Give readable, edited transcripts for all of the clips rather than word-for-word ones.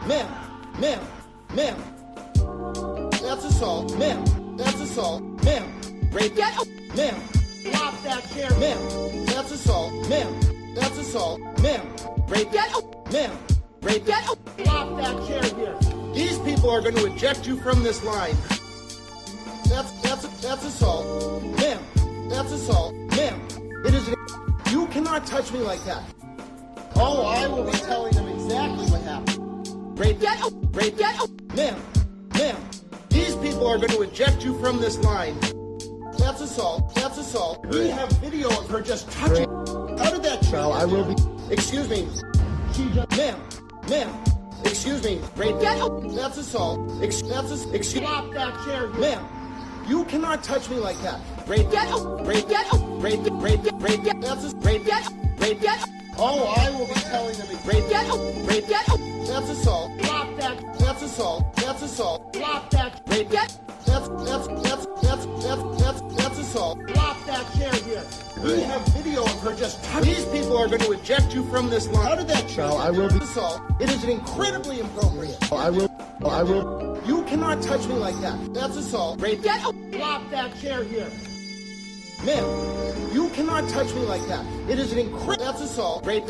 Ma'am. That's assault. Ma'am. That's assault. Ma'am. Rape. Ma'am. Drop that chair. Ma'am. That's assault. Ma'am. That's assault. Ma'am. Rape. Ma'am. Rape. Drop that chair here. These people are going to eject you from this line. That's assault. Ma'am. That's assault. Ma'am. It is. You cannot touch me like that. Oh, I will be telling them exactly what happened. Rape. Ma'am. These people are going to eject you from this line. That's assault. That's assault. We have video of her just touching. How did that change? Well, I will be. Excuse me. She just. Ma'am. Excuse me. Rape. That's assault. Excuse. Drop that chair. Ma'am. You cannot touch me like that. Rape. That's rape. Oh, I will be telling them. Rape. That's assault. Drop that. That's assault. That's assault. Drop that. Rape. That's assault. Drop that chair here. We have video of her just touching. These people are going to eject you from this line. How did that change? Well, I will be. Assault. It is incredibly inappropriate. I will. You cannot touch me like that. That's assault. Rape. Drop that chair here. Ma'am, you cannot touch me like that. It is an incredible. That's assault. Rape.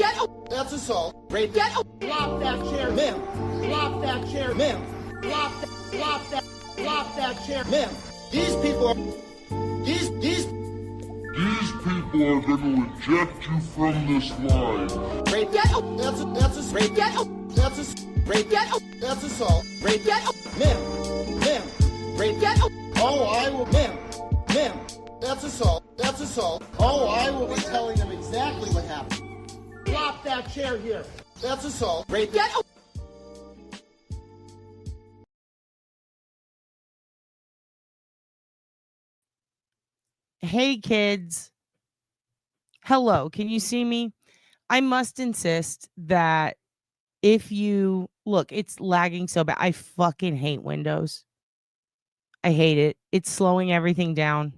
That's assault. Rape. Drop that chair. Ma'am. Drop that chair. Ma'am. Drop that chair. Ma'am. These people are going to eject you from this line. Rape. That's rape. That's assault. Rape. Ma'am. Rape. Oh, I will. Ma'am. That's assault. That's assault. Oh, I will be telling them exactly what happened. Drop that chair here. That's assault. Rape. Hey, kids. Hello, can you see me? I must insist that if you look, it's lagging so bad. I fucking hate Windows. I hate it. It's slowing everything down.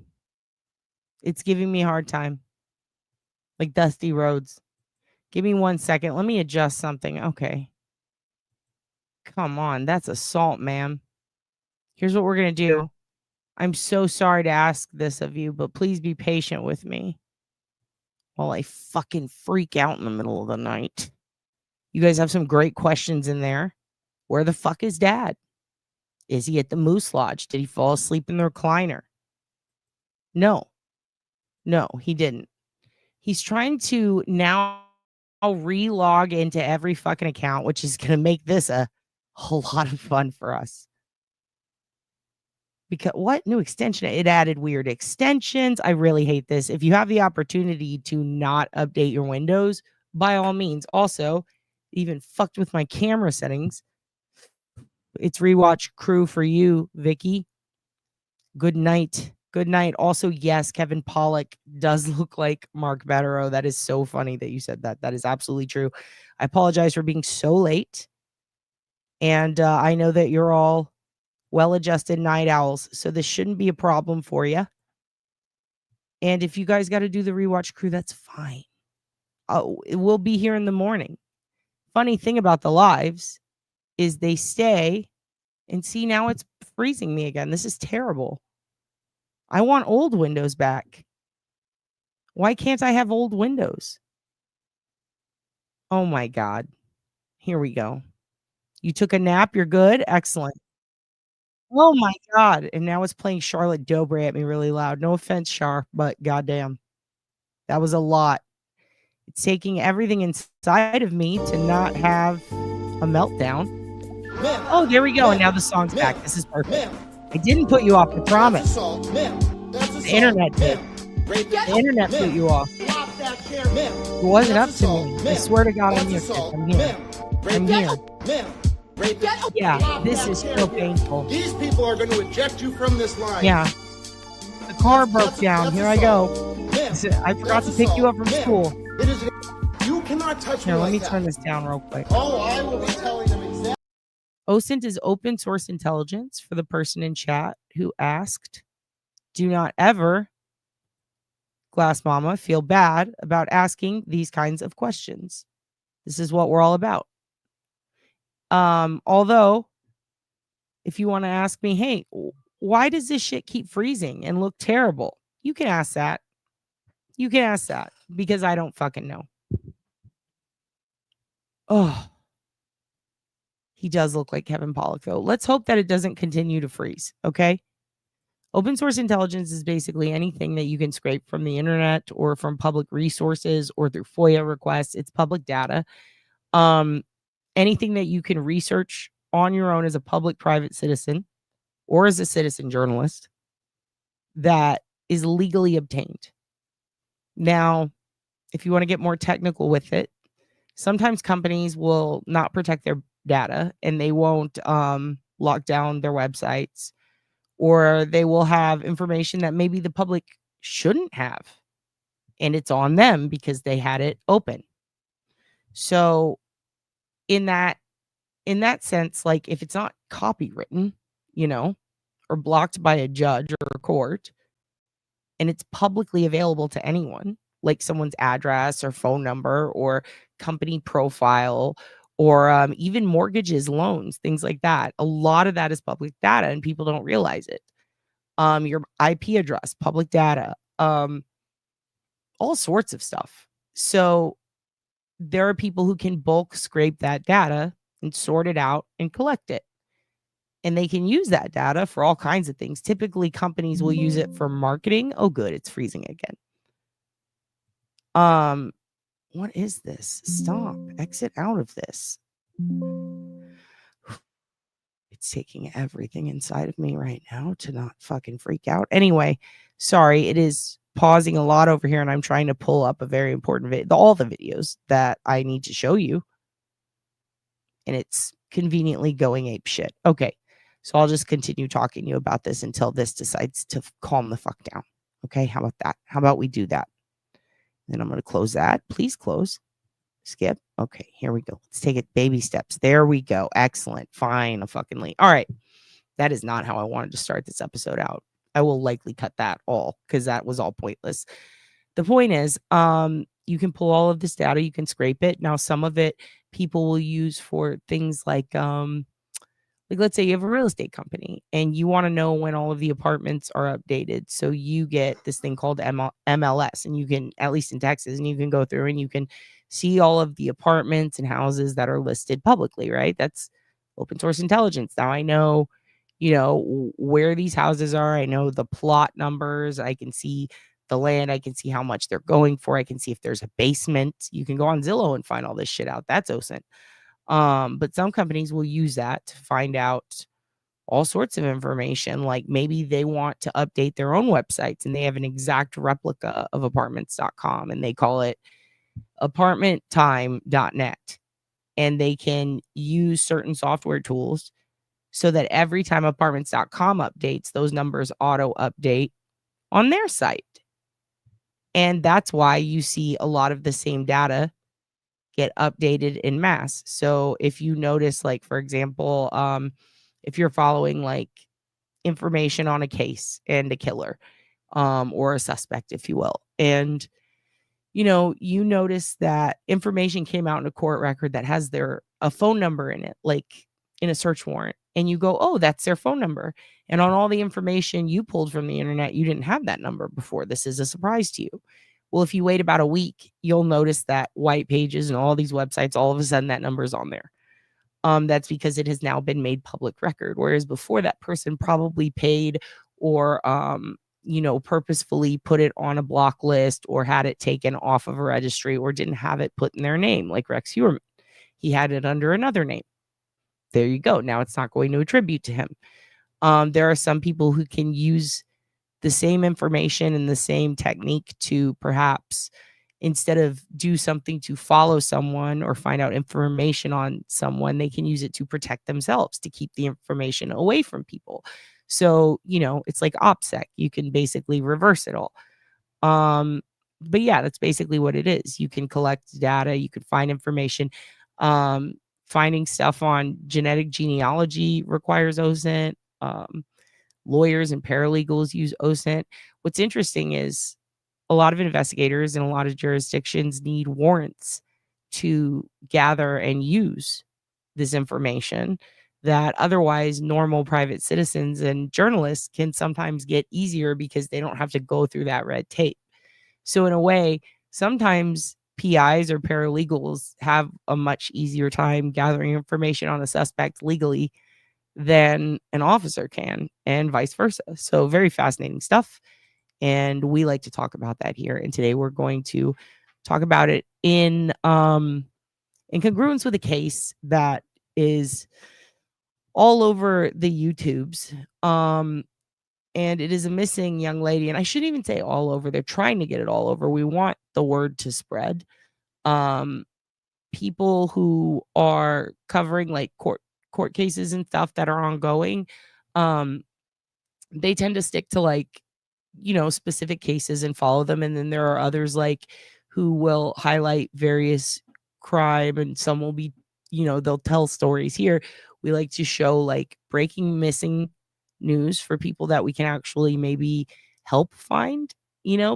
It's giving me a hard time. Like dusty roads. Give me 1 second. Let me adjust something. Okay. Come on. That's assault, ma'am. Here's what we're going to do. I'm so sorry to ask this of you, but please be patient with me while I fucking freak out in the middle of the night. You guys have some great questions in there. Where the fuck is Dad? Is he at the Moose Lodge? Did he fall asleep in the recliner? No, he didn't. He's trying to now re-log into every fucking account, which is going to make this a whole lot of fun for us. Because what new extension? It added weird extensions. I really hate this. If you have the opportunity to not update your Windows, by all means. Also, even fucked with my camera settings. It's rewatch crew for you, Vicky. Good night. Good night. Also, yes, Kevin Pollak does look like Mark Battero. That is so funny that you said that. That is absolutely true. I apologize for being so late. And I know that you're all well-adjusted night owls, so this shouldn't be a problem for you. And if you guys got to do the rewatch crew, that's fine. We'll be here in the morning. Funny thing about the lives is they stay, and see, now it's freezing me again. This is terrible. I want old Windows back. Why can't I have old Windows? Oh my God. Here we go. You took a nap. You're good. Excellent. Oh my God. And now it's playing Charlotte Dobre at me really loud. No offense, Char, but goddamn. That was a lot. It's taking everything inside of me to not have a meltdown. Oh, there we go. And now the song's back. This is perfect. I didn't put you off, I promise. The internet did. The internet put you off. It wasn't up to me. I swear to God, I'm here. I'm here. I'm here. Yeah, this is so painful. These people are going to eject you from this line. Yeah. The car broke down. Here I go. I forgot to pick you up from school. You cannot touch me. Here, let me turn this down real quick. Oh, I will be telling them exactly. OSINT is open source intelligence for the person in chat who asked. Do not ever, Glass Mama, feel bad about asking these kinds of questions. This is what we're all about. Although, if you want to ask me, hey, why does this shit keep freezing and look terrible? You can ask that. You can ask that because I don't fucking know. Oh, he does look like Kevin Pollak, though. Let's hope that it doesn't continue to freeze. Okay. Open source intelligence is basically anything that you can scrape from the internet or from public resources or through FOIA requests. It's public data. Anything that you can research on your own as a public private citizen or as a citizen journalist that is legally obtained. Now, if you want to get more technical with it, sometimes companies will not protect their data and they won't lock down their websites, or they will have information that maybe the public shouldn't have. And it's on them because they had it open. So in that sense, like if it's not copywritten, or blocked by a judge or a court, and it's publicly available to anyone, like someone's address or phone number or company profile or even mortgages, loans, things like that. A lot of that is public data and people don't realize it. Your IP address, public data, all sorts of stuff. So there are people who can bulk scrape that data and sort it out and collect it. And they can use that data for all kinds of things. Typically, companies will use it for marketing. Oh, good. It's freezing again. What is this? Stop. Exit out of this. It's taking everything inside of me right now to not fucking freak out. Anyway, sorry. It is pausing a lot over here, and I'm trying to pull up a very important video, all the videos that I need to show you. And it's conveniently going ape shit. Okay. So I'll just continue talking to you about this until this decides to calm the fuck down. Okay. How about that? How about we do that? Then I'm going to close that. Please close. Skip. Okay. Here we go. Let's take it baby steps. There we go. Excellent. Fine. All right. That is not how I wanted to start this episode out. I will likely cut that all because that was all pointless. The point is, you can pull all of this data. You can scrape it. Now, some of it people will use for things like let's say you have a real estate company and you want to know when all of the apartments are updated. So you get this thing called MLS, and you can, at least in Texas, and you can go through and you can see all of the apartments and houses that are listed publicly, right? That's open source intelligence. Now I know, where these houses are. I know the plot numbers. I can see the land. I can see how much they're going for. I can see if there's a basement. You can go on Zillow and find all this shit out. That's OSINT. But some companies will use that to find out all sorts of information. Like maybe they want to update their own websites and they have an exact replica of apartments.com and they call it apartmenttime.net. And they can use certain software tools so that every time apartments.com updates, those numbers auto update on their site. And that's why you see a lot of the same data get updated in mass. So if you notice, like, for example, if you're following like information on a case and a killer, or a suspect, if you will, and you notice that information came out in a court record that has a phone number in it, like in a search warrant, and you go, oh, that's their phone number. And on all the information you pulled from the internet, you didn't have that number before. This is a surprise to you. Well, if you wait about a week, you'll notice that White Pages and all these websites, all of a sudden that number is on there. That's because it has now been made public record. Whereas before, that person probably paid or, purposefully put it on a block list or had it taken off of a registry or didn't have it put in their name, like Rex Heuermann. He had it under another name. There you go. Now it's not going to attribute to him. There are some people who can use the same information and the same technique to perhaps, instead of do something to follow someone or find out information on someone, they can use it to protect themselves, to keep the information away from people. So, it's like OPSEC. You can basically reverse it all. But yeah, that's basically what it is. You can collect data, you can find information. Finding stuff on genetic genealogy requires OSINT. Lawyers and paralegals use OSINT. What's interesting is a lot of investigators in a lot of jurisdictions need warrants to gather and use this information that otherwise normal private citizens and journalists can sometimes get easier because they don't have to go through that red tape. So in a way, sometimes PIs or paralegals have a much easier time gathering information on a suspect legally than an officer can, and vice versa. So very fascinating stuff. And we like to talk about that here. And today we're going to talk about it in congruence with a case that is all over the YouTubes. And it is a missing young lady. And I shouldn't even say all over. They're trying to get it all over. We want the word to spread. People who are covering like court cases and stuff that are ongoing, they tend to stick to like, specific cases and follow them. And then there are others like who will highlight various crime, and some will be, they'll tell stories here. We like to show like breaking missing news for people that we can actually maybe help find,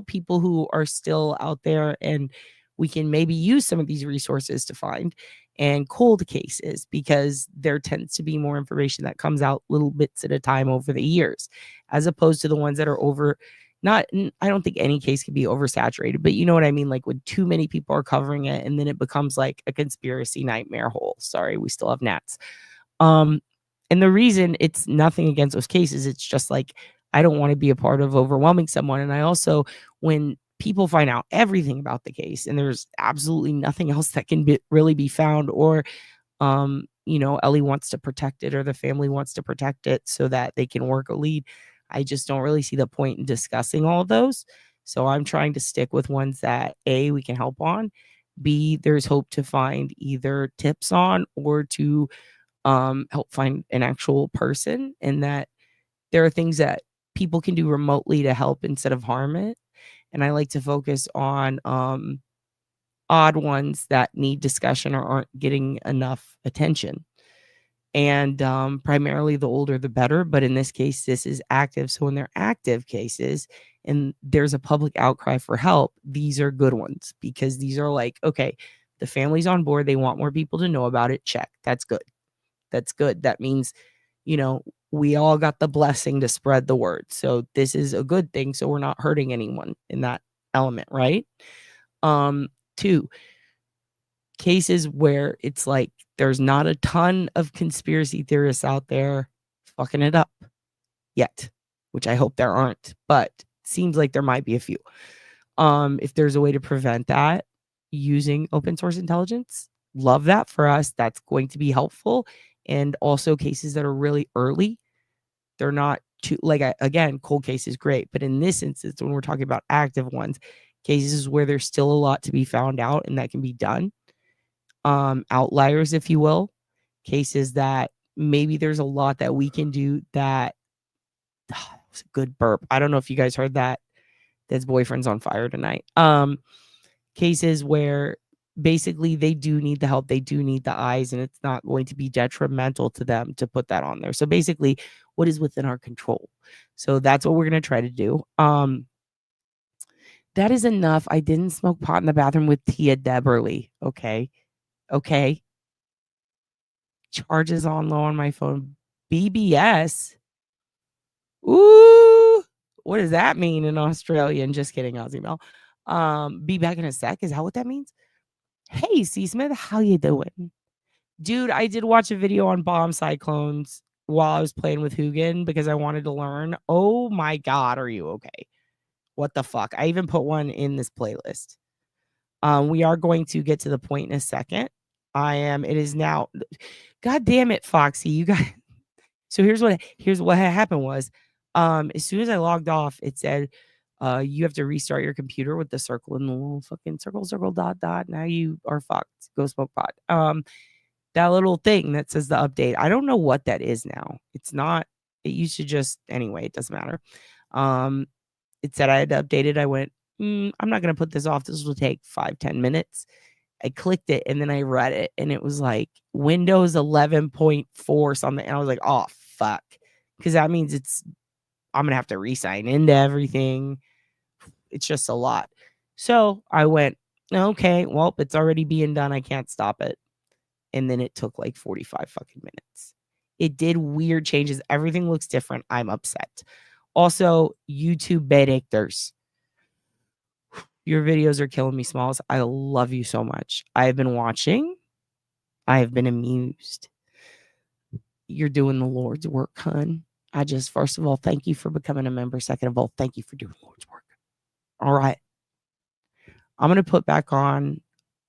people who are still out there, and we can maybe use some of these resources to find, and cold cases, because there tends to be more information that comes out little bits at a time over the years, as opposed to the ones that are I don't think any case can be oversaturated, but you know what I mean? Like when too many people are covering it, and then it becomes like a conspiracy nightmare hole. Sorry, we still have gnats. And the reason, it's nothing against those cases, it's just like, I don't want to be a part of overwhelming someone. And I also, when people find out everything about the case and there's absolutely nothing else that can really be found, or Ellie wants to protect it, or the family wants to protect it so that they can work a lead, I just don't really see the point in discussing all of those. So I'm trying to stick with ones that A, we can help on, B, there's hope to find either tips on, or to help find an actual person, and that there are things that people can do remotely to help instead of harm it. And I like to focus on odd ones that need discussion or aren't getting enough attention. And primarily the older the better. But in this case, this is active. So when they're active cases and there's a public outcry for help, these are good ones, because these are like, okay, the family's on board. They want more people to know about it. Check. That's good. That's good. That means, we all got the blessing to spread the word. So this is a good thing. So we're not hurting anyone in that element, right? 2, cases where it's like there's not a ton of conspiracy theorists out there fucking it up yet, which I hope there aren't, but seems like there might be a few. If there's a way to prevent that using open source intelligence, love that for us. That's going to be helpful. And also cases that are really early, they're not too, like, again, cold case is great, but in this instance, when we're talking about active ones, cases where there's still a lot to be found out and that can be done, outliers, if you will, cases that maybe there's a lot that we can do that. It's a good burp. I don't know if you guys heard that. Dad's boyfriend's on fire tonight. Cases where basically they do need the help, they do need the eyes, and it's not going to be detrimental to them to put that on there. So basically, what is within our control. So that's what we're going to try to do. That is enough. I didn't smoke pot in the bathroom with Tia Deberly. Okay. Charges on low on my phone. BBS. Ooh. What does that mean in Australian? Just kidding, Aussie Mel. Be back in a sec. Is that what that means? Hey, C. Smith, how you doing? Dude, I did watch a video on bomb cyclones while I was playing with Hugin because I wanted to learn. Oh my God, are you okay? What the fuck? I even put one in this playlist. We are going to get to the point in a second. It is now. God damn it, Foxy. You got. So here's what happened was, as soon as I logged off, it said, you have to restart your computer with the circle and the little fucking circle, dot. Now you are fucked. Go smoke pot. That little thing that says the update. I don't know what that is now. It's not. It used to just, anyway, it doesn't matter. It said I had to update it. I went, I'm not going to put this off. This will take 5-10 minutes. I clicked it and then I read it and it was like Windows 11.4 something. And I was like, oh, fuck. Because that means I'm going to have to re-sign into everything. It's just a lot. So I went, okay, well, it's already being done. I can't stop it. and then it took like 45 fucking minutes. It did weird changes. Everything looks different. I'm upset. Also, YouTube Bedictors. Your videos are killing me, Smalls. I love you so much. I have been watching. I have been amused. You're doing the Lord's work, hun. First of all, thank you for becoming a member. Second of all, thank you for doing the Lord's work. All right. I'm going to put back on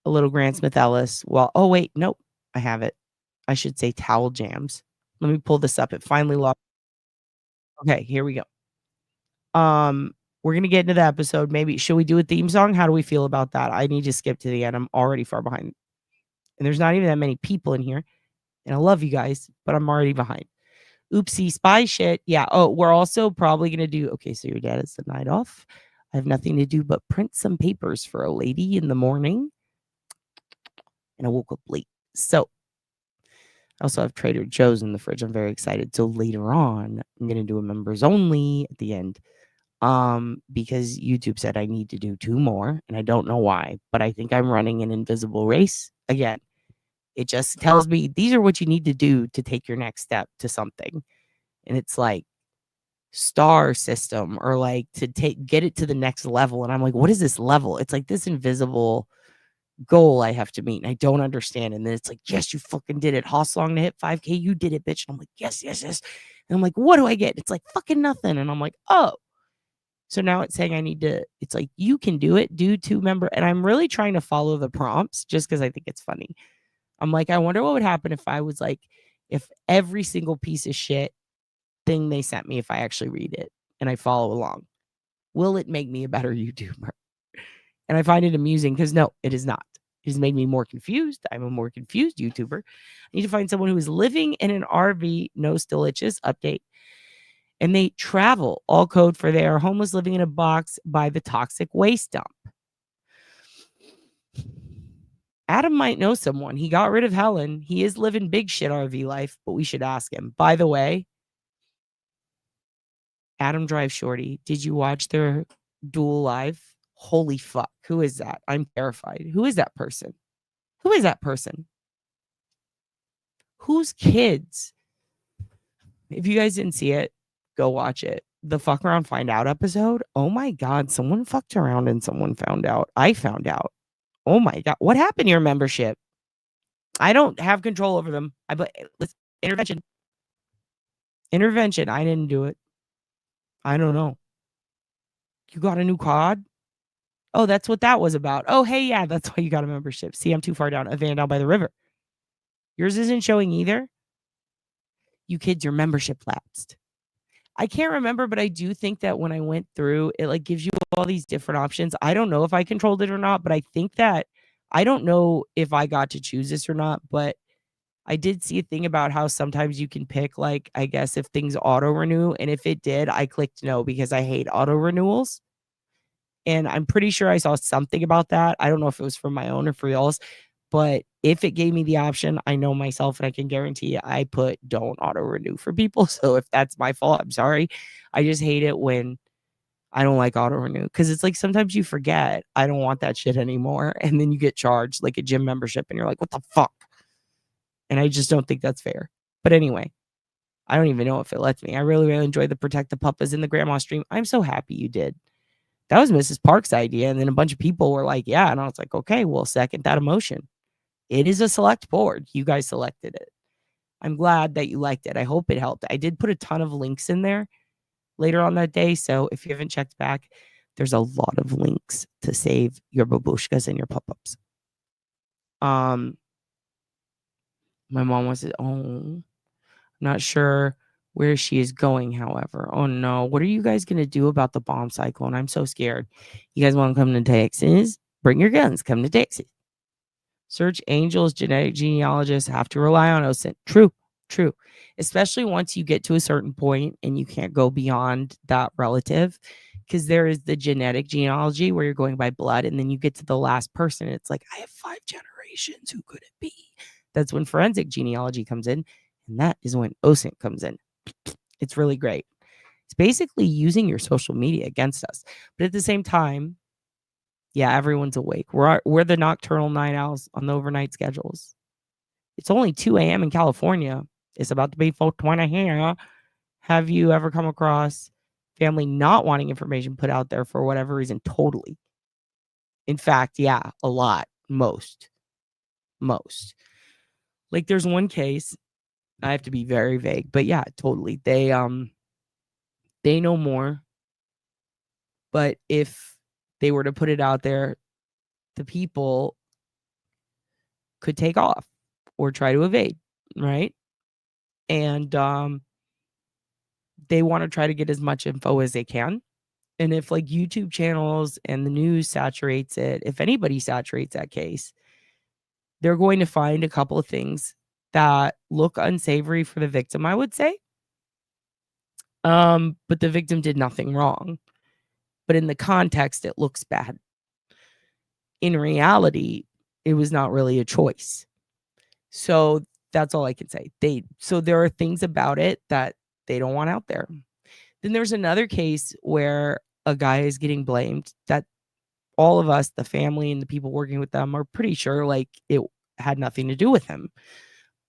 a little Grant Smith Ellis. Well, oh, wait. Nope. I have it. I should say Towel Jams. Let me pull this up. It finally lost. Okay, here we go. We're going to get into the episode. Maybe should we do a theme song? How do we feel about that? I need to skip to the end. I'm already far behind. And there's not even that many people in here. And I love you guys, but I'm already behind. Oopsie, spy shit. Yeah. Oh, we're also probably going to do. Okay, so your dad is the night off. I have nothing to do but print some papers for a lady in the morning. And I woke up late. So I also have Trader Joe's in the fridge. I'm very excited. So later on, I'm going to do a members only at the end. Because YouTube said I need to do 2 more, and I don't know why, but I think I'm running an invisible race. Again, it just tells me these are what you need to do to take your next step to something. And it's like star system or like to get it to the next level. And I'm like, what is this level? It's like this invisible goal I have to meet. And I don't understand. And then it's like, yes, you fucking did it. Hawthorne to hit 5K. You did it, bitch. And I'm like, yes. And I'm like, what do I get? It's like fucking nothing. And I'm like, oh. So now it's saying I need to, it's like, you can do it, do 2 member. And I'm really trying to follow the prompts just because I think it's funny. I'm like, I wonder what would happen if I was like, if every single piece of shit thing they sent me, if I actually read it and I follow along, will it make me a better YouTuber? And I find it amusing because no, it is not. It has made me more confused. I'm a more confused YouTuber. I need to find someone who is living in an RV, no still itches, update. And they travel, all code for they are homeless living in a box by the toxic waste dump. Adam might know someone. He got rid of Helen. He is living big shit RV life, but we should ask him. By the way, Adam Drive Shorty, did you watch their duel live? Holy fuck. Who is that? I'm terrified. Who is that person? Whose kids? If you guys didn't see it, go watch it. The fuck around find out episode. Oh my God. Someone fucked around and someone found out. I found out. Oh my God. What happened to your membership? I don't have control over them. Intervention. Intervention. I didn't do it. I don't know. You got a new COD? Oh, that's what that was about. Oh, hey, yeah, that's why you got a membership. See, I'm too far down. A van down by the river. Yours isn't showing either. You kids, your membership lapsed. I can't remember, but I do think that when I went through, it like gives you all these different options. I don't know if I controlled it or not, but I think that I don't know if I got to choose this or not, but I did see a thing about how sometimes you can pick, like, I guess if things auto renew. And if it did, I clicked no because I hate auto renewals. And I'm pretty sure I saw something about that. I don't know if it was for my own or for y'all's, but if it gave me the option, I know myself and I can guarantee I put don't auto renew for people. So if that's my fault, I'm sorry. I just hate it when I don't like auto renew because it's like sometimes you forget I don't want that shit anymore. And then you get charged like a gym membership and you're like, what the fuck? And I just don't think that's fair. But anyway, I don't even know if it lets me. I really, really enjoyed the Protect the Puppas in the grandma stream. I'm so happy you did. That was Mrs. Parks' idea. And then a bunch of people were like, yeah. And I was like, okay, we'll second that emotion. It is a select board. You guys selected it. I'm glad that you liked it. I hope it helped. I did put a ton of links in there later on that day. So if you haven't checked back, there's a lot of links to save your babushkas and your pop-ups. My mom was not sure where she is going, however. Oh no, what are you guys going to do about the bomb cyclone? I'm so scared. You guys want to come to Texas? Bring your guns, come to Texas. Search angels, genetic genealogists have to rely on OSINT. True. Especially once you get to a certain point and you can't go beyond that relative, because there is the genetic genealogy where you're going by blood, and then you get to the last person. And it's like, I have 5 generations. Who could it be? That's when forensic genealogy comes in, and that is when OSINT comes in. It's really great. It's basically using your social media against us. But at the same time, yeah, everyone's awake. We're the nocturnal night owls on the overnight schedules. It's only 2 a.m. in California. It's about to be 4:20 here. Have you ever come across family not wanting information put out there for whatever reason? Totally. In fact, yeah, a lot. Most. Like there's one case, I have to be very vague, but yeah, totally. They know more, but if they were to put it out there, the people could take off or try to evade, right? And they want to try to get as much info as they can. And if like YouTube channels and the news saturates it, if anybody saturates that case, they're going to find a couple of things that look unsavory for the victim, I would say. But the victim did nothing wrong. But in the context, it looks bad. In reality, it was not really a choice. So that's all I can say. So there are things about it that they don't want out there. Then there's another case where a guy is getting blamed that all of us, the family and the people working with them, are pretty sure like it had nothing to do with him.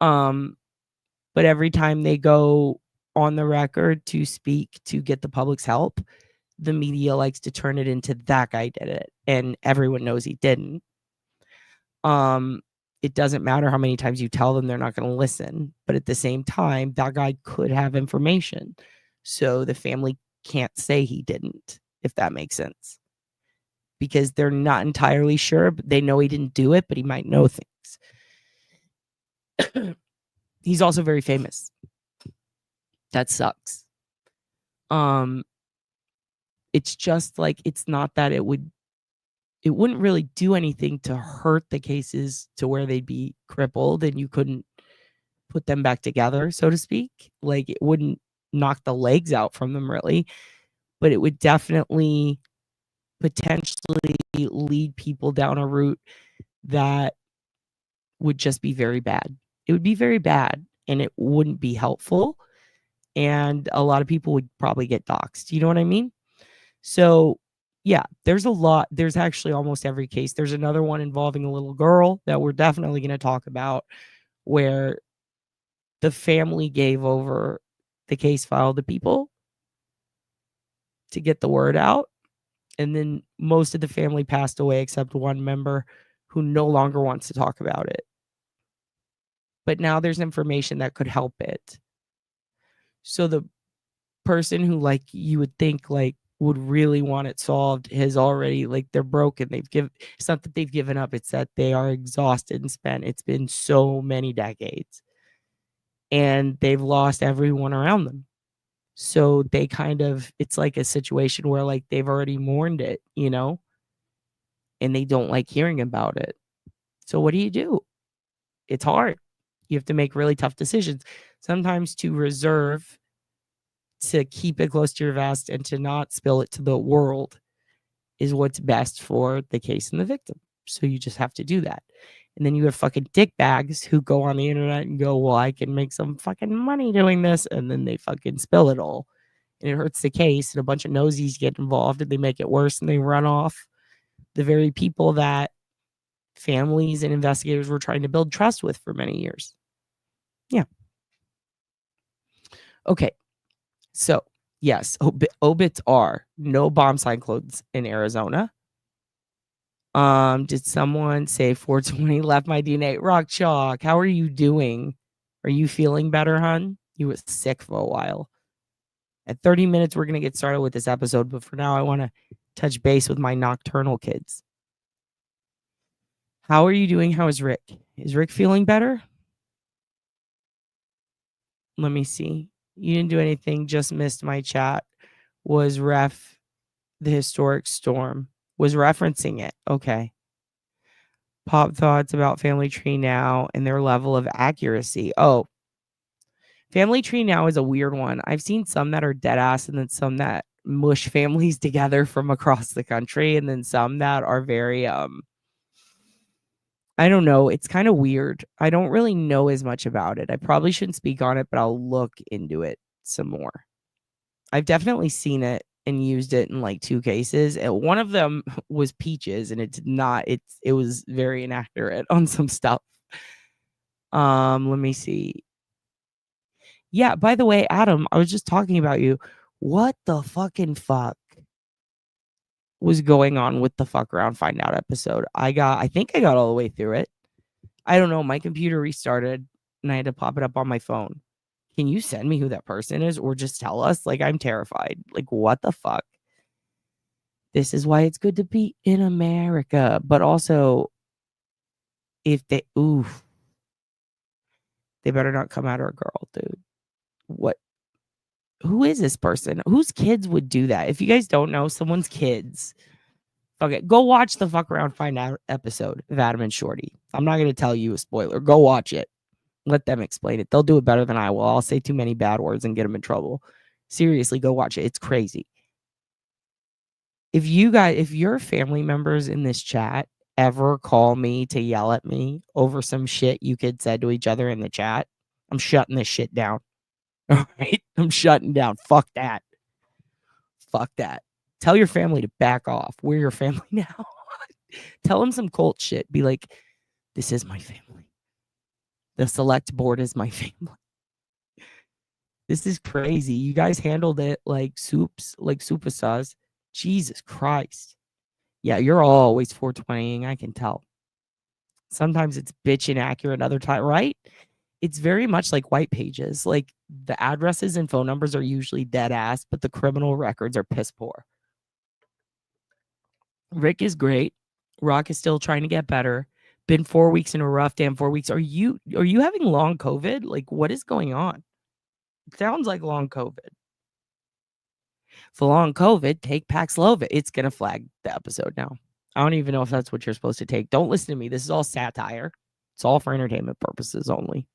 But every time they go on the record to speak to get the public's help, the media likes to turn it into that guy did it, and everyone knows he didn't. It doesn't matter how many times you tell them, they're not going to listen. But at the same time, that guy could have information. So the family can't say he didn't, if that makes sense. Because they're not entirely sure, but they know he didn't do it, but he might know things. He's also very famous. That sucks. It's just like, it's not that it wouldn't really do anything to hurt the cases to where they'd be crippled and you couldn't put them back together, so to speak. Like it wouldn't knock the legs out from them really, but it would definitely potentially lead people down a route that would just be very bad. It would be very bad and it wouldn't be helpful. And a lot of people would probably get doxxed. You know what I mean? So yeah, there's a lot. There's actually almost every case. There's another one involving a little girl that we're definitely going to talk about where the family gave over the case file to people to get the word out. And then most of the family passed away except one member who no longer wants to talk about it. But now there's information that could help it. So the person who like you would think like would really want it solved has already like they're broken. It's not that they've given up, it's that they are exhausted and spent. It's been so many decades. And they've lost everyone around them. So they kind of, it's like a situation where like they've already mourned it, you know, and they don't like hearing about it. So what do? It's hard. You have to make really tough decisions. Sometimes to reserve, to keep it close to your vest and to not spill it to the world is what's best for the case and the victim. So you just have to do that. And then you have fucking dickbags who go on the internet and go, well, I can make some fucking money doing this. And then they fucking spill it all. And it hurts the case. And a bunch of nosies get involved and they make it worse and they run off the very people that families and investigators were trying to build trust with for many years. Yeah. Okay. So, yes, obits are no bomb sign clothes in Arizona. Did someone say 420 left my DNA? Rock Chalk, how are you doing? Are you feeling better, hun? You were sick for a while. At 30 minutes, we're going to get started with this episode. But for now, I want to touch base with my nocturnal kids. How are you doing? How is Rick? Is Rick feeling better? Let me see. You didn't do anything. Just missed my chat. Was ref the historic storm? Was referencing it. Okay. Pop thoughts about Family Tree Now and their level of accuracy. Oh, Family Tree Now is a weird one. I've seen some that are dead ass and then some that mush families together from across the country and then some that are very I don't know. It's kind of weird. I don't really know as much about it. I probably shouldn't speak on it, but I'll look into it some more. I've definitely seen it and used it in like 2 cases. And one of them was peaches and it was very inaccurate on some stuff. Let me see. Yeah, by the way, Adam, I was just talking about you. What the fucking fuck was going on with the fuck around find out episode? I think I got all the way through it. I don't know. My computer restarted and I had to pop it up on my phone. Can you send me who that person is or just tell us? Like, I'm terrified. Like, what the fuck? This is why it's good to be in America. But also, if they, they better not come at our girl, dude. What? Who is this person? Whose kids would do that? If you guys don't know, someone's kids. Okay, go watch the fuck around find out episode of Adam and Shorty. I'm not going to tell you a spoiler. Go watch it. Let them explain it. They'll do it better than I will. I'll say too many bad words and get them in trouble. Seriously, go watch it. It's crazy. If your family members in this chat ever call me to yell at me over some shit you kids said to each other in the chat, I'm shutting this shit down. All right? I'm shutting down. Fuck that. Fuck that. Tell your family to back off. We're your family now. Tell them some cult shit. Be like, this is my family. The select board is my family. This is crazy. You guys handled it like superstars. Jesus Christ. Yeah, you're always 420ing. I can tell. Sometimes it's bitch inaccurate, other time, right? It's very much like white pages. Like the addresses and phone numbers are usually dead ass, but the criminal records are piss poor. Rick is great. Rock is still trying to get better. Been 4 weeks in a rough damn 4 weeks. Are you having long COVID? Like, what is going on? It sounds like long COVID. For long COVID, take Paxlovid. It's gonna flag the episode now. I don't even know if that's what you're supposed to take. Don't listen to me. This is all satire. It's all for entertainment purposes only.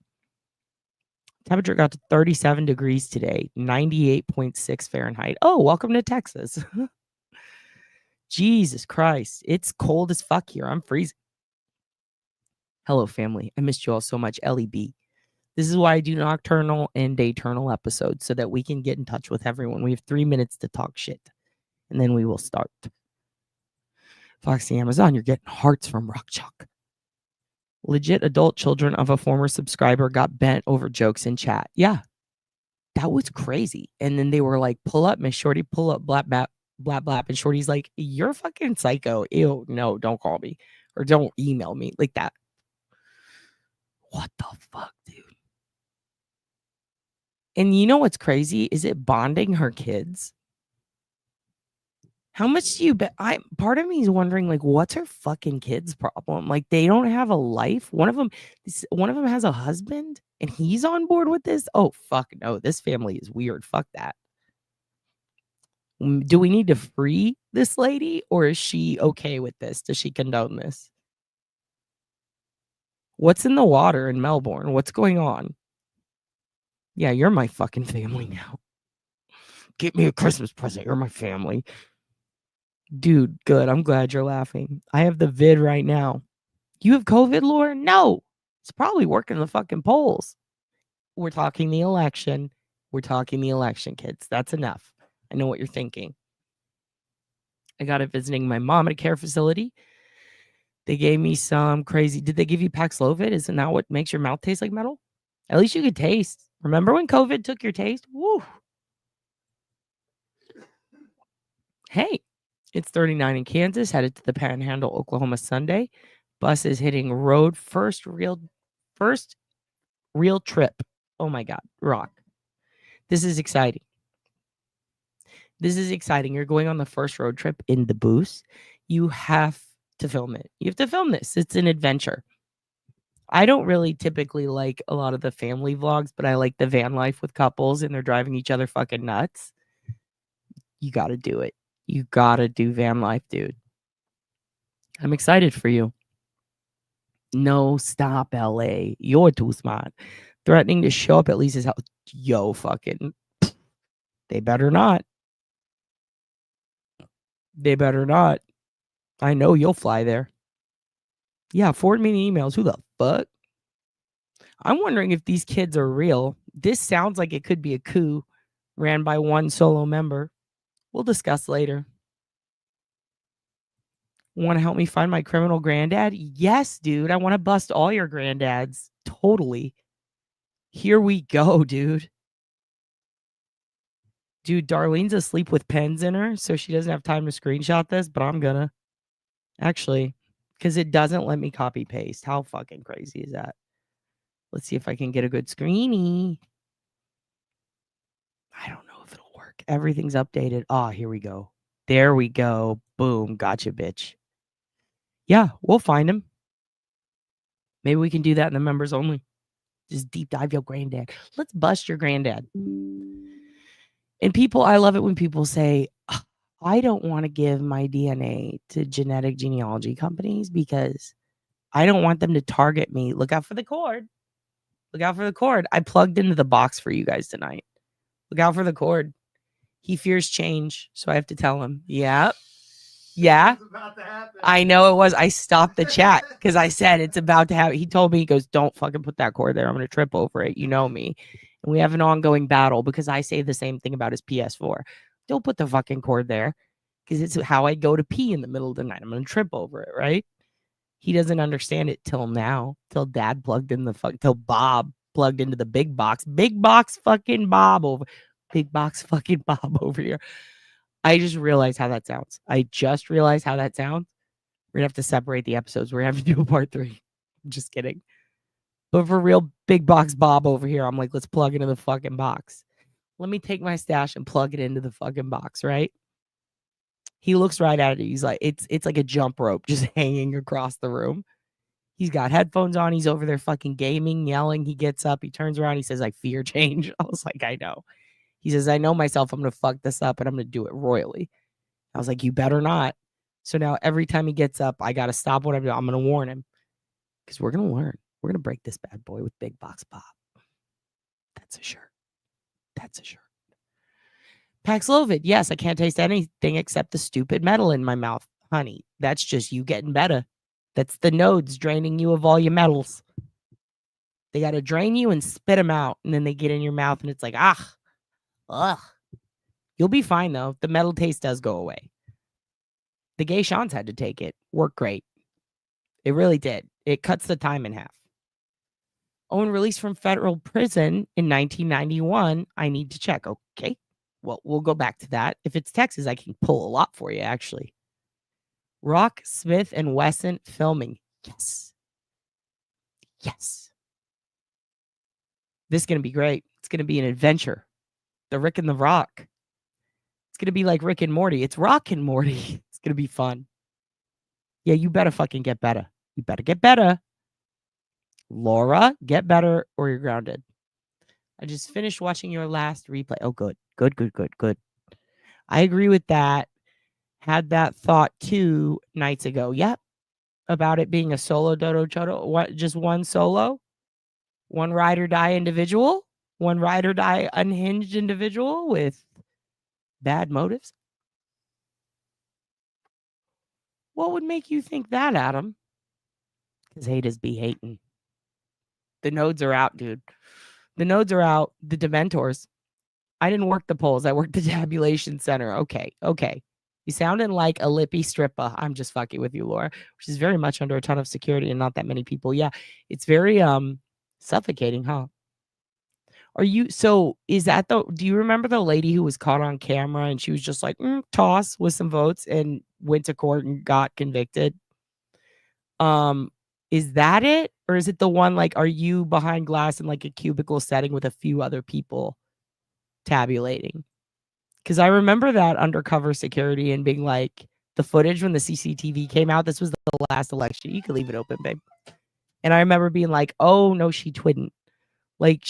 Temperature got to 37 degrees today, 98.6 Fahrenheit. Oh, welcome to Texas. Jesus Christ. It's cold as fuck here. I'm freezing. Hello, family. I missed you all so much. LEB. This is why I do nocturnal and dayturnal episodes so that we can get in touch with everyone. We have 3 minutes to talk shit, and then we will start. Foxy Amazon, you're getting hearts from Rock Chalk. Legit adult children of a former subscriber got bent over jokes in chat. Yeah, that was crazy. And then they were like, pull up, Miss Shorty, pull up, blap, blap, blap, blap. And Shorty's like, you're fucking psycho. Ew, no, don't call me or don't email me like that. What the fuck, dude? And you know what's crazy? Is it bonding her kids? How much do you bet? Part of me is wondering, like, what's her fucking kids' problem? Like, they don't have a life. One of them has a husband, and he's on board with this. Oh fuck no, this family is weird. Fuck that. Do we need to free this lady, or is she okay with this? Does she condone this? What's in the water in Melbourne? What's going on? Yeah, you're my fucking family now. Get me a Christmas present. You're my family. Dude, good. I'm glad you're laughing. I have the vid right now. You have COVID, Laura? No. It's probably working the fucking polls. We're talking the election. We're talking the election, kids. That's enough. I know what you're thinking. I got it visiting my mom at a care facility. They gave me some crazy. Did they give you Paxlovid? Isn't that what makes your mouth taste like metal? At least you could taste. Remember when COVID took your taste? Woo. Hey, it's 39 in Kansas, headed to the Panhandle, Oklahoma Sunday. Bus is hitting road first real trip. Oh my God, Rock. This is exciting. This is exciting. You're going on the first road trip in the booth. You have to film it. You have to film this. It's an adventure. I don't really typically like a lot of the family vlogs, but I like the van life with couples and they're driving each other fucking nuts. You got to do it. You got to do van life, dude. I'm excited for you. No, stop, LA. You're too smart. Threatening to show up at Lisa's house. Yo, fucking. They better not. They better not. I know you'll fly there. Yeah, forward me the emails. Who the fuck? I'm wondering if these kids are real. This sounds like it could be a coup ran by one solo member. We'll discuss later. Want to help me find my criminal granddad? Yes, dude. I want to bust all your granddads. Totally. Here we go, dude. Dude, Darlene's asleep with pens in her, so she doesn't have time to screenshot this, but I'm gonna. Actually, because it doesn't let me copy paste. How fucking crazy is that? Let's see if I can get a good screeny. I don't know if it'll work. Everything's updated. Ah, here we go. There we go. Boom. Gotcha, bitch. Yeah, we'll find him. Maybe we can do that in the members only. Just deep dive your granddad. Let's bust your granddad. And people, I love it when people say, I don't want to give my DNA to genetic genealogy companies because I don't want them to target me. Look out for the cord. Look out for the cord. I plugged into the box for you guys tonight. Look out for the cord. He fears change, so I have to tell him. Yeah. Yeah. I know it was. I stopped the chat because I said it's about to happen. He told me, he goes, don't fucking put that cord there. I'm going to trip over it. You know me. And we have an ongoing battle because I say the same thing about his PS4. Don't put the fucking cord there because it's how I go to pee in the middle of the night. I'm going to trip over it, right? He doesn't understand it till now, till dad plugged in till Bob plugged into the big box fucking Bob over, big box fucking Bob over here. I just realized how that sounds. We're going to have to separate the episodes. We're going to have to do a part 3. I'm just kidding. But for real, big box Bob over here, I'm like, let's plug into the fucking box. Let me take my stash and plug it into the fucking box, right? He looks right at it. He's like, it's like a jump rope just hanging across the room. He's got headphones on. He's over there fucking gaming, yelling. He gets up. He turns around. He says, I fear change. I was like, I know. He says, I know myself. I'm going to fuck this up and I'm going to do it royally. I was like, you better not. So now every time he gets up, I got to stop what I'm doing. I'm going to warn him because we're going to learn. We're going to break this bad boy with Big Box Bob. That's a shirt. Paxlovid. Yes, I can't taste anything except the stupid metal in my mouth. Honey, that's just you getting better. That's the nodes draining you of all your metals. They got to drain you and spit them out. And then they get in your mouth and it's like, ugh. You'll be fine though. The metal taste does go away. The gay Sean's had to take it. Worked great. It really did. It cuts the time in half. Owen released from federal prison in 1991. I need to check. Okay. Well, we'll go back to that. If it's Texas, I can pull a lot for you, actually. Rock, Smith, and Wesson filming. Yes. This is going to be great. It's going to be an adventure. The Rick and the Rock. It's going to be like Rick and Morty. It's Rock and Morty. It's going to be fun. Yeah, you better fucking get better. You better get better. Laura, get better or you're grounded. I just finished watching your last replay. Oh, good. I agree with that. Had that thought 2 nights ago. Yep. About it being a solo dodo chodo. What? Just one solo? One ride or die individual? One ride or die unhinged individual with bad motives? What would make you think that, Adam? Because haters be hating. The nodes are out, dude. The nodes are out. The Dementors. I didn't work the polls. I worked the tabulation center. Okay. You sounding like a lippy stripper. I'm just fucking with you, Laura, which is very much under a ton of security and not that many people. Yeah, it's very suffocating, huh? Is that do you remember the lady who was caught on camera and she was just like, toss with some votes and went to court and got convicted? Is that it? Or is it the one like, are you behind glass in like a cubicle setting with a few other people tabulating? Because I remember that undercover security and being like, the footage when the CCTV came out, this was the last election. You could leave it open, babe. And I remember being like, oh, no, she twouldn't. Like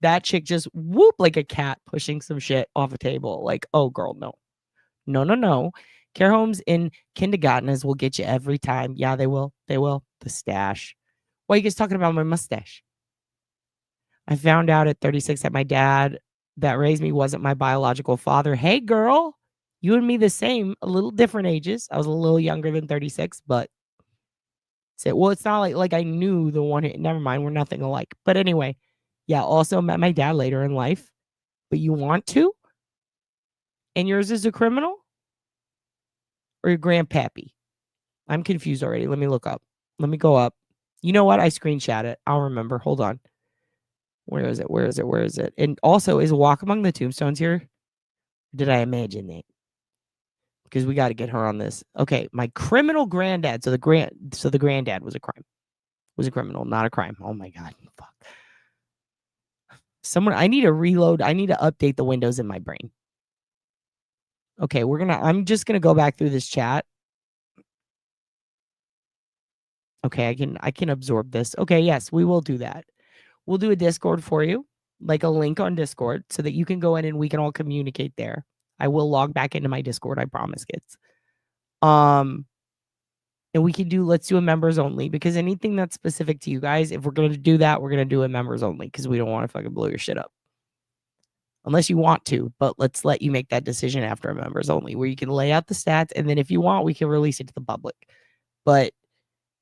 that chick just whoop like a cat pushing some shit off a table. Like, oh, girl, no. No. Care homes in kindergartners will get you every time. Yeah, they will. The stash. Why are you guys talking about my mustache? I found out at 36 that my dad that raised me wasn't my biological father. Hey, girl, you and me the same, a little different ages. I was a little younger than 36, but it's not like I knew the one. Never mind, we're nothing alike. But anyway, yeah, also met my dad later in life. But you want to? And yours is a criminal? Or your grandpappy? I'm confused already. Let me look up. Let me go up. You know what? I screenshot it. I'll remember. Hold on. Where is it? Where is it? Where is it? And also, is Walk Among the Tombstones here? Did I imagine that? Because we got to get her on this. Okay, my criminal granddad. So the granddad was a crime. Was a criminal, not a crime. Oh my god. Fuck. I need to reload. I need to update the windows in my brain. Okay, I'm just gonna go back through this chat. Okay, I can absorb this. Okay, yes, we will do that. We'll do a Discord for you, like a link on Discord, so that you can go in and we can all communicate there. I will log back into my Discord, I promise, kids. And let's do a members only, because anything that's specific to you guys, if we're gonna do that, we're gonna do a members only, because we don't want to fucking blow your shit up. Unless you want to, but let's let you make that decision after a members only, where you can lay out the stats, and then if you want, we can release it to the public. But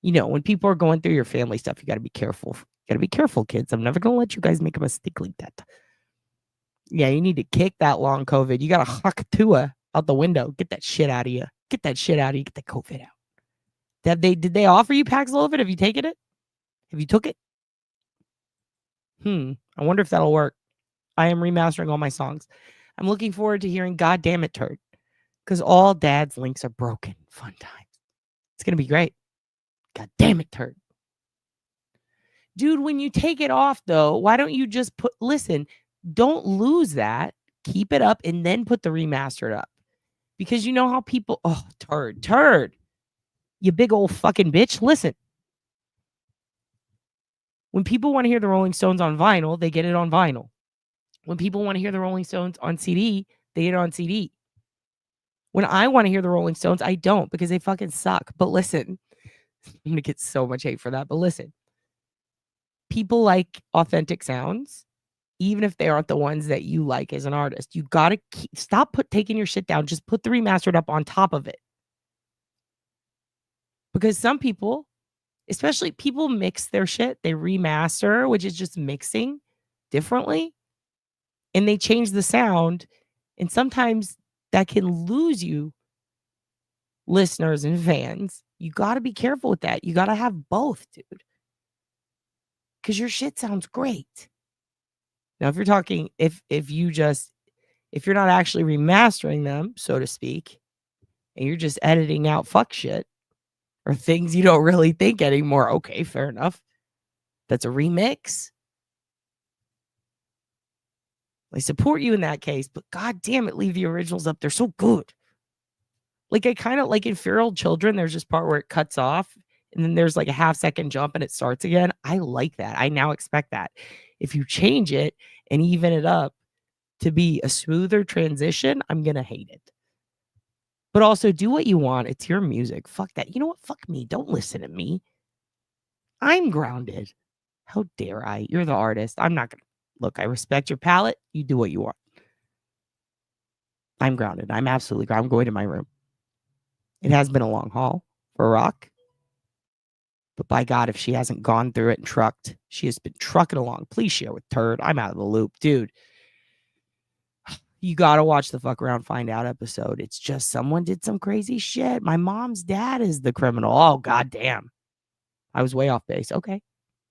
when people are going through your family stuff, you got to be careful. You got to be careful, kids. I'm never going to let you guys make a mistake like that. Yeah, you need to kick that long COVID. You got to huck Tua out the window. Get that shit out of you. Get that shit out of you. Get that COVID out. Did they offer you Paxlovid? Have you taken it? Have you took it? I wonder if that'll work. I am remastering all my songs. I'm looking forward to hearing God Damn It Turd, because all dad's links are broken. Fun times. It's going to be great. God damn it, turd. Dude, when you take it off, though, why don't you just don't lose that. Keep it up and then put the remastered up. Because you know how people, turd. You big old fucking bitch. Listen. When people want to hear the Rolling Stones on vinyl, they get it on vinyl. When people want to hear the Rolling Stones on CD, they get it on CD. When I want to hear the Rolling Stones, I don't, because they fucking suck. But listen, I'm going to get so much hate for that. But listen, people like authentic sounds, even if they aren't the ones that you like as an artist. You got to stop taking your shit down. Just put the remastered up on top of it. Because some people, especially people, mix their shit. They remaster, which is just mixing differently. And they change the sound. And sometimes that can lose you listeners and fans. You got to be careful with that. You got to have both, dude. Because your shit sounds great. Now, if you're talking, if you're not actually remastering them, so to speak, and you're just editing out fuck shit or things you don't really think anymore, okay, fair enough. That's a remix. I support you in that case, but god damn it, leave the originals up. They're so good. Like, I kind of like in Feral Children, there's this part where it cuts off and then there's like a half-second jump and it starts again. I like that. I now expect that. If you change it and even it up to be a smoother transition, I'm going to hate it. But also, do what you want. It's your music. Fuck that. You know what? Fuck me. Don't listen to me. I'm grounded. How dare I? You're the artist. I'm not going to. Look, I respect your palette. You do what you want. I'm grounded. I'm absolutely grounded. I'm going to my room. It has been a long haul for Rock. But by God, if she hasn't gone through it and trucked, she has been trucking along. Please share with Turd. I'm out of the loop. Dude, you got to watch the Fuck Around Find Out episode. It's just someone did some crazy shit. My mom's dad is the criminal. Oh, goddamn. I was way off base. Okay.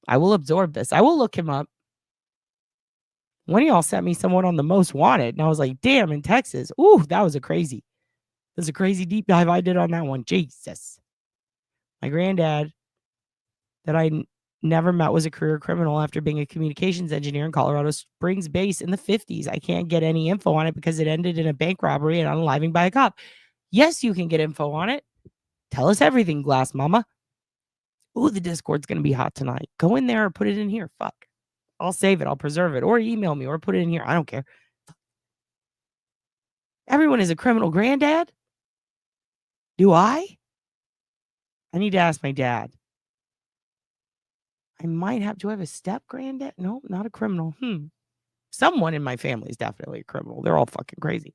I will absorb this. I will look him up. One of y'all sent me someone on the most wanted. And I was like, damn, in Texas. Ooh, that was a crazy deep dive I did on that one. Jesus. My granddad that I never met was a career criminal after being a communications engineer in Colorado Springs base in the 50s. I can't get any info on it because it ended in a bank robbery and unaliving by a cop. Yes, you can get info on it. Tell us everything, Glass Mama. Ooh, the Discord's going to be hot tonight. Go in there or put it in here. Fuck. I'll save it. I'll preserve it. Or email me or put it in here. I don't care. Everyone is a criminal granddad? Do I? I need to ask my dad. I might have. Do I have a step granddad? No, not a criminal. Someone in my family is definitely a criminal. They're all fucking crazy.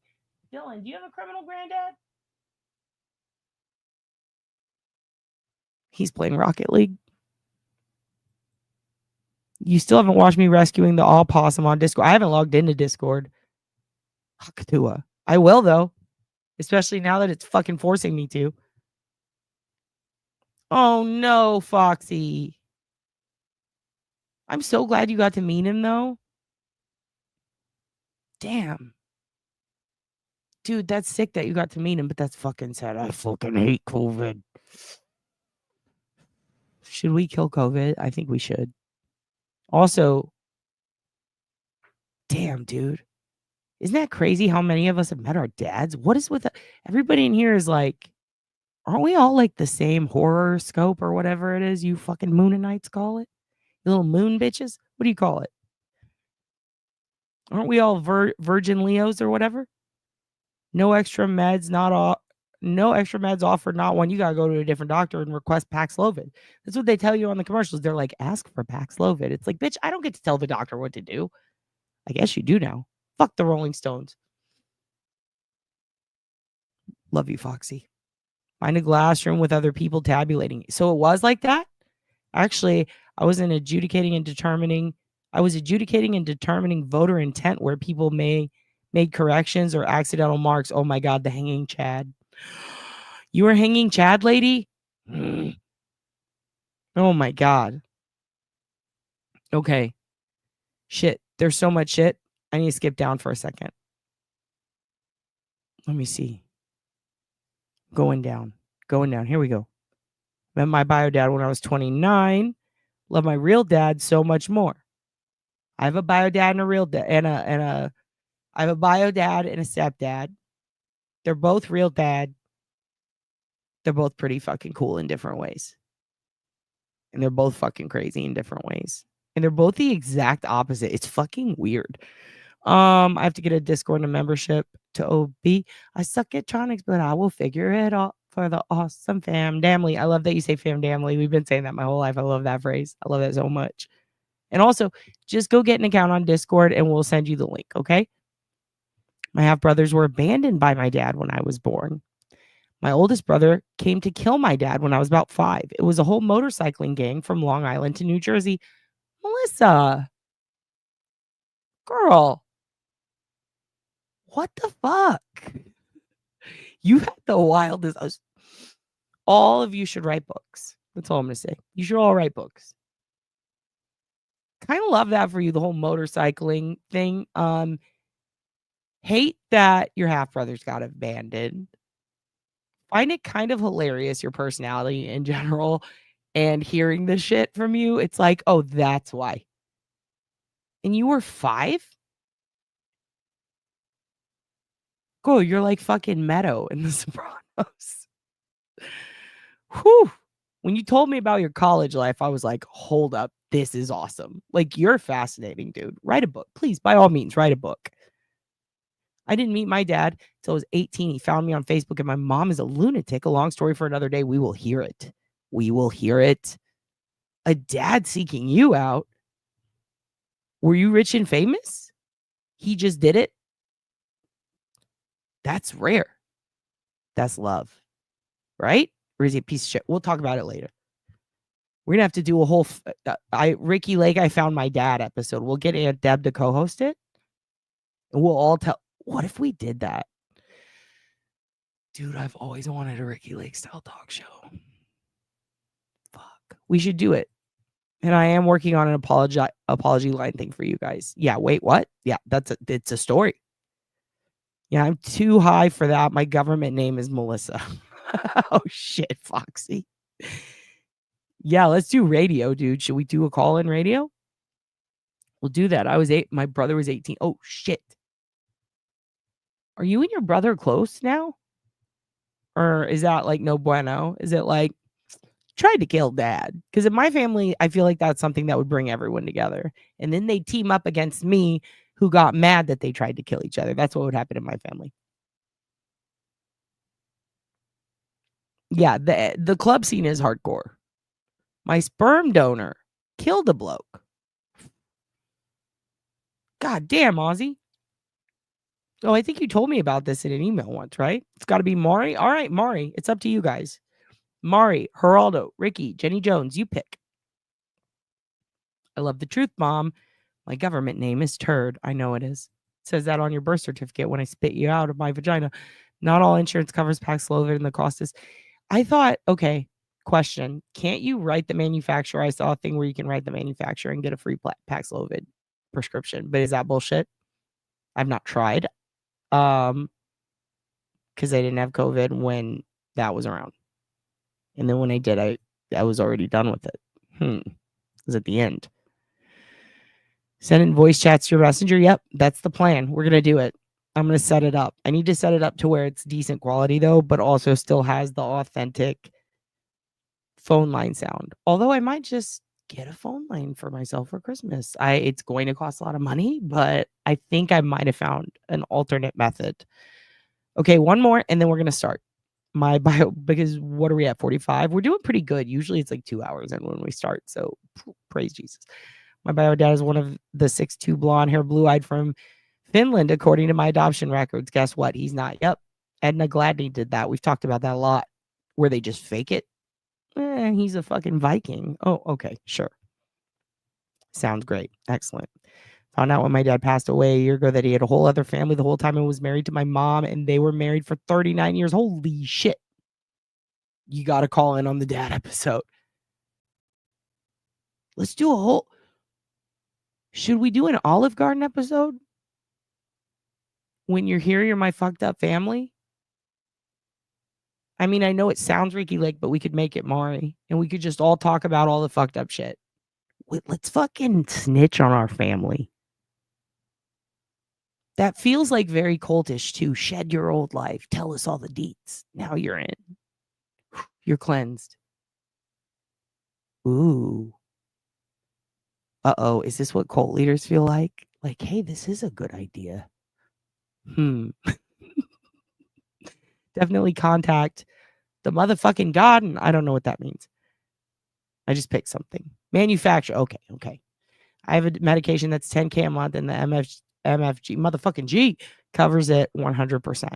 Dylan, do you have a criminal granddad? He's playing Rocket League. You still haven't watched me rescuing the all possum on Discord. I haven't logged into Discord. Hakatua. I will, though. Especially now that it's fucking forcing me to. Oh no, Foxy. I'm so glad you got to meet him though. Damn. Dude, that's sick that you got to meet him, but that's fucking sad. I fucking hate COVID. Should we kill COVID? I think we should. Also, damn, dude. Isn't that crazy how many of us have met our dads? What is with everybody in here is like, aren't we all like the same horror scope or whatever it is you fucking Moonanites call it? You little moon bitches? What do you call it? Aren't we all virgin Leos or whatever? No extra meds, no extra meds offered, not one. You got to go to a different doctor and request Paxlovid. That's what they tell you on the commercials. They're like, ask for Paxlovid. It's like, bitch, I don't get to tell the doctor what to do. I guess you do now. Fuck the Rolling Stones. Love you, Foxy. Find a glass room with other people tabulating. So it was like that? Actually, I was adjudicating and determining voter intent where people made corrections or accidental marks. Oh my God, the hanging Chad. You were hanging Chad, lady? Oh my God. Okay. Shit. There's so much shit. I need to skip down for a second. Let me see. Going down. Here we go. Met my bio dad when I was 29. Love my real dad so much more. I have a bio dad and a real dad I have a bio dad and a stepdad. They're both real dad. They're both pretty fucking cool in different ways. And they're both fucking crazy in different ways. And they're both the exact opposite. It's fucking weird. I have to get a Discord and a membership to OB. I suck at tronics, but I will figure it out for the awesome fam damly. I love that you say fam damly. We've been saying that my whole life. I love that phrase. I love that so much. And also, just go get an account on Discord and we'll send you the link, okay? My half brothers were abandoned by my dad when I was born. My oldest brother came to kill my dad when I was about 5. It was a whole motorcycling gang from Long Island to New Jersey. Melissa, girl, what the fuck? You had the wildest. All of you should write books. That's all I'm going to say. You should all write books. Kind of love that for you, the whole motorcycling thing. Hate that your half brothers got abandoned. Find it kind of hilarious, your personality in general, and hearing this shit from you. It's like, oh, that's why. And you were 5? Go, you're like fucking Meadow in The Sopranos. Whew. When you told me about your college life, I was like, hold up, this is awesome. Like, you're fascinating, dude. Write a book. Please, by all means, write a book. I didn't meet my dad until I was 18. He found me on Facebook, and my mom is a lunatic. A long story for another day. We will hear it. We will hear it. A dad seeking you out. Were you rich and famous? He just did it? That's rare. That's love. Right? Or is he a piece of shit? We'll talk about it later. We're going to have to do a whole Ricky Lake, I Found My Dad episode. We'll get Aunt Deb to co-host it. And we'll all tell. What if we did that? Dude, I've always wanted a Ricky Lake style talk show. Fuck. We should do it. And I am working on an apology line thing for you guys. Yeah, wait, what? Yeah, it's a story. Yeah, I'm too high for that. My government name is Melissa. Oh shit, Foxy. Yeah, let's do radio, dude. Should we do a call-in radio? We'll do that. I was 8. My brother was 18. Oh shit. Are you and your brother close now? Or is that like no bueno? Is it like tried to kill dad? Because in my family, I feel like that's something that would bring everyone together. And then they team up against me, who got mad that they tried to kill each other. That's what would happen in my family. Yeah, the club scene is hardcore. My sperm donor killed a bloke. God damn, Ozzy. Oh, I think you told me about this in an email once, right? It's got to be Maury. All right, Maury. It's up to you guys. Maury, Geraldo, Ricky, Jenny Jones, you pick. I love the truth, Mom. My government name is Turd. I know it is. It says that on your birth certificate when I spit you out of my vagina. Not all insurance covers Paxlovid and the cost is. I thought, okay, Question. Can't you write the manufacturer? I saw a thing where you can write the manufacturer and get a free Paxlovid prescription. But is that bullshit? I've not tried. Because I didn't have COVID when that was around. And then when I did, I was already done with it. It was at the end. Send in voice chats to your messenger. Yep, that's the plan. We're going to do it. I'm going to set it up. I need to set it up to where it's decent quality, though, but also still has the authentic phone line sound. Although I might just get a phone line for myself for Christmas. It's going to cost a lot of money, but I think I might have found an alternate method. Okay, one more, and then we're going to start my bio, because what are we at, 45? We're doing pretty good. Usually it's like 2 hours in when we start, so praise Jesus. My bio dad is one of the 6'2", blonde hair, blue-eyed from Finland, according to my adoption records. Guess what? He's not. Yep. Edna Gladney did that. We've talked about that a lot, where they just fake it. He's a fucking Viking. Oh, okay, sure. Sounds great. Excellent. Found out when my dad passed away a year ago that he had a whole other family the whole time and was married to my mom, and they were married for 39 years. Holy shit. You got to call in on the dad episode. Let's do a whole... Should we do an Olive Garden episode? When you're here, you're my fucked up family? I mean, I know it sounds Ricky Lake, but we could make it Maui, and we could just all talk about all the fucked up shit. Let's fucking snitch on our family. That feels like very cultish too. Shed your old life. Tell us all the deets. Now you're in. You're cleansed. Ooh. Uh-oh. Is this what cult leaders feel like? Like, hey, this is a good idea. Definitely contact the motherfucking God. And I don't know what that means. I just picked something. Manufacturer. Okay. I have a medication that's $10K a month, and the MFG motherfucking G covers it 100%.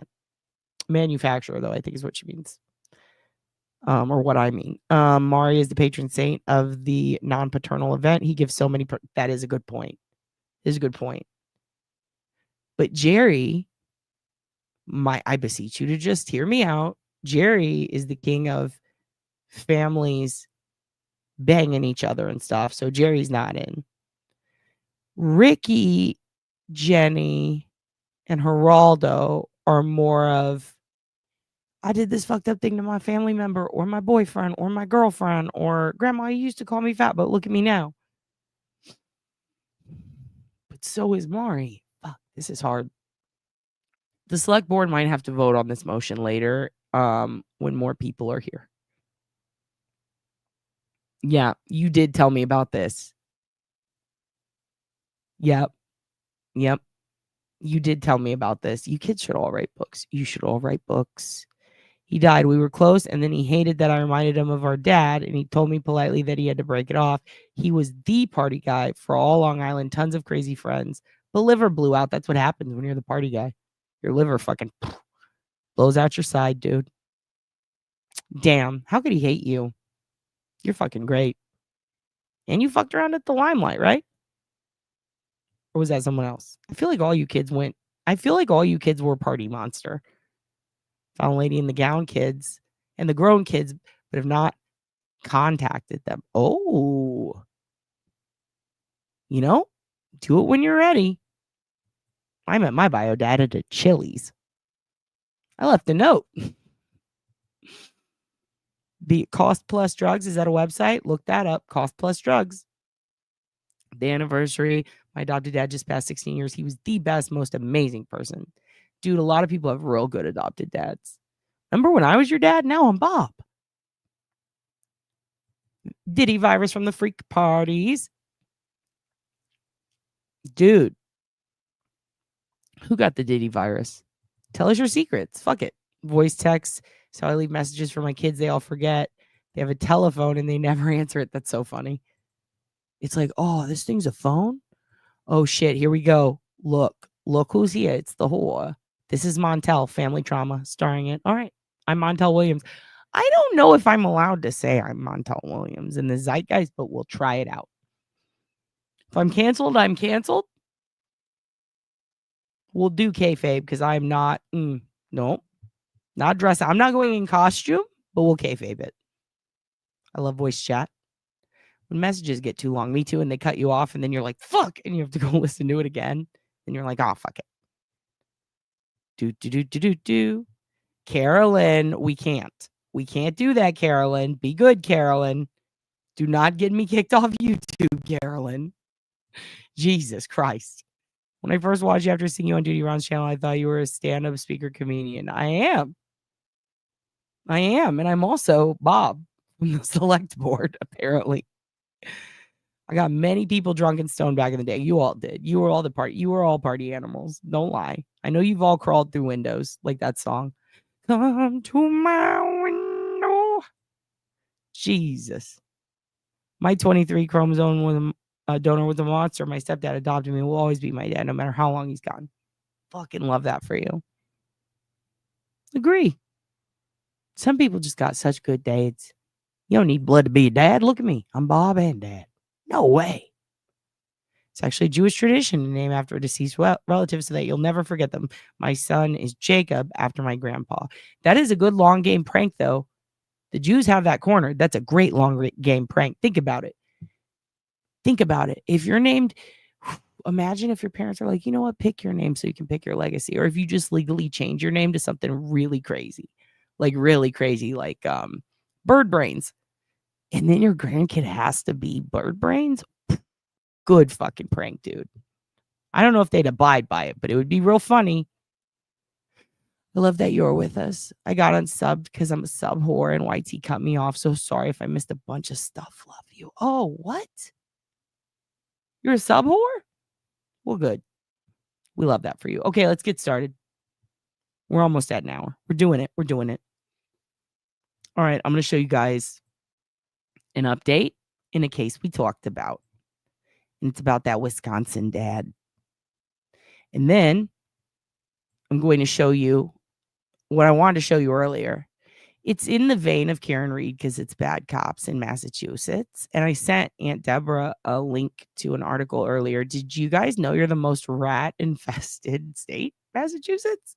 Manufacturer, though, I think is what she means. Or what I mean. Mari is the patron saint of the non-paternal event. He gives so many. That is a good point. But Jerry, I beseech you to just hear me out. Jerry is the king of families banging each other and stuff. So Jerry's not in. Ricky, Jenny, and Geraldo are more of, I did this fucked up thing to my family member or my boyfriend or my girlfriend, or grandma, you used to call me fat, but look at me now. But so is Mari. Fuck, this is hard. The select board might have to vote on this motion later, when more people are here. Yeah, you did tell me about this. Yep. You did tell me about this. You kids should all write books. You should all write books. He died. We were close, and then he hated that I reminded him of our dad, and he told me politely that he had to break it off. He was the party guy for all Long Island, tons of crazy friends. The liver blew out. That's what happens when you're the party guy. Your liver fucking blows out your side, dude. Damn. How could he hate you? You're fucking great. And you fucked around at the Limelight, right? Or was that someone else? I feel like all you kids were Party Monster. Found Lady in the Gown kids and the grown kids, but have not contacted them. Oh. Do it when you're ready. I met my bio dad at a Chili's. I left a note. The Cost Plus Drugs, is that a website? Look that up. Cost Plus Drugs. The anniversary. My adopted dad just passed 16 years. He was the best, most amazing person. Dude, a lot of people have real good adopted dads. Remember when I was your dad? Now I'm Bob. Diddy virus from the freak parties. Dude. Who got the Diddy virus? Tell us your secrets. Fuck it. Voice text. So I leave messages for my kids. They all forget. They have a telephone and they never answer it. That's so funny. It's like, oh, this thing's a phone? Oh, shit. Here we go. Look who's here. It's the whore. This is Montel, Family Trauma, starring it. All right. I'm Montel Williams. I don't know if I'm allowed to say I'm Montel Williams in the zeitgeist, but we'll try it out. If I'm canceled, I'm canceled. We'll do kayfabe because I'm not, not dressing. I'm not going in costume, but we'll kayfabe it. I love voice chat. When messages get too long, me too, and they cut you off, and then you're like, fuck, and you have to go listen to it again. And you're like, oh, fuck it. Do. Carolyn, we can't. We can't do that, Carolyn. Be good, Carolyn. Do not get me kicked off YouTube, Carolyn. Jesus Christ. When I first watched you after seeing you on Duty Ron's channel, I thought you were a stand-up speaker comedian. I am. And I'm also Bob from the select board, apparently. I got many people drunk and stoned back in the day. You all did. You were all the party. You were all party animals. Don't lie. I know you've all crawled through windows like that song. Come to my window. Jesus. My 23 chromosome was a donor with a monster. My stepdad adopted me. Will always be my dad, no matter how long he's gone. Fucking love that for you. Agree. Some people just got such good dads. You don't need blood to be a dad. Look at me. I'm Bob and Dad. No way. It's actually a Jewish tradition to name after a deceased relative so that you'll never forget them. My son is Jacob after my grandpa. That is a good long game prank, though. The Jews have that cornered. That's a great long game prank. Think about it. Think about it. If you're named, imagine if your parents are like, you know what, pick your name so you can pick your legacy. Or if you just legally change your name to something really crazy, like Bird Brains. And then your grandkid has to be Bird Brains. Good fucking prank, dude. I don't know if they'd abide by it, but it would be real funny. I love that you're with us. I got unsubbed because I'm a sub whore and YT cut me off. So sorry if I missed a bunch of stuff. Love you. Oh, what? You're a sub whore? Well, good. We love that for you. Okay, let's get started. We're almost at an hour. We're doing it. All right, I'm going to show you guys an update in a case we talked about. And it's about that Wisconsin dad. And then I'm going to show you what I wanted to show you earlier. It's in the vein of Karen Reed because it's bad cops in Massachusetts. And I sent Aunt Deborah a link to an article earlier. Did you guys know you're the most rat-infested state, Massachusetts?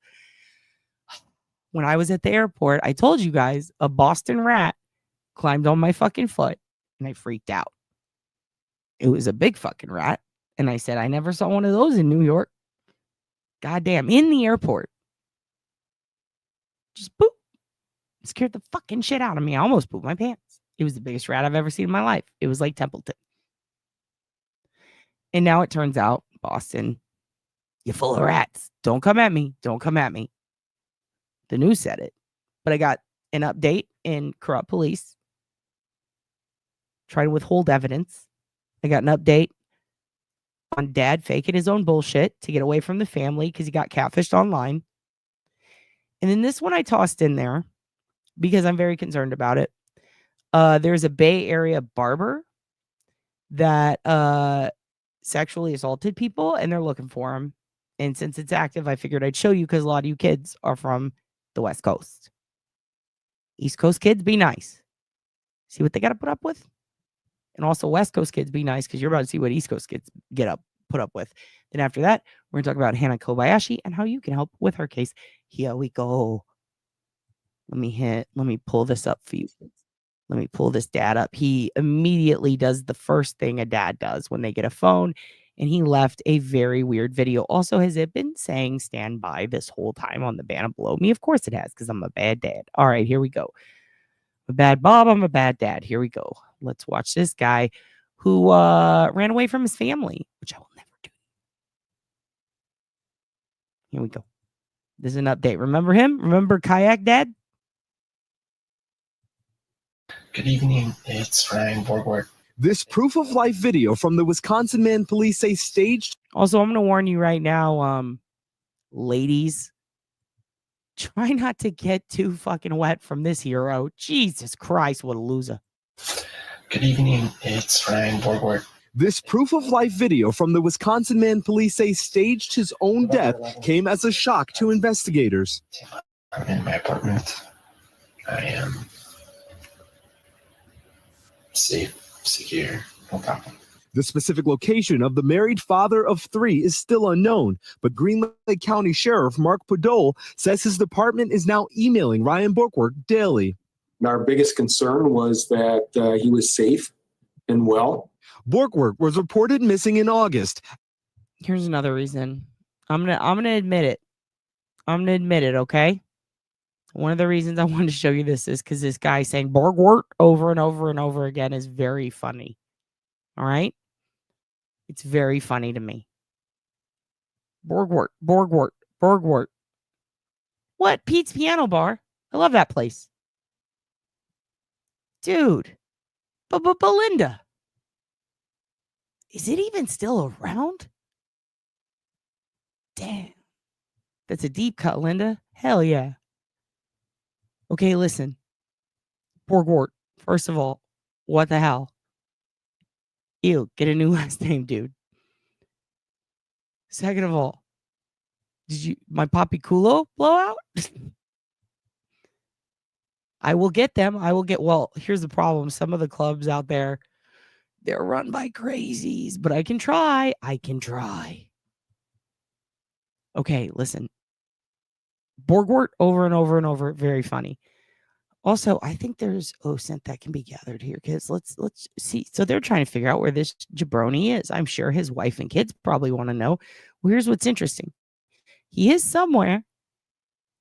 When I was at the airport, I told you guys a Boston rat climbed on my fucking foot and I freaked out. It was a big fucking rat. And I said, I never saw one of those in New York. Goddamn, in the airport. Just boop. Scared the fucking shit out of me. I almost pooped my pants. It was the biggest rat I've ever seen in my life. It was like Templeton. And now it turns out, Boston, you're full of rats. Don't come at me. Don't come at me. The news said it. But I got an update in corrupt police. Trying to withhold evidence. I got an update on dad faking his own bullshit to get away from the family because he got catfished online. And then this one I tossed in there because I'm very concerned about it. There's a Bay Area barber that sexually assaulted people and they're looking for him. And since it's active, I figured I'd show you because a lot of you kids are from the West Coast. East Coast kids, be nice. See what they got to put up with? And also West Coast kids, be nice because you're about to see what East Coast kids put up with. Then after that, we're going to talk about Hannah Kobayashi and how you can help with her case. Here we go. Let me pull this up for you. Let me pull this dad up. He immediately does the first thing a dad does when they get a phone, and he left a very weird video. Also, has it been saying stand by this whole time on the banner below me? Of course it has, because I'm a bad dad. All right, here we go. I'm a bad Bob, I'm a bad dad. Here we go. Let's watch this guy who ran away from his family, which I will never do. Here we go. This is an update. Remember him? Remember Kayak Dad? Good evening, it's Ryan Borgwardt. This proof of life video from the Wisconsin man police say staged. Also, I'm going to warn you right now, ladies, try not to get too fucking wet from this hero. Jesus Christ, what a loser. Good evening, it's Ryan Borgwardt. This proof of life video from the Wisconsin man police say staged his own death came as a shock to investigators. I'm in my apartment. I am safe, secure, no problem. The specific location of the married father of three is still unknown, but Green Lake County Sheriff Mark Podol says his department is now emailing Ryan Borgwardt daily. And our biggest concern was that he was safe and well. Borgwardt was reported missing in August. Here's another reason. I'm gonna admit it. I'm gonna admit it, okay? One of the reasons I wanted to show you this is because this guy saying Borgwardt over and over and over again is very funny. All right? It's very funny to me. Borgwardt, Borgwardt, Borgwardt. What? Pete's Piano Bar? I love that place. Dude. Belinda. Is it even still around? Damn. That's a deep cut, Linda. Hell yeah. Okay, listen. Borgwardt, first of all, what the hell? Ew, get a new last name, dude. Second of all, did you my Papi Culo blowout? I will get them. Well, here's the problem. Some of the clubs out there, they're run by crazies, but I can try. Okay, listen. Borgwardt over and over and over. Very funny. Also, I think there's OSINT that can be gathered here, kids. Let's see. So they're trying to figure out where this jabroni is. I'm sure his wife and kids probably want to know. Well, here's what's interesting. He is somewhere,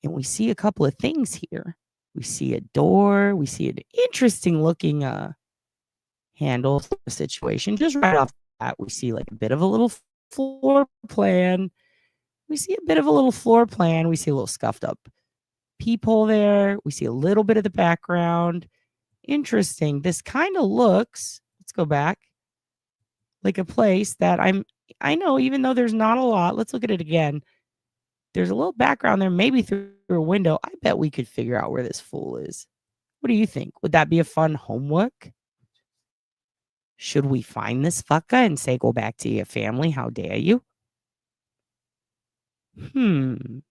and we see a couple of things here. We see a door. We see an interesting looking handle situation. Just right off the bat, we see like a bit of a little floor plan. We see a little scuffed up peephole there. We see a little bit of the background. Interesting. This kind of looks, let's go back, like a place that I know, even though there's not a lot. Let's look at it again. There's a little background there, maybe through a window. I bet we could figure out where this fool is. What do you think? Would that be a fun homework? Should we find this fucker and say, go back to your family? How dare you? Good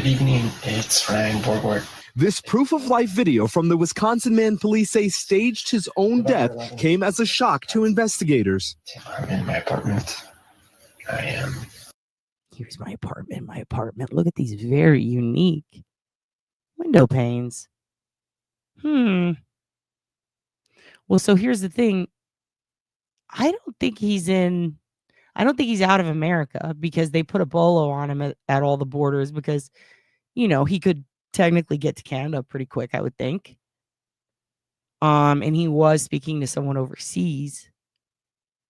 evening. It's Ryan Borgwardt. This proof of life video from the Wisconsin man police say staged his own death came as a shock to investigators. I'm in my apartment. I am. Here's my apartment. Look at these very unique window panes. Well, so here's the thing. I don't think he's out of America because they put a bolo on him at all the borders because, he could technically get to Canada pretty quick, I would think. And he was speaking to someone overseas.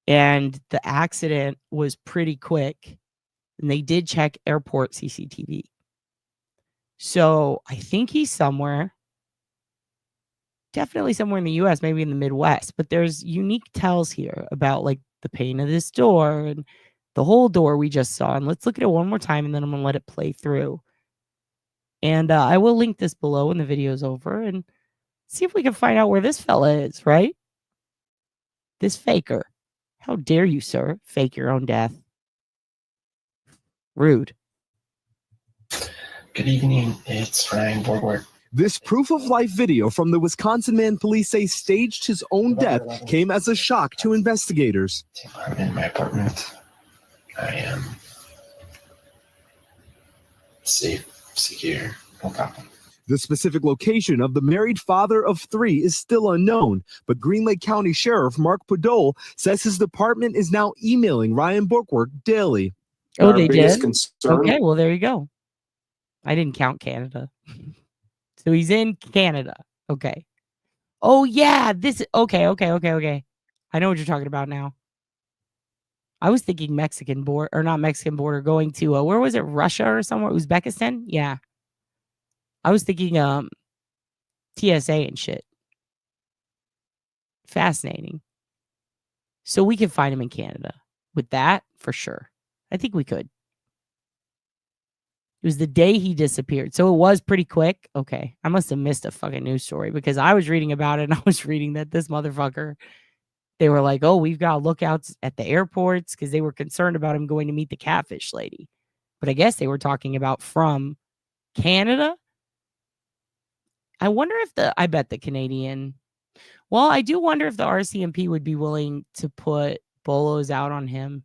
And the accident was pretty quick. And they did check airport CCTV. So I think he's somewhere. Definitely somewhere in the US, maybe in the Midwest. But there's unique tells here about like the pane of this door and the whole door we just saw. And let's look at it one more time and then I'm going to let it play through. And I will link this below when the video's over and see if we can find out where this fella is, right? This faker. How dare you, sir, fake your own death? Rude. Good evening. It's Ryan Borgwardt. This proof of life video from the Wisconsin man police say staged his own death came as a shock to investigators. I'm in my apartment. I am safe, secure, no problem. The specific location of the married father of 3 is still unknown, but Green Lake County Sheriff Mark Podol says his department is now emailing Ryan Borgwardt daily. Oh, they did? Okay, well, there you go. I didn't count Canada. So he's in Canada. Okay. Oh, yeah. Okay. I know what you're talking about now. I was thinking Mexican border, or not Mexican border, going to, where was it? Russia or somewhere? Uzbekistan? Yeah. I was thinking TSA and shit. Fascinating. So we can find him in Canada. With that, for sure. I think we could. It was the day he disappeared. So it was pretty quick. Okay. I must have missed a fucking news story because I was reading about it and I was reading that this motherfucker, they were like, oh, we've got lookouts at the airports because they were concerned about him going to meet the catfish lady. But I guess they were talking about from Canada. I wonder if I bet the Canadian, well, I do wonder if the RCMP would be willing to put bolos out on him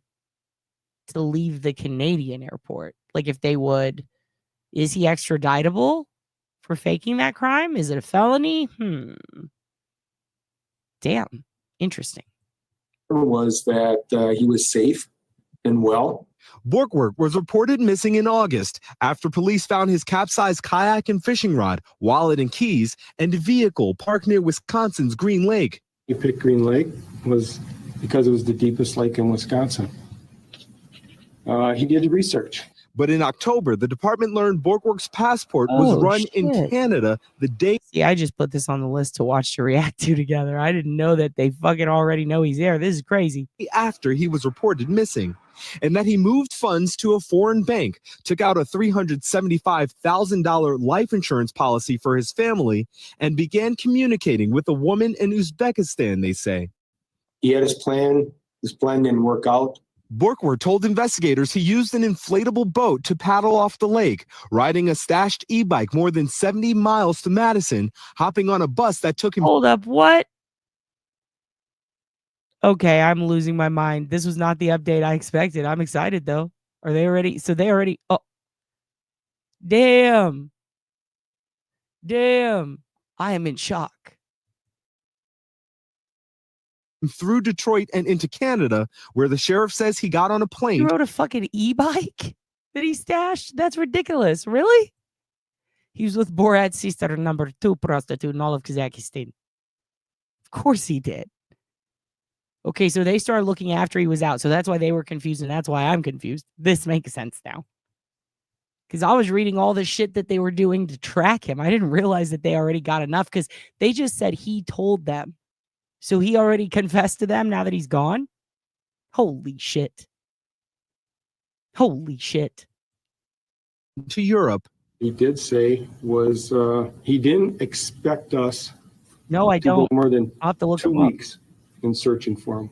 to leave the Canadian airport. Like if they would, is he extraditable for faking that crime? Is it a felony? Damn. Interesting. Was that he was safe and well. Borgwardt was reported missing in August after police found his capsized kayak and fishing rod, wallet and keys, and a vehicle parked near Wisconsin's Green Lake. He picked Green Lake was because it was the deepest lake in Wisconsin. He did research. But in October, the department learned Borgwardt's passport was run in Canada the day. See, I just put this on the list to watch to react to together. I didn't know that they fucking already know he's there. This is crazy. After he was reported missing, and that he moved funds to a foreign bank, took out a $375,000 life insurance policy for his family, and began communicating with a woman in Uzbekistan, they say. He had his plan. His plan didn't work out. Borgwardt told investigators he used an inflatable boat to paddle off the lake, riding a stashed e-bike more than 70 miles to Madison, hopping on a bus that took him. Hold up, what? Okay, I'm losing my mind. This was not the update I expected. I'm excited though. Are they already? So they already. Oh, damn. Damn. I am in shock. Through Detroit and into Canada, where the sheriff says he got on a plane. He rode a fucking e-bike that he stashed? That's ridiculous. Really? He was with Borat's sister, number 2 prostitute in all of Kazakhstan. Of course he did. Okay, so they started looking after he was out. So that's why they were confused, and that's why I'm confused. This makes sense now. Because I was reading all the shit that they were doing to track him. I didn't realize that they already got enough because they just said he told them. So he already confessed to them now that he's gone? Holy shit. Holy shit. To Europe. He did say was he didn't expect us no, I don't. Go more than I'll have to look 2 weeks in searching for him.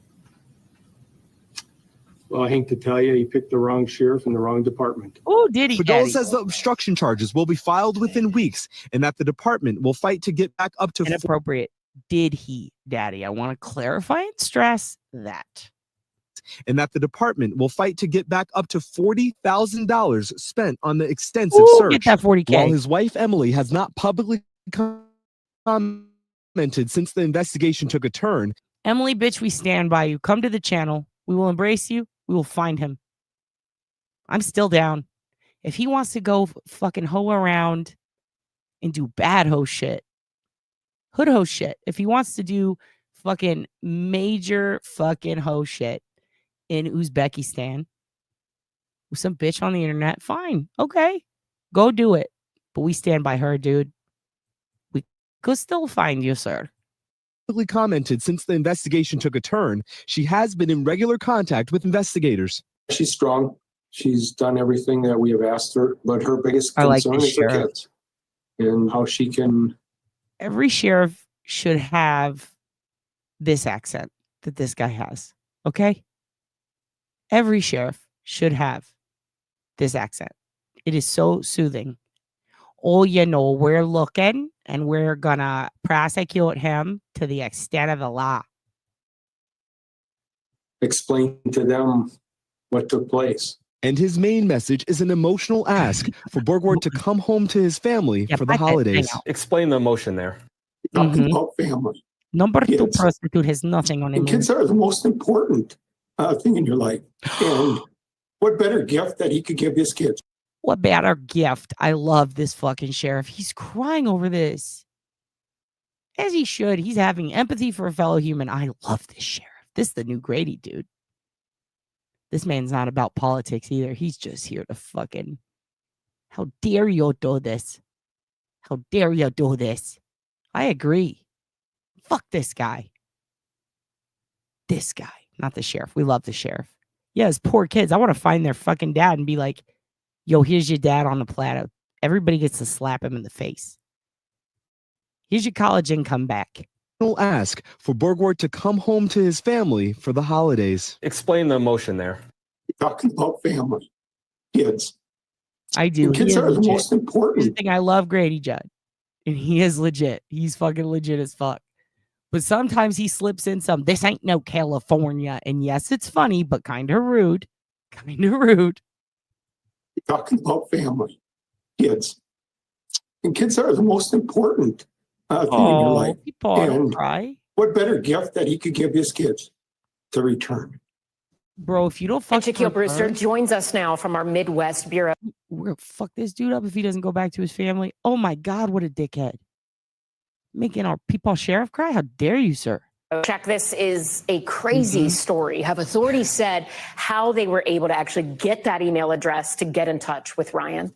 Well, I hate to tell you, he picked the wrong sheriff in the wrong department. Oh, did he? Fidel says the obstruction charges will be filed within weeks and that the department will fight to get back up to inappropriate. Did he, Daddy? I want to clarify and stress that. And that the department will fight to get back up to $40,000 spent on the extensive search. Get that $40K. While his wife, Emily, has not publicly commented since the investigation took a turn. Emily, bitch, we stand by you. Come to the channel. We will embrace you. We will find him. I'm still down. If he wants to go fucking hoe around and do bad hoe shit, hood hoe shit. If he wants to do fucking major fucking hoe shit in Uzbekistan with some bitch on the internet, fine. Okay. Go do it. But we stand by her, dude. We could still find you, sir. Commented since the investigation took a turn, she has been in regular contact with investigators. She's strong. She's done everything that we have asked her, but her biggest concern is her kids and how she can. Every sheriff should have this accent that this guy has. Okay? Every sheriff should have this accent. It is so soothing. Oh, you know, we're looking and we're gonna prosecute him to the extent of the law. Explain to them what took place. And his main message is an emotional ask for Borgwardt to come home to his family for the holidays. Explain the emotion there. Talking about family. Number 2 prostitute has nothing on him. And kids are the most important thing in your life. And what better gift that he could give his kids? What better gift? I love this fucking sheriff. He's crying over this. As he should. He's having empathy for a fellow human. I love this sheriff. This is the new Grady, dude. This man's not about politics either. He's just here to fucking... How dare you do this? How dare you do this? I agree. Fuck this guy. This guy. Not the sheriff. We love the sheriff. Yeah, his poor kids. I want to find their fucking dad and be like, yo, here's your dad on the platter. Everybody gets to slap him in the face. Here's your college income back. Ask for Borgwardt to come home to his family for the holidays. Explain the emotion there. Talking about family, kids. I do. And kids are the most important. Here's the thing, I love Grady Judd. And he is legit. He's fucking legit as fuck. But sometimes he slips in some, this ain't no California. And yes, it's funny, but kind of rude. Kind of rude. Talking about family, kids. And kids are the most important thing in your life. People don't And cry. what better gift that he could give his kids to return? Bro, if you don't fuck Shaquille Brewster joins us now from our Midwest Bureau. We're gonna fuck this dude up if he doesn't go back to his family. Oh my God, what a dickhead. Making our people sheriff cry? How dare you, sir? Check, this is a crazy story. Have authorities said how they were able to actually get that email address to get in touch with Ryan?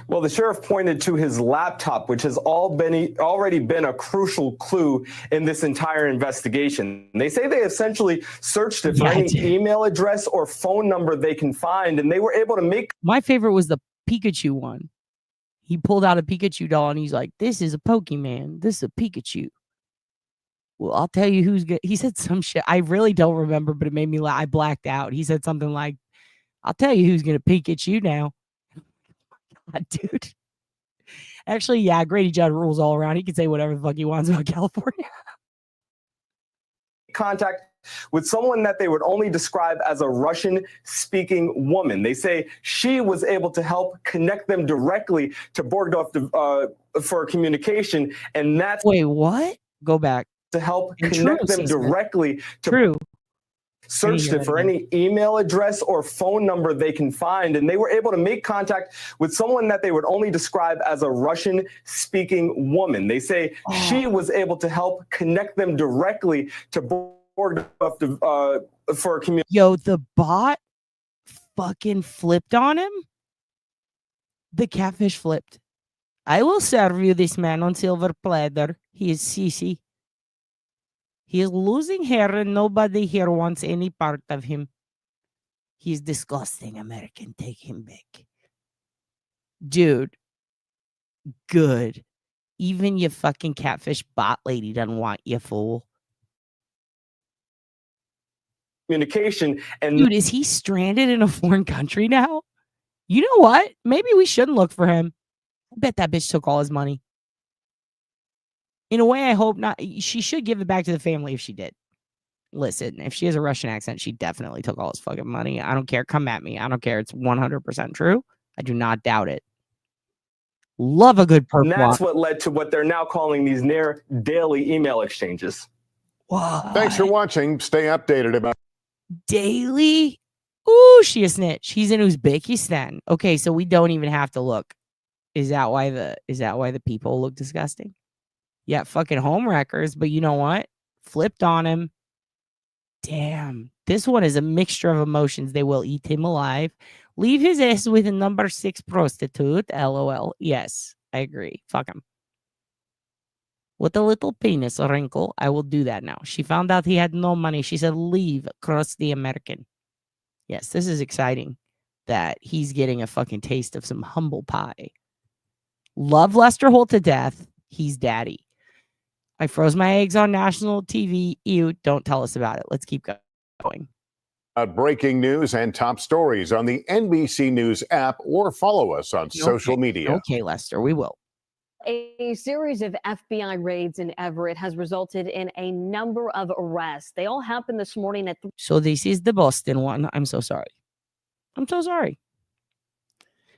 Well, the sheriff pointed to his laptop, which has already been a crucial clue in this entire investigation. They say they essentially searched it for any email address or phone number they can find, and they were able to make... My favorite was the Pikachu one. He pulled out a Pikachu doll, and he's like, this is a Pokemon. This is a Pikachu. Well, I'll tell you who's good. He said some shit. I really don't remember, but it made me laugh. I blacked out. He said something like, I'll tell you who's going to Pikachu now. God, dude. Actually, yeah, Grady Judd rules all around. He can say whatever the fuck he wants about California. Contact with someone that they would only describe as a Russian-speaking woman. They say she was able to help connect them directly to Borgwardt for communication, and that's... Wait, what? Go back. To help connect them directly to... True. Searched it for any email address or phone number they can find, and they were able to make contact with someone that they would only describe as a Russian-speaking woman. They say she was able to help connect them directly to Borgwardt for community. Yo, the bot fucking flipped on him. The catfish flipped. I will serve you this man on silver platter. He is Sisi. He is losing hair and nobody here wants any part of him. He's disgusting, American. Take him back. Dude. Good. Even your fucking catfish bot lady doesn't want you, fool. Communication and... Dude, is he stranded in a foreign country now? You know what? Maybe we shouldn't look for him. I bet that bitch took all his money. In a way, I hope not. She should give it back to the family if she did. Listen, if she has a Russian accent, she definitely took all his fucking money. I don't care. Come at me. I don't care. It's 100% true. I do not doubt it. Love a good perp. And that's what led to what they're now calling these near daily email exchanges. What? Thanks for watching. Stay updated about... Daily? Ooh, she a snitch. He's in Uzbekistan. Okay, so we don't even have to look. Is that why the people look disgusting? Yeah, fucking home wreckers, but you know what? Flipped on him. Damn. This one is a mixture of emotions. They will eat him alive. Leave his ass with a number 6 prostitute. LOL. Yes, I agree. Fuck him. With a little penis wrinkle, I will do that now. She found out he had no money. She said, leave, cross the American. Yes, this is exciting that he's getting a fucking taste of some humble pie. Love Lester Holt to death. He's daddy. I froze my eggs on national TV. Ew, don't tell us about it. Let's keep going. Breaking news and top stories on the NBC News app or follow us on social media. Okay, Lester, we will. A series of FBI raids in Everett has resulted in a number of arrests. They all happened this morning at... So this is the Boston one. I'm so sorry. I'm so sorry.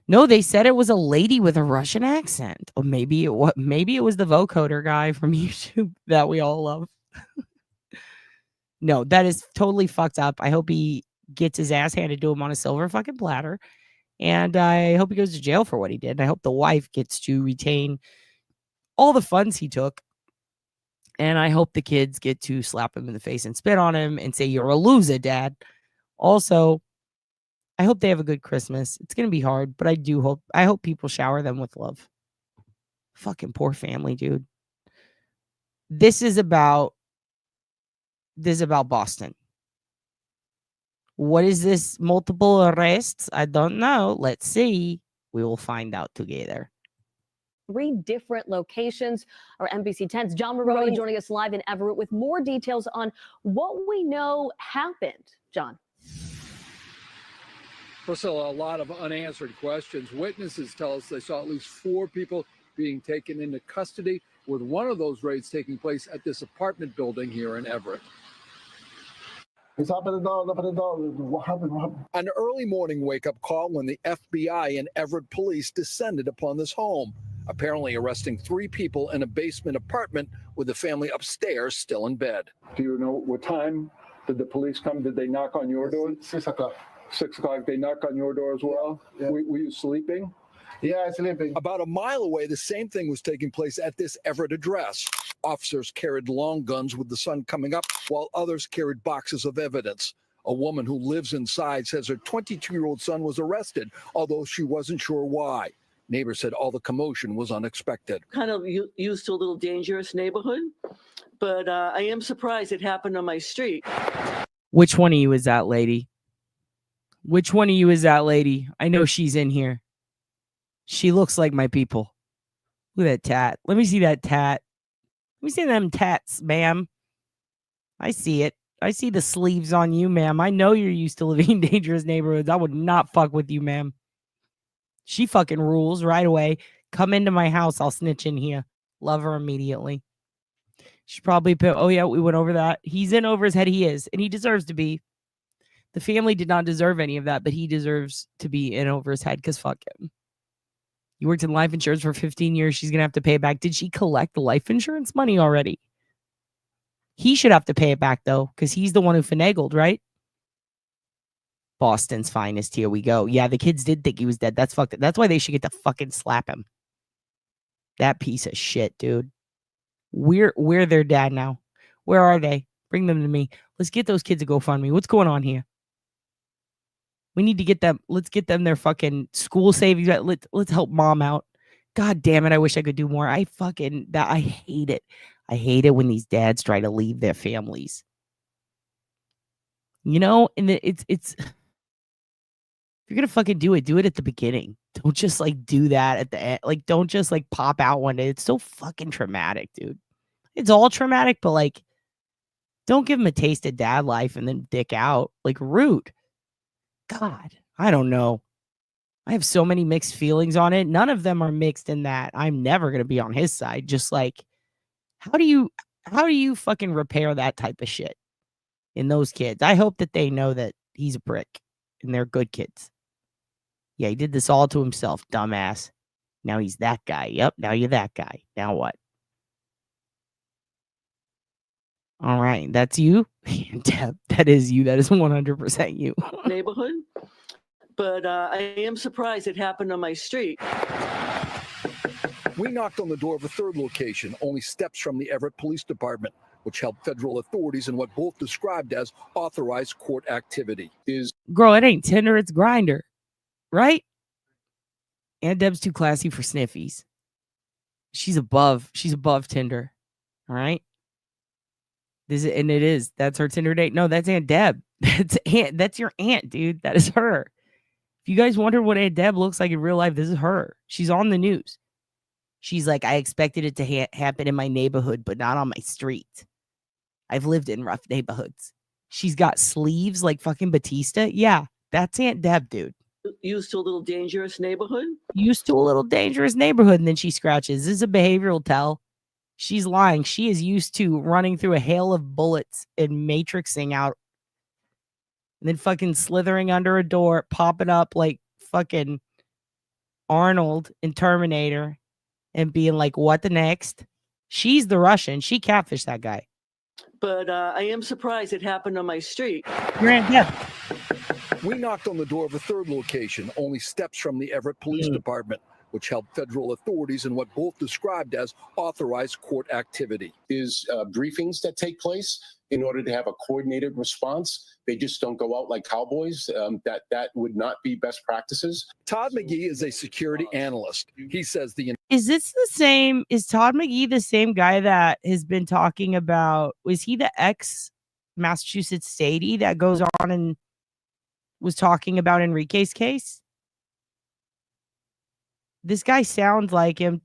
No, they said it was a lady with a Russian accent. Or maybe it was the vocoder guy from YouTube that we all love. No, that is totally fucked up. I hope he gets his ass handed to him on a silver fucking platter. And I hope he goes to jail for what he did. I hope the wife gets to retain all the funds he took. And I hope the kids get to slap him in the face and spit on him and say, you're a loser, Dad. Also, I hope they have a good Christmas. It's going to be hard, but I hope people shower them with love. Fucking poor family, dude. This is about Boston. What is this? Multiple arrests? I don't know. Let's see. We will find out together. 3 different locations. Our NBC 10's John Maroney joining us live in Everett with more details on what we know happened. John. Priscilla, a lot of unanswered questions. Witnesses tell us they saw at least 4 people being taken into custody, with one of those raids taking place at this apartment building here in Everett. What happened? An early morning wake-up call when the FBI and Everett police descended upon this home. apparently arresting 3 people in a basement apartment with the family upstairs still in bed. Do you know what time did the police come? Did they knock on your door? 6 o'clock. 6 o'clock. They knocked on your door as well? Yeah. Were you sleeping? Yeah, sleeping. About a mile away, the same thing was taking place at this Everett address. Officers carried long guns with the sun coming up, while others carried boxes of evidence. A woman who lives inside says her 22-year-old son was arrested, although she wasn't sure why. Neighbors said all the commotion was unexpected. Kind of used to a little dangerous neighborhood, but I am surprised it happened on my street. Which one of you is that lady? Which one of you is that lady? I know she's in here. She looks like my people. Look at that tat. Let me see that tat. Let me see them tats, ma'am. I see it. I see the sleeves on you, ma'am. I know you're used to living in dangerous neighborhoods. I would not fuck with you, ma'am. She fucking rules right away. Come into my house. I'll snitch in here. Love her immediately. She probably put, oh yeah, we went over that. He's in over his head. He is. And he deserves to be. The family did not deserve any of that, but he deserves to be in over his head because fuck him. You worked in life insurance for 15 years. She's going to have to pay it back. Did she collect the life insurance money already? He should have to pay it back, though, because he's the one who finagled, right? Boston's finest. Here we go. Yeah, the kids did think he was dead. That's fucked. That's why they should get to fucking slap him. That piece of shit, dude. We're their dad now. Where are they? Bring them to me. Let's get those kids a GoFundMe. What's going on here? We need to get them. Let's get them their fucking school savings. Let's help mom out. God damn it. I wish I could do more. I hate it. I hate it when these dads try to leave their families. You know, and it's if you're going to fucking do it at the beginning. Don't just like do that at the end. Like, don't just like pop out one day. It's so fucking traumatic, dude. It's all traumatic, but like, don't give them a taste of dad life and then dick out. Like, rude. God, I don't know. I have so many mixed feelings on it. None of them are mixed in that I'm never going to be on his side. Just like, how do you fucking repair that type of shit in those kids? I hope that they know that he's a prick and they're good kids. Yeah, he did this all to himself, dumbass. Now he's that guy. Yep, now you're that guy. Now what? All right, that's you. That is you. That is 100% you. Neighborhood, but I am surprised it happened on my street. We knocked on the door of a third location, only steps from the Everett Police Department, which helped federal authorities in what both described as authorized court activity. Girl, it ain't Tinder, it's Grinder, right? Aunt Deb's too classy for sniffies. She's above Tinder. All right. That's her Tinder date. No, that's Aunt Deb. That's your aunt, dude. That is her. If you guys wonder what Aunt Deb looks like in real life, this is her. She's on the news. She's like, I expected it to happen in my neighborhood, but not on my street. I've lived in rough neighborhoods. She's got sleeves like fucking Batista. Yeah, that's Aunt Deb, dude. Used to a little dangerous neighborhood. And then she scratches. This is a behavioral tell. She's lying. She is used to running through a hail of bullets and matrixing out. And then fucking slithering under a door, popping up like fucking Arnold in Terminator and being like, what the next? She's the Russian. She catfished that guy. But I am surprised it happened on my street. We knocked on the door of a third location, only steps from the Everett Police Department, which helped federal authorities in what both described as authorized court activity. Is briefings that take place in order to have a coordinated response. They just don't go out like cowboys. That would not be best practices. Todd McGee is a security analyst. He says Is Todd McGee the same guy that has been talking about, was he the ex-Massachusetts statey that goes on and was talking about Enrique's case? This guy sounds like him.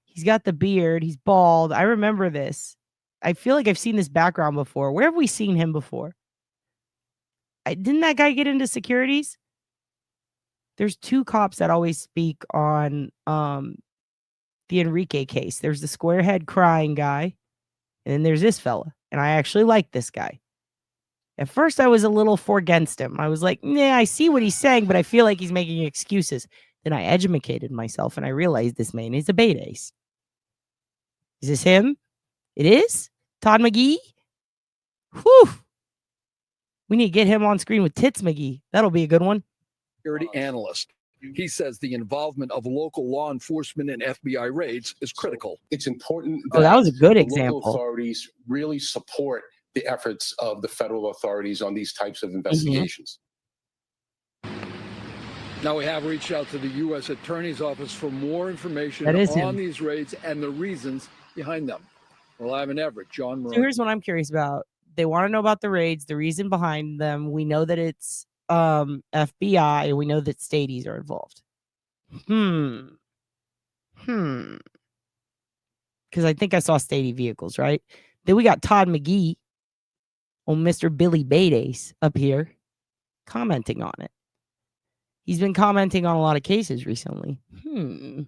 He's got the beard. He's bald. I remember this. I feel like I've seen this background before. Where have we seen him before? Didn't that guy get into securities? There's two cops that always speak on the Enrique case. There's the squarehead crying guy, and then there's this fella. And I actually like this guy. At first, I was a little for against him. I was like, nah, I see what he's saying, but I feel like he's making excuses. Then I educated myself and I realized this man is a bait ace. Is this him? It is? Todd McGee? Whew. We need to get him on screen with Tits McGee. That'll be a good one. Security analyst. He says the involvement of local law enforcement in FBI raids is critical. It's important that was a good the example. local authorities really support the efforts of the federal authorities on these types of investigations. Now we have reached out to the U.S. Attorney's Office for more information That is on him. these raids and the reasons behind them. We're live in Everett. John So Moreau. here's what I'm curious about. They want to know about the raids, the reason behind them. We know that it's FBI, and we know that Stadies are involved. Because I think I saw Stady vehicles, right? Then we got Todd McGee, old Mr. Billy Badace up here, commenting on it. He's been commenting on a lot of cases recently. This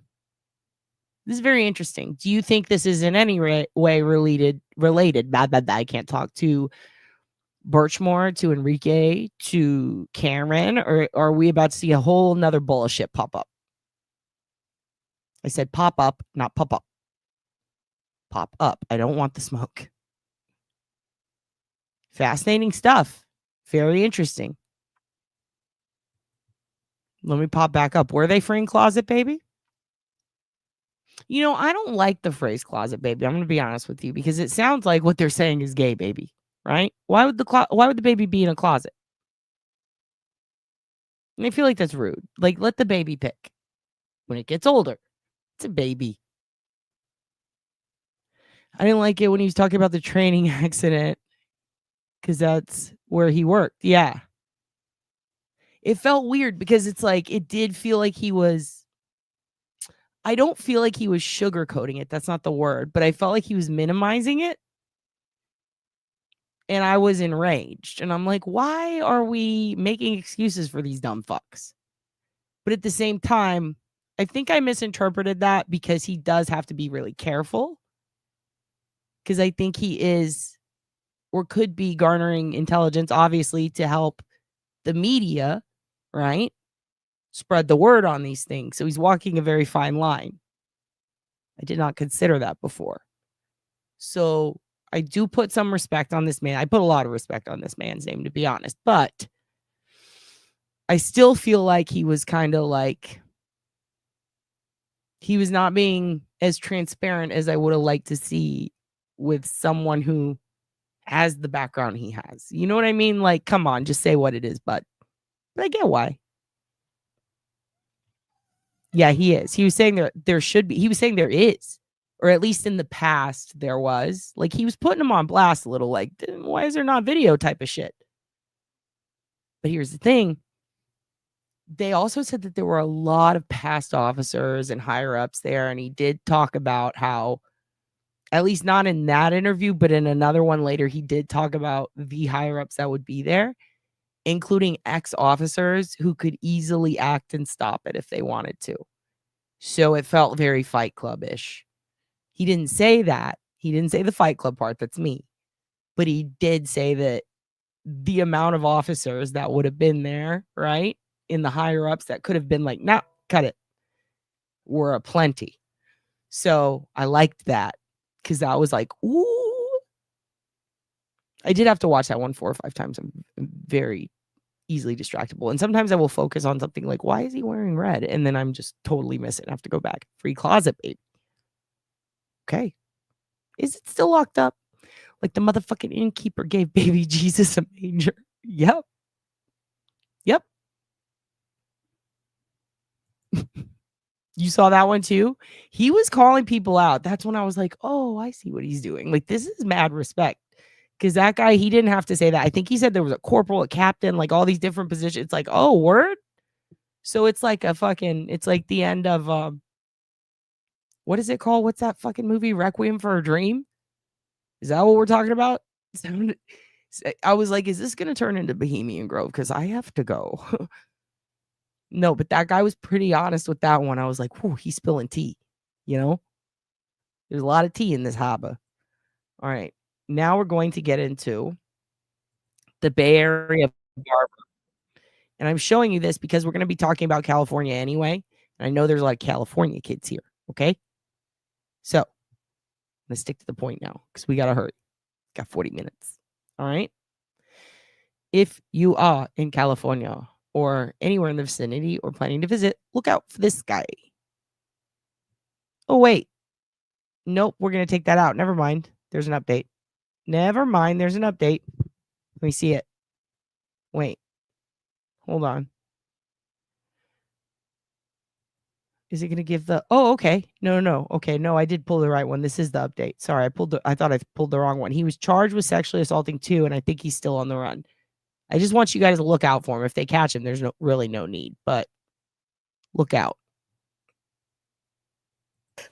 is very interesting. Do you think this is in any way related? I can't talk to Birchmore, to Enrique, to Cameron, or are we about to see a whole nother bullshit pop up? I said pop up, not pop up. Pop up. I don't want the smoke. Fascinating stuff. Very interesting. Let me pop back up. Were they freeing closet baby? You know, I don't like the phrase closet baby. I'm going to be honest with you because it sounds like what they're saying is gay baby, right? Why would the baby be in a closet? And I feel like that's rude. Like, let the baby pick. When it gets older, it's a baby. I didn't like it when he was talking about the training accident because that's where he worked. Yeah. It felt weird because it's like, it did feel like he was, I don't feel like he was sugarcoating it. That's not the word, but I felt like he was minimizing it. And I was enraged. And I'm like, why are we making excuses for these dumb fucks? But at the same time, I think I misinterpreted that because he does have to be really careful. Because I think he is or could be garnering intelligence, obviously, to help the media, right? Spread the word on these things. So he's walking a very fine line. I did not consider that before. So I do put some respect on this man. I put a lot of respect on this man's name, to be honest. But I still feel like he was kind of like, he was not being as transparent as I would have liked to see with someone who has the background he has. You know what I mean? Like, come on, just say what it is, but I get why. Yeah, he is. He was saying there should be. He was saying there is. Or at least in the past there was. Like, he was putting him on blast a little. Like, why is there not video type of shit? But here's the thing. They also said that there were a lot of past officers and higher ups there. And he did talk about how, at least not in that interview, but in another one later, he did talk about the higher ups that would be there, including ex-officers who could easily act and stop it if they wanted to. So it felt very Fight Club-ish. He didn't say that. He didn't say the Fight Club part. That's me. But he did say that the amount of officers that would have been there, right, in the higher ups that could have been like, nah, cut it, were aplenty. So I liked that because that was like, ooh. I did have to watch that one 4 or 5 times. I'm very easily distractible. And sometimes I will focus on something like, why is he wearing red? And then I'm just totally miss it. I have to go back. Free closet, baby. Okay. Is it still locked up? Like the motherfucking innkeeper gave baby Jesus a manger. Yep. Yep. You saw that one too? He was calling people out. That's when I was like, oh, I see what he's doing. Like, this is mad respect. Because that guy, he didn't have to say that. I think he said there was a corporal, a captain, like all these different positions. It's like, oh, word? So it's like a fucking, it's like the end of, what is it called? What's that fucking movie? Requiem for a Dream? Is that what we're talking about? I was like, is this going to turn into Bohemian Grove? Because I have to go. No, but that guy was pretty honest with that one. I was like, whew, he's spilling tea. You know? There's a lot of tea in this harbor. All right. Now we're going to get into the Bay Area barber. And I'm showing you this because we're going to be talking about California anyway. I know there's a lot of California kids here. Okay. So let's stick to the point now because we got to hurry. Got 40 minutes. All right. If you are in California or anywhere in the vicinity or planning to visit, look out for this guy. Oh, wait. Nope. We're going to take that out. Never mind. There's an update. Never mind. There's an update. Let me see it. Wait. Hold on. Is it going to give the... Oh, okay. No. Okay, no, I did pull the right one. This is the update. Sorry, I thought I pulled the wrong one. He was charged with sexually assaulting 2, and I think he's still on the run. I just want you guys to look out for him. If they catch him, there's really no need, but look out.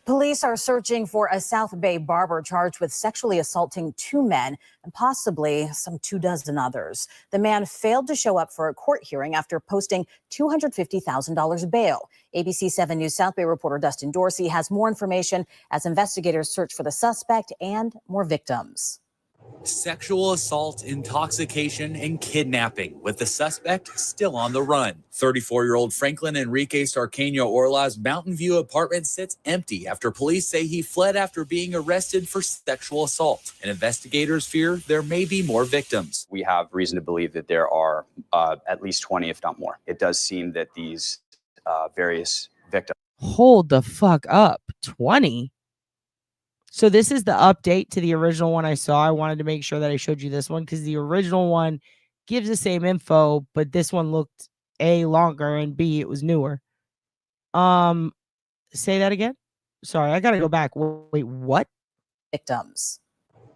Police are searching for a South Bay barber charged with sexually assaulting 2 men and possibly some 24 others. The man failed to show up for a court hearing after posting $250,000 bail. ABC 7 News South Bay reporter Dustin Dorsey has more information as investigators search for the suspect and more victims. Sexual assault, intoxication, and kidnapping, with the suspect still on the run. 34-year-old Franklin Enrique Sarqueño Orla's Mountain View apartment sits empty after police say he fled after being arrested for sexual assault. And investigators fear there may be more victims. We have reason to believe that there are at least 20, if not more. It does seem that these various victims... Hold the fuck up. 20? So this is the update to the original one I saw. I wanted to make sure that I showed you this one because the original one gives the same info, but this one looked A, longer, and B, it was newer. Say that again? Sorry, I gotta go back. Wait, what? Victims.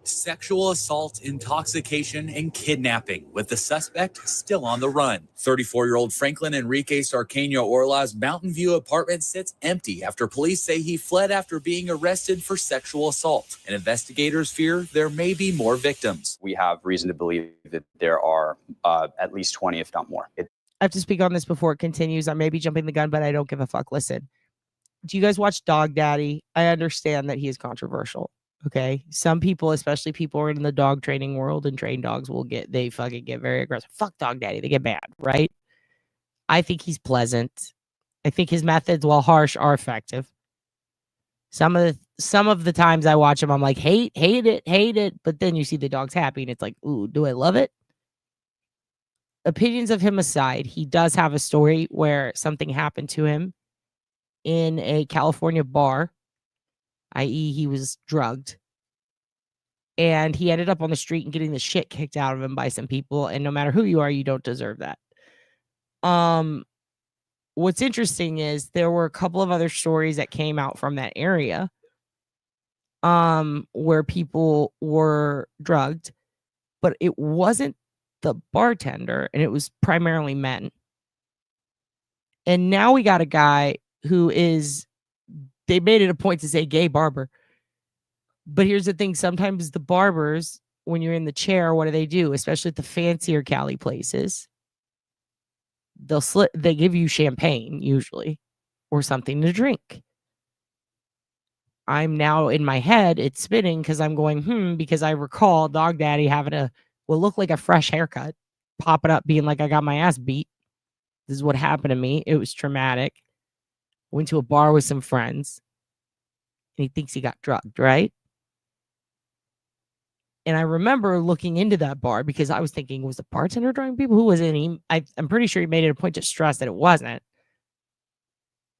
Sexual assault, intoxication, and kidnapping, with the suspect still on the run. 34-year-old Franklin Enrique Sarqueño Orla's Mountain View apartment sits empty after police say he fled after being arrested for sexual assault. And investigators fear there may be more victims. We have reason to believe that there are at least 20, if not more. I have to speak on this before it continues. I may be jumping the gun, but I don't give a fuck. Listen, do you guys watch Dog Daddy? I understand that he is controversial. Okay. Some people, especially people who are in the dog training world and trained dogs, they fucking get very aggressive. Fuck Dog Daddy. They get mad, right? I think he's pleasant. I think his methods, while harsh, are effective. Some of the times I watch him, I'm like, hate it. But then you see the dog's happy and it's like, ooh, do I love it? Opinions of him aside, he does have a story where something happened to him in a California bar, i.e. he was drugged, and he ended up on the street and getting the shit kicked out of him by some people, and no matter who you are, you don't deserve that. What's interesting is there were a couple of other stories that came out from that area where people were drugged, but it wasn't the bartender, and it was primarily men. And now we got a guy who is, they made it a point to say gay barber. But here's the thing. Sometimes the barbers, when you're in the chair, what do? Especially at the fancier Cali places, they give you champagne usually or something to drink. I'm now in my head, it's spinning because I'm going, because I recall Dog Daddy having what looked like a fresh haircut, popping up being like, I got my ass beat. This is what happened to me. It was traumatic. Went to a bar with some friends, and he thinks he got drugged, right? And I remember looking into that bar because I was thinking, was the bartender drugging people? Who was in? I'm pretty sure he made it a point to stress that it wasn't.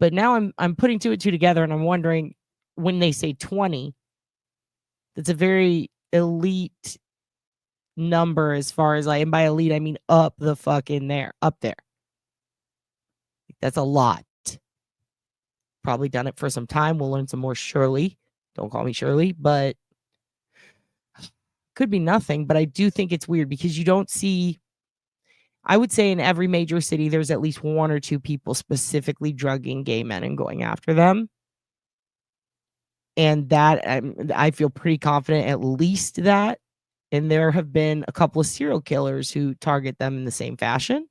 But now I'm putting two and two together, and I'm wondering, when they say 20, that's a very elite number as far as and by elite I mean up there. That's a lot. Probably done it for some time. We'll learn some more surely. Don't call me Shirley, but could be nothing. But I do think it's weird because you don't see, I would say in every major city, there's at least 1 or 2 people specifically drugging gay men and going after them. And that I feel pretty confident at least that. And there have been a couple of serial killers who target them in the same fashion.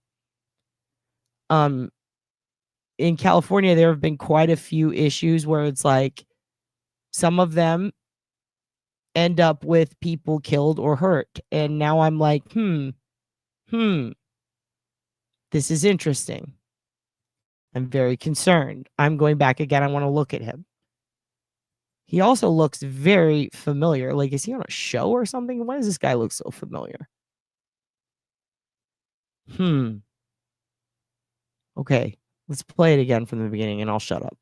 In California, there have been quite a few issues where it's like some of them end up with people killed or hurt. And now I'm like, this is interesting. I'm very concerned. I'm going back again. I want to look at him. He also looks very familiar. Like, is he on a show or something? Why does this guy look so familiar? Okay, let's play it again from the beginning and I'll shut up.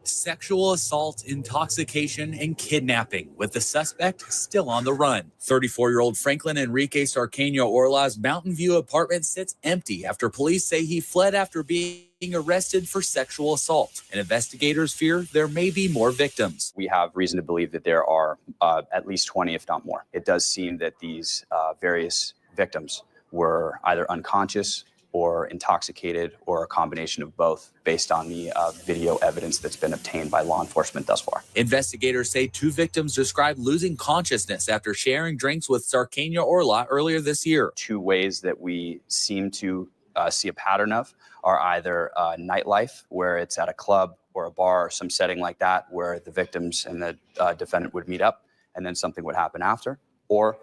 Sexual assault, intoxication, and kidnapping, with the suspect still on the run. 34-year-old Franklin Enrique Sarqueño Orla's Mountain View apartment sits empty after police say he fled after being arrested for sexual assault. And investigators fear there may be more victims. We have reason to believe that there are at least 20, if not more. It does seem that these various victims were either unconscious or intoxicated, or a combination of both, based on the video evidence that's been obtained by law enforcement thus far. Investigators say 2 victims described losing consciousness after sharing drinks with Sarqueño Orla earlier this year. 2 ways that we seem to see a pattern of are either nightlife, where it's at a club or a bar or some setting like that, where the victims and the defendant would meet up, and then something would happen after, or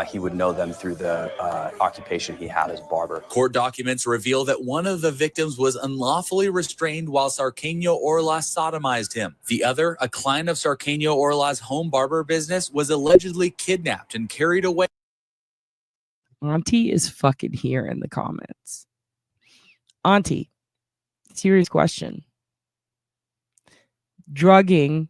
he would know them through the occupation he had as barber. Court documents reveal that one of the victims was unlawfully restrained while Sarqueño Orla sodomized him. The other, a client of Sarqueño Orla's home barber business, was allegedly kidnapped and carried away. Auntie is fucking here in the comments. Auntie, serious question. Drugging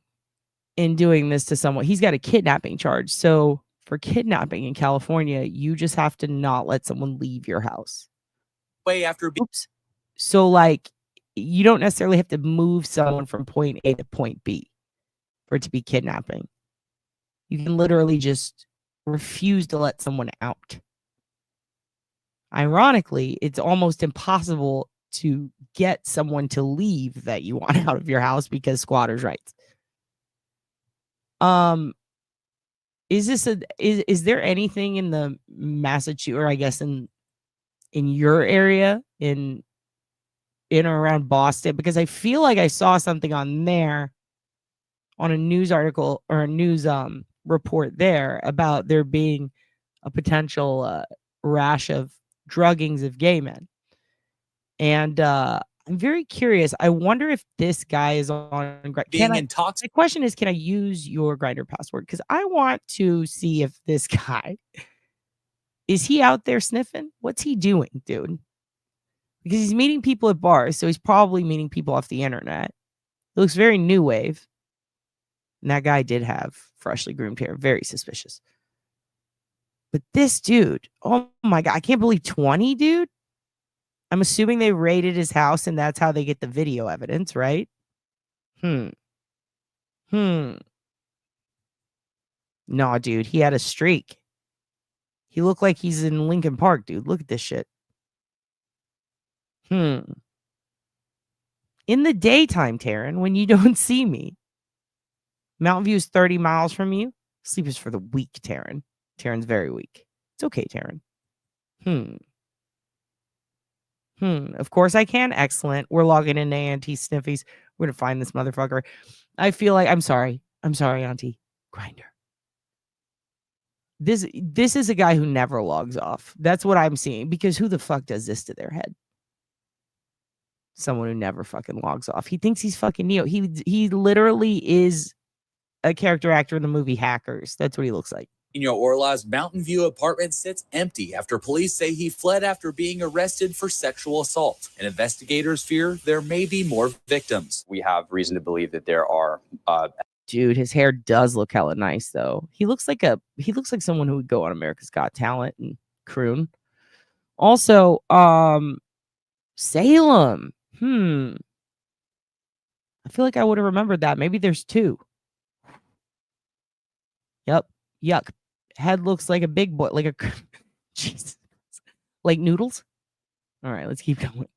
and doing this to someone, he's got a kidnapping charge. So for kidnapping in California, you just have to not let someone leave your house. Oops. So, like, you don't necessarily have to move someone from point A to point B for it to be kidnapping. You can literally just refuse to let someone out. Ironically, it's almost impossible to get someone to leave that you want out of your house because squatters' rights. Is there anything in the Massachusetts, or I guess in your area, in or around Boston? Because I feel like I saw something on there, on a news article or a news report there, about there being a potential rash of druggings of gay men. And I'm very curious. I wonder if this guy is on Grindr. The question is, can I use your Grindr password? Because I want to see if this guy, is he out there sniffing? What's he doing, dude? Because he's meeting people at bars, so he's probably meeting people off the internet. It looks very new wave. And that guy did have freshly groomed hair. Very suspicious. But this dude, oh my God, I can't believe 20, dude. I'm assuming they raided his house and that's how they get the video evidence, right? No, dude, he had a streak. He looked like he's in Lincoln Park, dude. Look at this shit. In the daytime, Taryn, when you don't see me. Mountain View is 30 miles from you. Sleep is for the weak, Taryn. Taryn's very weak. It's okay, Taryn. Of course I can. Excellent. We're logging into anti-sniffies. We're going to find this motherfucker. I feel like, I'm sorry, Auntie. Grindr. This is a guy who never logs off. That's what I'm seeing. Because who the fuck does this to their head? Someone who never fucking logs off. He thinks he's fucking Neo. He literally is a character actor in the movie Hackers. That's what he looks like. Orla's Mountain View apartment sits empty after police say he fled after being arrested for sexual assault. And investigators fear there may be more victims. We have reason to believe that there are. Dude, his hair does look hella nice, though. He looks like someone who would go on America's Got Talent and croon. Also, Salem. I feel like I would have remembered that. Maybe there's 2. Yep. Yuck. Head looks like a big boy, like a Jesus, like noodles. All right, let's keep going.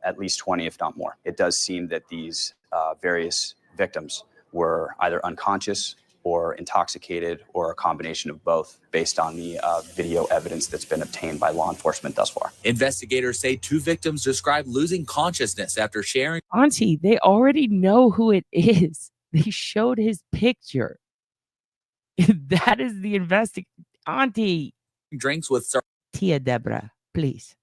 At least 20, if not more. It does seem that these various victims were either unconscious or intoxicated, or a combination of both, based on the video evidence that's been obtained by law enforcement thus far. Investigators say 2 victims described losing consciousness after sharing. Auntie, they already know who it is. They showed his picture. That is the Auntie. Drinks with Tia Deborah, please.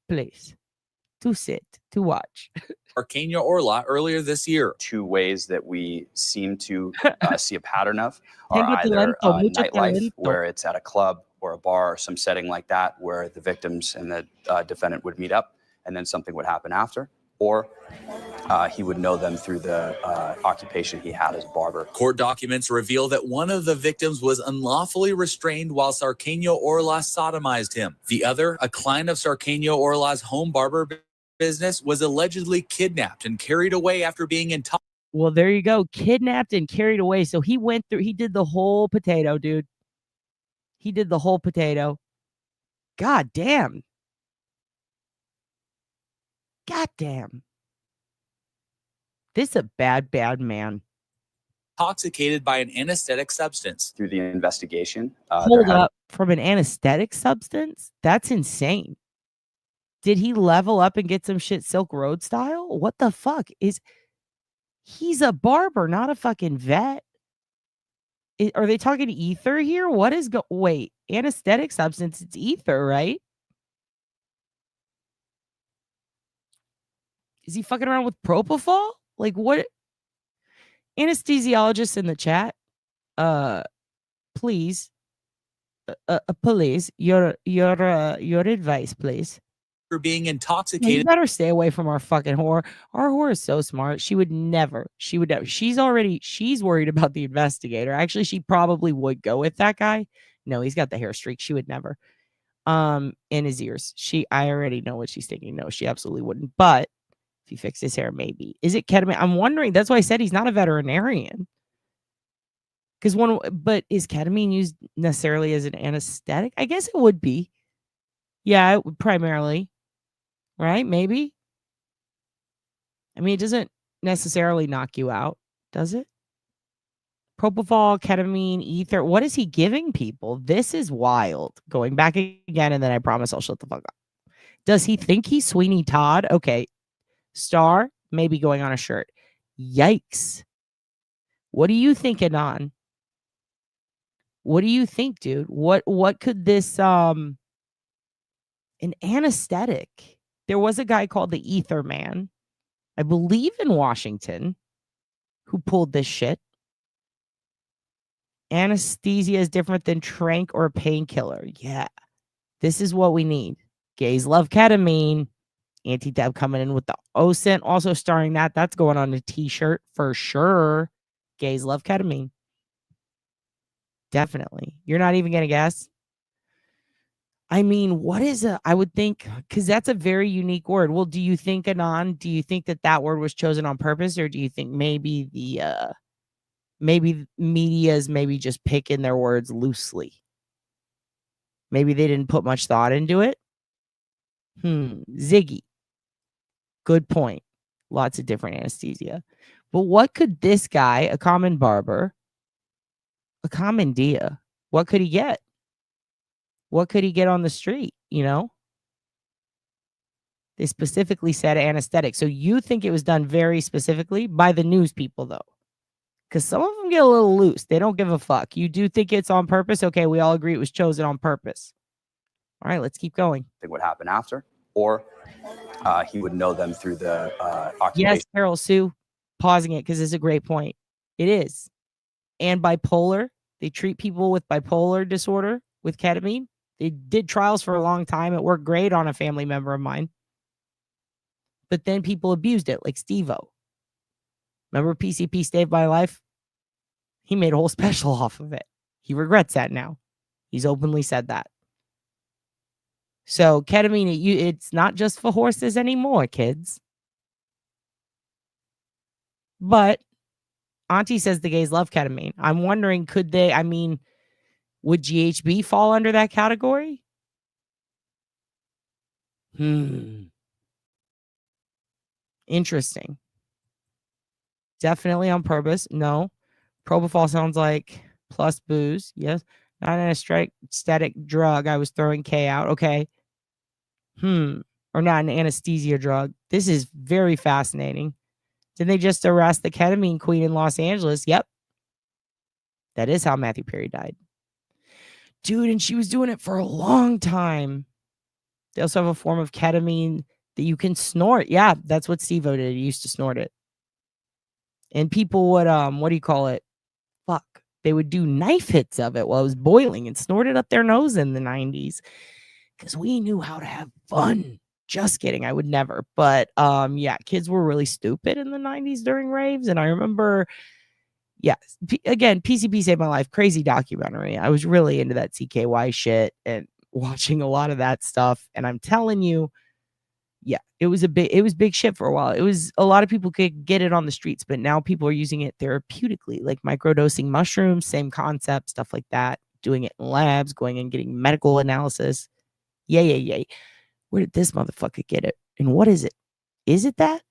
to sit, to watch. Arcadia Orla earlier this year. 2 ways that we seem to see a pattern of are Tengo either talento, mucho nightlife, talento. where it's at a club or a bar or some setting like that, where the victims and the defendant would meet up, and then something would happen after, or he would know them through the occupation he had as barber. Court documents reveal that one of the victims was unlawfully restrained while Sarqueño Orla sodomized him. The other, a client of Sarqueño Orla's home barber business, was allegedly kidnapped and carried away after being intoxicated. Well, there you go. Kidnapped and carried away. So he did the whole potato, dude. He did the whole potato. God damn. God damn. This is a bad, bad man. Intoxicated by an anesthetic substance. Through the investigation, Hold up, from an anesthetic substance? That's insane. Did he level up and get some shit Silk Road style? What the fuck? He's a barber, not a fucking vet. Are they talking ether here? What is wait, anesthetic substance, it's ether, right? Is he fucking around with propofol? Like what? Anesthesiologists in the chat, please, please, your advice, please. For being You intoxicated. better stay away from our fucking whore. Our whore is so smart. She would never. She's worried about the investigator. Actually, she probably would go with that guy. No, he's got the hair streak. She would never. In his ears. I already know what she's thinking. No, she absolutely wouldn't. But if he fixed his hair, maybe. Is it ketamine? I'm wondering. That's why I said he's not a veterinarian. But is ketamine used necessarily as an anesthetic? I guess it would be. Yeah, it would primarily. Right? Maybe. I mean, it doesn't necessarily knock you out, does it? Propofol, ketamine, ether. What is he giving people? This is wild. Going back again, and then I promise I'll shut the fuck up. Does he think he's Sweeney Todd? Okay. Star, maybe going on a shirt. Yikes. What do you think, Anon? What do you think, dude? What could this an anesthetic? There was a guy called the Ether Man, I believe in Washington, who pulled this shit. Anesthesia is different than trank or painkiller. Yeah. This is what we need. Gays love ketamine. Anti-Deb coming in with the OSINT, also starring that. That's going on a t-shirt for sure. Gays love ketamine. Definitely. You're not even going to guess? I mean, I would think, because that's a very unique word. Well, do you think, Anon, do you think that word was chosen on purpose, or do you think maybe maybe media is maybe just picking their words loosely? Maybe they didn't put much thought into it? Ziggy. Good point. Lots of different anesthesia. But what could this guy, a common barber, a common dia, what could he get? What could he get on the street, you know? They specifically said anesthetic. So you think it was done very specifically by the news people, though? Because some of them get a little loose. They don't give a fuck. You do think it's on purpose? Okay, we all agree it was chosen on purpose. All right, let's keep going. Think what happened after, or he would know them through the occupation. Yes, Carol Sue, pausing it because it's a great point. It is. And bipolar, they treat people with bipolar disorder with ketamine. They did trials for a long time. It worked great on a family member of mine. But then people abused it, like Steve-O. Remember PCP Saved My Life? He made a whole special off of it. He regrets that now. He's openly said that. So ketamine, it's not just for horses anymore, kids. But Auntie says the gays love ketamine. I'm wondering, could they, would GHB fall under that category? Interesting. Definitely on purpose. No. Propofol sounds like plus booze. Yes. Not an anesthetic drug. I was throwing K out. Okay. Or not an anesthesia drug. This is very fascinating. Did they just arrest the ketamine queen in Los Angeles? Yep. That is how Matthew Perry died. Dude, and she was doing it for a long time. They also have a form of ketamine that you can snort. Yeah, that's what Steve-O did. He used to snort it. And people would, what do you call it? Fuck. They would do knife hits of it while it was boiling and snort it up their nose in the 90s. Because we knew how to have fun. Just kidding. I would never. But yeah, kids were really stupid in the 90s during raves. And I remember, yeah, again, PCP Saved My Life. Crazy documentary. I was really into that CKY shit and watching a lot of that stuff. And I'm telling you, yeah, it was big shit for a while. It was a lot of people could get it on the streets, but now people are using it therapeutically, like microdosing mushrooms, same concept, stuff like that, doing it in labs, going and getting medical analysis. Yay. Where did this motherfucker get it? And what is it? Is it that?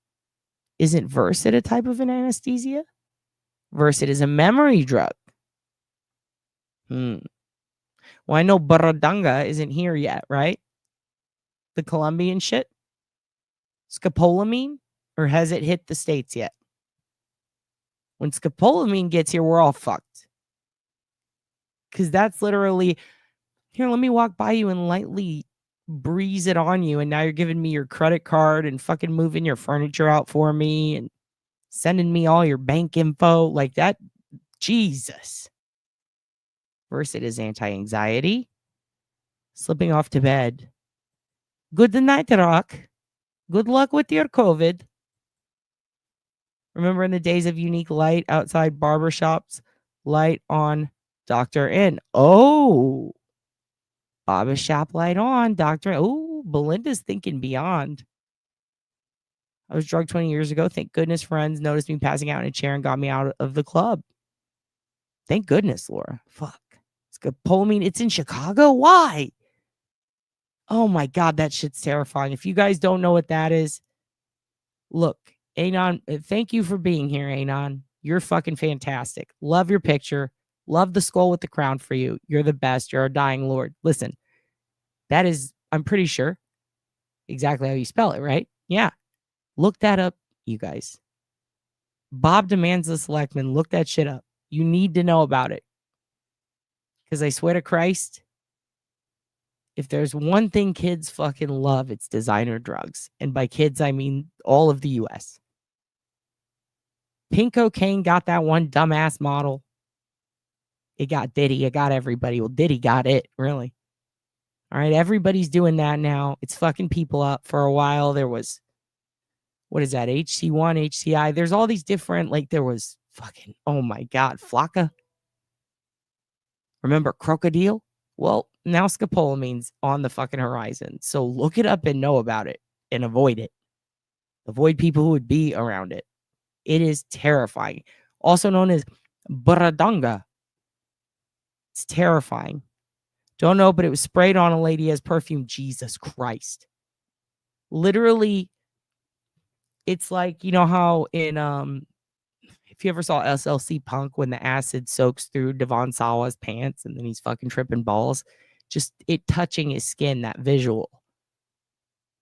Isn't Versed a type of an anesthesia? Versed is a memory drug. Well, I know Baradanga isn't here yet, right? The Colombian shit? Scopolamine? Or has it hit the States yet? When scopolamine gets here, we're all fucked. Because that's literally, here, let me walk by you and lightly breeze it on you. And now you're giving me your credit card and fucking moving your furniture out for me and sending me all your bank info like that. Jesus. First, it is anti-anxiety. Slipping off to bed. Good night, Rock. Good luck with your COVID. Remember in the days of unique light outside barbershops? Light on, Dr. N. Oh. Barbershop light on, Dr. Oh, Belinda's thinking beyond. I was drugged 20 years ago. Thank goodness friends noticed me passing out in a chair and got me out of the club. Thank goodness, Laura. Fuck. Scopolamine. It's in Chicago? Why? Oh my God, that shit's terrifying. If you guys don't know what that is, look, Anon, thank you for being here, Anon. You're fucking fantastic. Love your picture. Love the skull with the crown for you. You're the best. You're a dying lord. Listen, that is, I'm pretty sure, exactly how you spell it, right? Yeah. Look that up, you guys. Bob demands the selectman. Look that shit up. You need to know about it. Because I swear to Christ, if there's one thing kids fucking love, it's designer drugs. And by kids, I mean all of the U.S. Pink cocaine got that one dumbass model. It got Diddy. It got everybody. Well, Diddy got it, really. All right, everybody's doing that now. It's fucking people up. For a while, there was, what is that, HC1, HCI? There's all these different, like there was fucking, oh my God, Flocka. Remember Crocodile? Well, now scopolamine's on the fucking horizon. So look it up and know about it and avoid it. Avoid people who would be around it. It is terrifying. Also known as Baradanga. It's terrifying. Don't know, but it was sprayed on a lady as perfume. Jesus Christ. Literally, it's like, you know how in if you ever saw SLC Punk when the acid soaks through Devon Sawa's pants and then he's fucking tripping balls, just it touching his skin, that visual.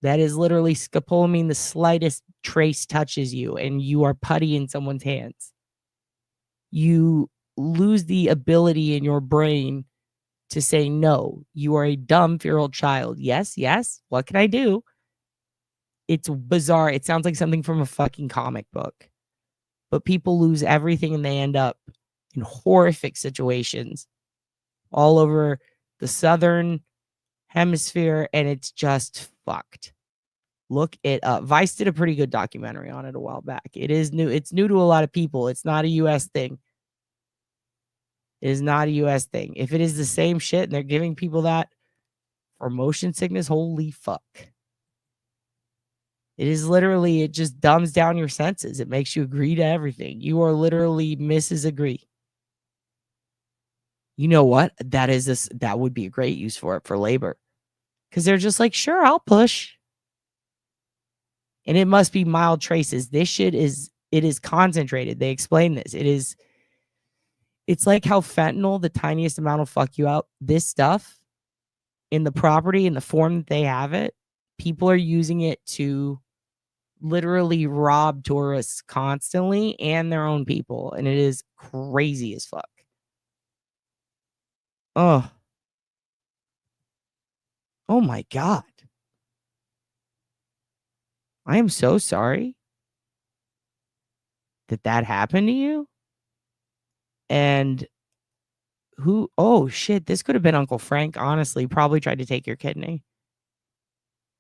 That is literally scopolamine. The slightest trace touches you and you are putty in someone's hands. You lose the ability in your brain to say no. You are a dumb 4-year-old child. Yes. What can I do? It's bizarre. It sounds like something from a fucking comic book. But people lose everything and they end up in horrific situations all over the southern hemisphere, and it's just fucked. Look it up. Vice did a pretty good documentary on it a while back. It is new. It's new to a lot of people. It's not a U.S. thing. It is not a U.S. thing. If it is the same shit and they're giving people that for motion sickness, holy fuck. It is literally, it just dumbs down your senses. It makes you agree to everything. You are literally Mrs. Agree. You know what? That would be a great use for it for labor. Because they're just like, sure, I'll push. And it must be mild traces. This shit is concentrated. They explain this. It's like how fentanyl, the tiniest amount will fuck you up. This stuff in the property, in the form that they have it, people are using it to literally rob tourists constantly and their own people. And it is crazy as fuck. Oh my God. I am so sorry that happened to you. And oh shit, this could have been Uncle Frank, honestly. Probably tried to take your kidney.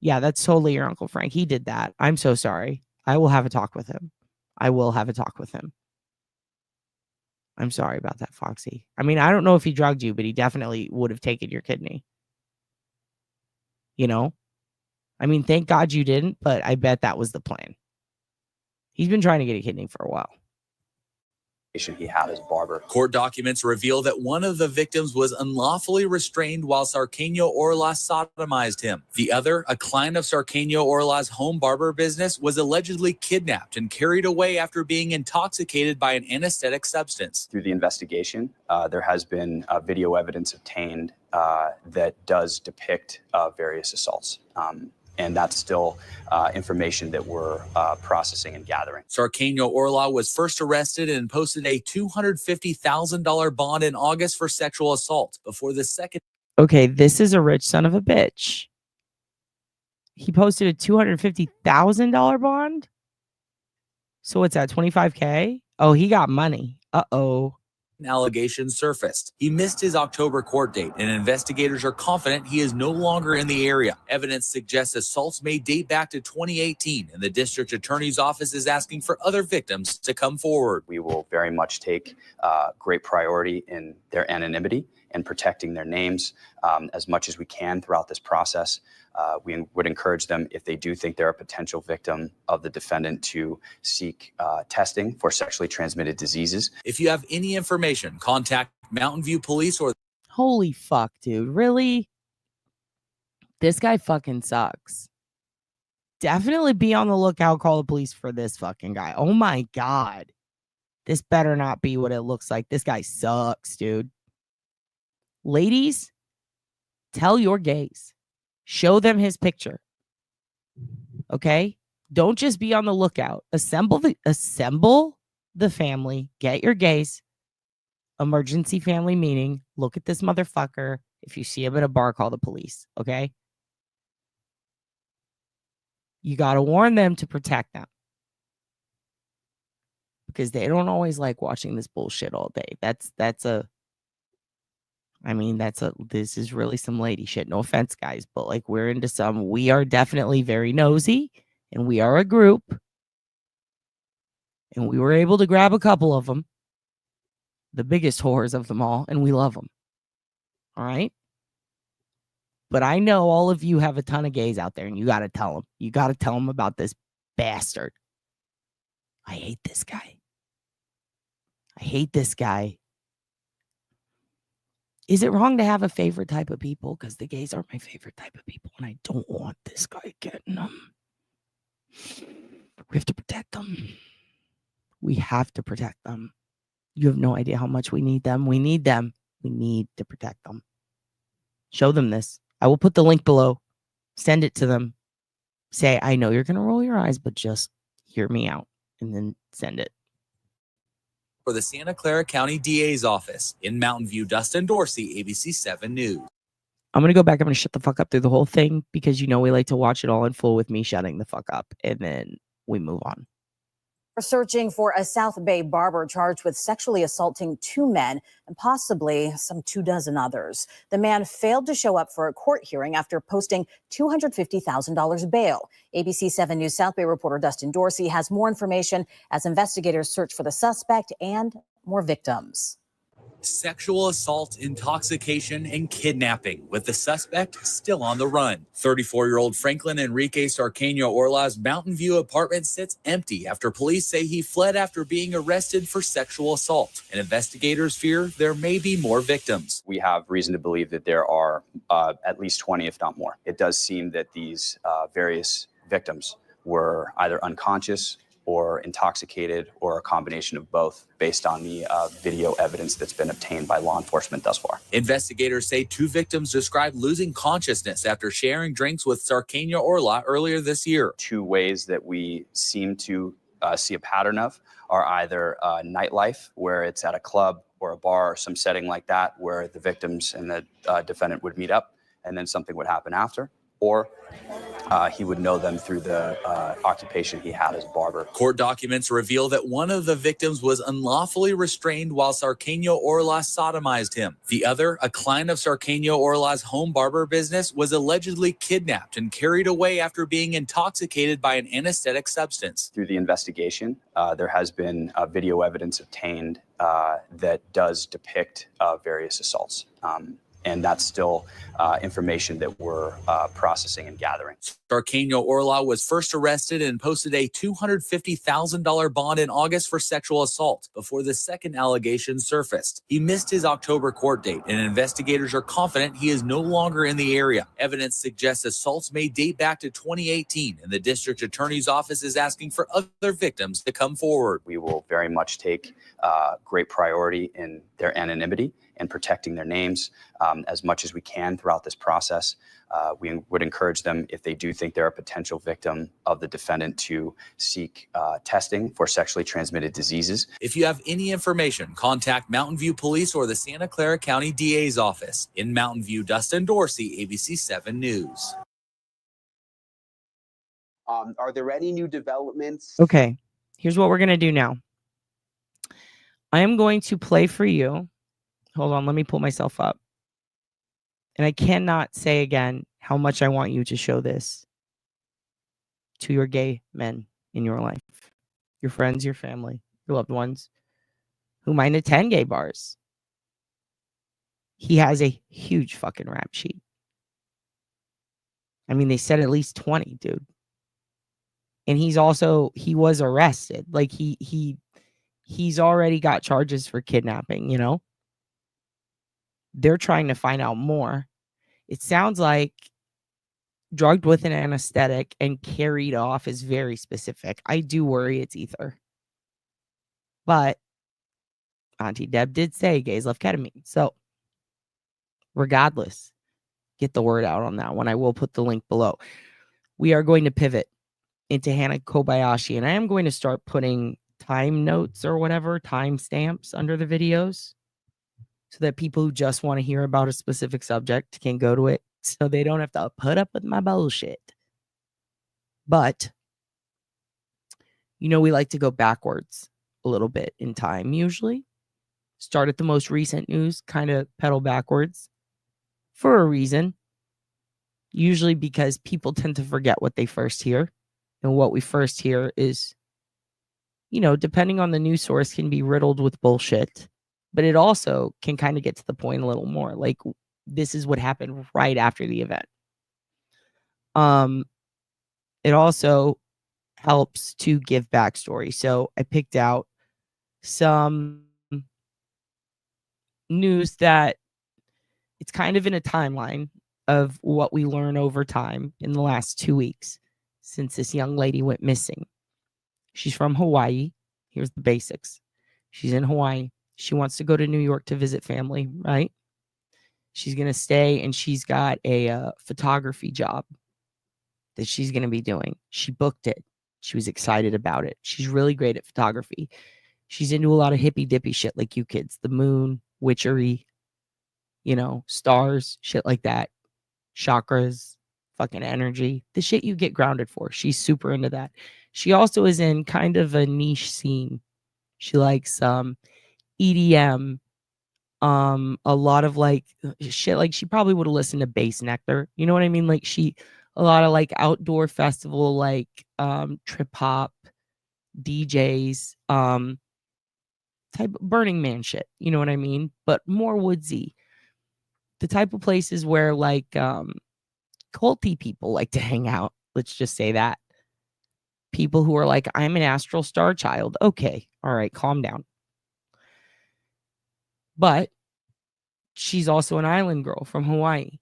Yeah, that's totally your Uncle Frank. He did that. I'm so sorry. I will have a talk with him. I'm sorry about that, Foxy. I mean, I don't know if he drugged you, but he definitely would have taken your kidney. You know? I mean, thank God you didn't, but I bet that was the plan. He's been trying to get a kidney for a while. He had his barber. Court documents reveal that one of the victims was unlawfully restrained while Sarqueño Orla sodomized him. The other, a client of Sarqueño Orla's home barber business, was allegedly kidnapped and carried away after being intoxicated by an anesthetic substance. Through the investigation, there has been video evidence obtained that does depict various assaults. And that's still information that we're processing and gathering. Sarqueño Orla was first arrested and posted a $250,000 bond in August for sexual assault before the second. Okay, this is a rich son of a bitch. He posted a $250,000 bond? So what's that, 25K? Oh, he got money. Uh-oh. Allegations surfaced. He missed his October court date, and investigators are confident he is no longer in the area. Evidence suggests assaults may date back to 2018, and the district attorney's office is asking for other victims to come forward. We will very much take great priority in their anonymity and protecting their names as much as we can throughout this process. We would encourage them, if they do think they're a potential victim of the defendant, to seek testing for sexually transmitted diseases. If you have any information, contact Mountain View Police or... Holy fuck, dude. Really? This guy fucking sucks. Definitely be on the lookout. Call the police for this fucking guy. Oh my God. This better not be what it looks like. This guy sucks, dude. Ladies, tell your gays. Show them his picture. Okay? Don't just be on the lookout. Assemble the family. Get your gays. Emergency family meeting. Look at this motherfucker. If you see him at a bar, call the police. Okay? You got to warn them to protect them. Because they don't always like watching this bullshit all day. This is really some lady shit. No offense, guys, but like we are definitely very nosy, and we are a group, and we were able to grab a couple of them, the biggest whores of them all, and we love them. All right. But I know all of you have a ton of gays out there, and you got to tell them. You got to tell them about this bastard. I hate this guy. Is it wrong to have a favorite type of people? Because the gays are my favorite type of people, and I don't want this guy getting them. We have to protect them. We have to protect them. You have no idea how much we need them. We need them. We need to protect them. Show them this. I will put the link below. Send it to them. Say, I know you're going to roll your eyes, but just hear me out, and then send it. For the Santa Clara County DA's office in Mountain View, Dustin Dorsey, ABC 7 News. I'm going to go back. I'm going to shut the fuck up through the whole thing because we like to watch it all in full with me shutting the fuck up, and then we move on. We're searching for a South Bay barber charged with sexually assaulting 2 men and possibly some 24 others. The man failed to show up for a court hearing after posting $250,000 bail. ABC 7 News South Bay reporter Dustin Dorsey has more information as investigators search for the suspect and more victims. Sexual assault, intoxication, and kidnapping, with the suspect still on the run. 34-year-old Franklin Enrique Sarqueño Orla's Mountain View apartment sits empty after police say he fled after being arrested for sexual assault. And investigators fear there may be more victims. We have reason to believe that there are at least 20, if not more. It does seem that these various victims were either unconscious or intoxicated, or a combination of both, based on the video evidence that's been obtained by law enforcement thus far. Investigators say 2 victims described losing consciousness after sharing drinks with Sarqueño Orla earlier this year. 2 ways that we seem to see a pattern of are either nightlife, where it's at a club or a bar or some setting like that, where the victims and the defendant would meet up, and then something would happen after, or he would know them through the occupation he had as a barber. Court documents reveal that one of the victims was unlawfully restrained while Sarqueño Orla sodomized him. The other, a client of Sarqueño Orla's home barber business, was allegedly kidnapped and carried away after being intoxicated by an anesthetic substance. Through the investigation, there has been video evidence obtained that does depict various assaults. And that's still information that we're processing and gathering. Sarqueño Orla was first arrested and posted a $250,000 bond in August for sexual assault before the second allegation surfaced. He missed his October court date, and investigators are confident he is no longer in the area. Evidence suggests assaults may date back to 2018, and the district attorney's office is asking for other victims to come forward. We will very much take great priority in their anonymity and protecting their names as much as we can throughout this process. We would encourage them, if they do think they're a potential victim of the defendant, to seek testing for sexually transmitted diseases. If you have any information, contact Mountain View Police or the Santa Clara County DA's office. In Mountain View, Dustin Dorsey, ABC 7 News. Are there any new developments? Okay, here's what we're going to do now. I am going to play for you. Hold on, let me pull myself up. And I cannot say again how much I want you to show this to your gay men in your life, your friends, your family, your loved ones who might attend gay bars. He has a huge fucking rap sheet. I mean, they said at least 20, dude. And he was arrested. Like he's already got charges for kidnapping, you know? They're trying to find out more. It sounds like drugged with an anesthetic and carried off is very specific. I do worry it's ether. But Auntie Deb did say gays love ketamine. So regardless, get the word out on that one. I will put the link below. We are going to pivot into Hannah Kobayashi, and I am going to start putting time notes or whatever, time stamps under the videos, so that people who just want to hear about a specific subject can go to it, so they don't have to put up with my bullshit. But, you know, we like to go backwards a little bit in time, usually. Start at the most recent news, kind of pedal backwards for a reason. Usually because people tend to forget what they first hear. And what we first hear is, you know, depending on the news source, can be riddled with bullshit. But it also can kind of get to the point a little more. Like, this is what happened right after the event. It also helps to give backstory. So I picked out some news that it's kind of in a timeline of what we learn over time in the last 2 weeks since this young lady went missing. She's from Hawaii. Here's the basics. She's in Hawaii. She wants to go to New York to visit family, right? She's going to stay, and she's got a photography job that she's going to be doing. She booked it. She was excited about it. She's really great at photography. She's into a lot of hippy dippy shit like you kids. The moon, witchery, you know, stars, shit like that. Chakras, fucking energy. The shit you get grounded for. She's super into that. She also is in kind of a niche scene. She likes EDM, a lot of like shit. Like, she probably would have listened to Bass Nectar. You know what I mean? Like, a lot of like outdoor festival, like trip hop DJs, type of Burning Man shit. You know what I mean? But more woodsy. The type of places where like culty people like to hang out. Let's just say that. People who are like, I'm an astral star child. Okay, all right, calm down. But she's also an island girl from Hawaii.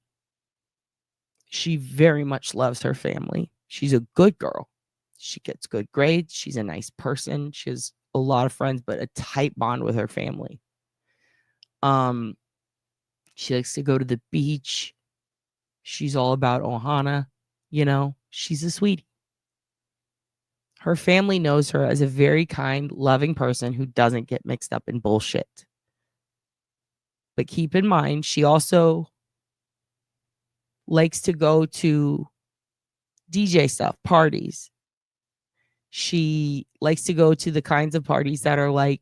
She very much loves her family. She's a good girl. She gets good grades. She's a nice person. She has a lot of friends, but a tight bond with her family. She likes to go to the beach. She's all about Ohana. You know, she's a sweetie. Her family knows her as a very kind, loving person who doesn't get mixed up in bullshit. But keep in mind, she also likes to go to DJ stuff, parties. She likes to go to the kinds of parties that are like,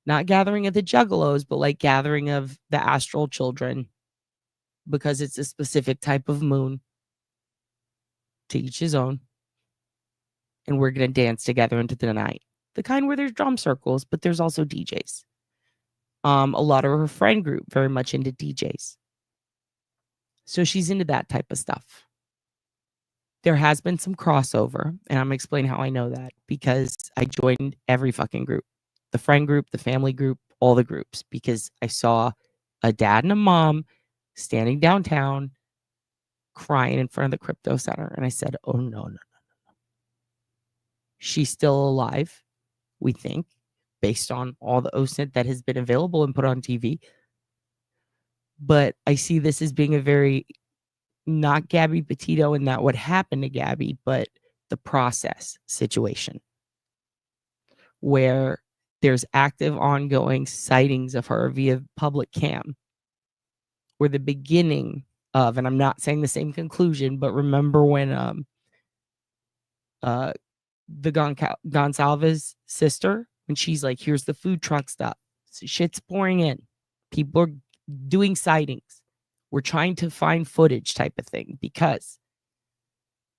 not gathering of the juggalos, but like gathering of the astral children, because it's a specific type of moon. To each his own. And we're going to dance together into the night. The kind where there's drum circles, but there's also DJs. A lot of her friend group very much into DJs. So she's into that type of stuff. There has been some crossover, and I'm going to explain how I know that, because I joined every fucking group. The friend group, the family group, all the groups, because I saw a dad and a mom standing downtown crying in front of the crypto center. And I said, oh, no. She's still alive, we think, based on all the OSINT that has been available and put on TV. But I see this as being a very, not Gabby Petito and that what happened to Gabby, but the process situation where there's active ongoing sightings of her via public cam. Where the beginning of, and I'm not saying the same conclusion, but remember when the Gonsalves sister, when she's like, here's the food truck stuff. So shit's pouring in. People are doing sightings. We're trying to find footage type of thing, because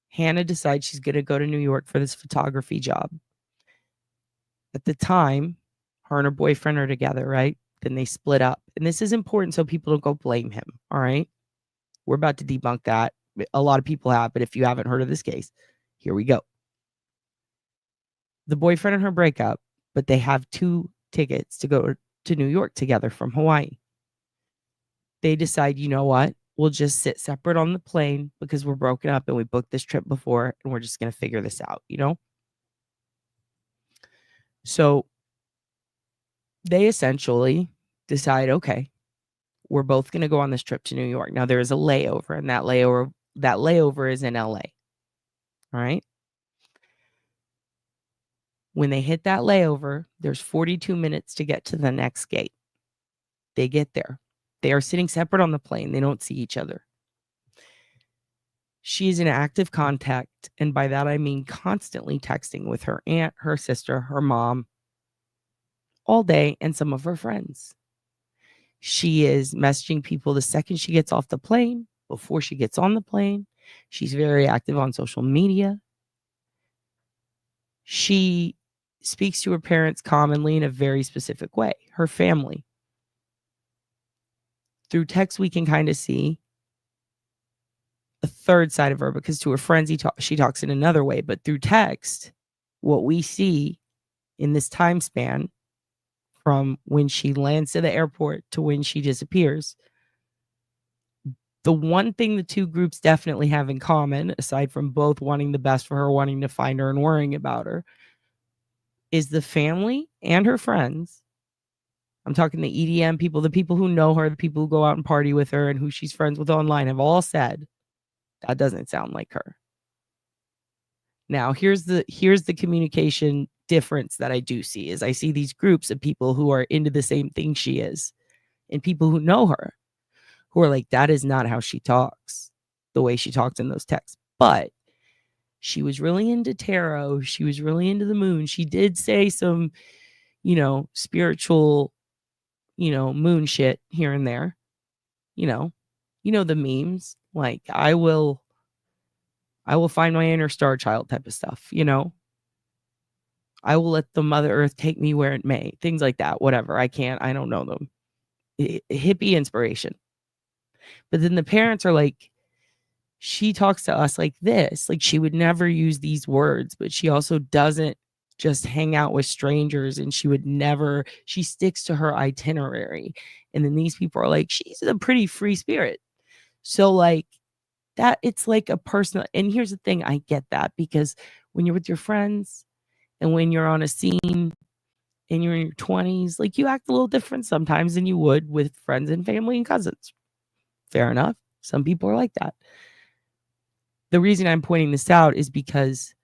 Hannah decides she's going to go to New York for this photography job. At the time, her and her boyfriend are together, right? Then they split up. And this is important so people don't go blame him, all right? We're about to debunk that. A lot of people have, but if you haven't heard of this case, here we go. The boyfriend and her break up, but they have 2 tickets to go to New York together from Hawaii. They decide, you know what? We'll just sit separate on the plane because we're broken up and we booked this trip before and we're just going to figure this out, So they essentially decide, okay, we're both going to go on this trip to New York. Now there is a layover, and that layover is in LA. All right. When they hit that layover, there's 42 minutes to get to the next gate. They get there. They are sitting separate on the plane. They don't see each other. She's in active contact, and by that I mean constantly texting with her aunt, her sister, her mom, all day, and some of her friends. She is messaging people the second she gets off the plane, before she gets on the plane. She's very active on social media. She speaks to her parents commonly in a very specific way, her family. Through text, we can kind of see a third side of her, because to her friends, she talks in another way. But through text, what we see in this time span from when she lands to the airport to when she disappears, the one thing the 2 groups definitely have in common, aside from both wanting the best for her, wanting to find her and worrying about her, is the family and her friends. I'm talking the EDM people, the people who know her, the people who go out and party with her and who she's friends with online, have all said, that doesn't sound like her. Now, here's the communication difference that I do see, is I see these groups of people who are into the same thing she is, and people who know her, who are like, that is not how she talks, the way she talks in those texts. But she was really into tarot. She was really into the moon. She did say some, spiritual, moon shit here and there. The memes, like I will find my inner star child type of stuff, I will let the Mother Earth take me where it may. Things like that. Whatever. I don't know them. Hippie inspiration. But then the parents are like, she talks to us like this. Like, she would never use these words, but she also doesn't just hang out with strangers, and she sticks to her itinerary. And then these people are like, she's a pretty free spirit. So like that, it's like a personal, and here's the thing, I get that, because when you're with your friends and when you're on a scene and you're in your 20s, like you act a little different sometimes than you would with friends and family and cousins. Fair enough. Some people are like that. The reason I'm pointing this out is because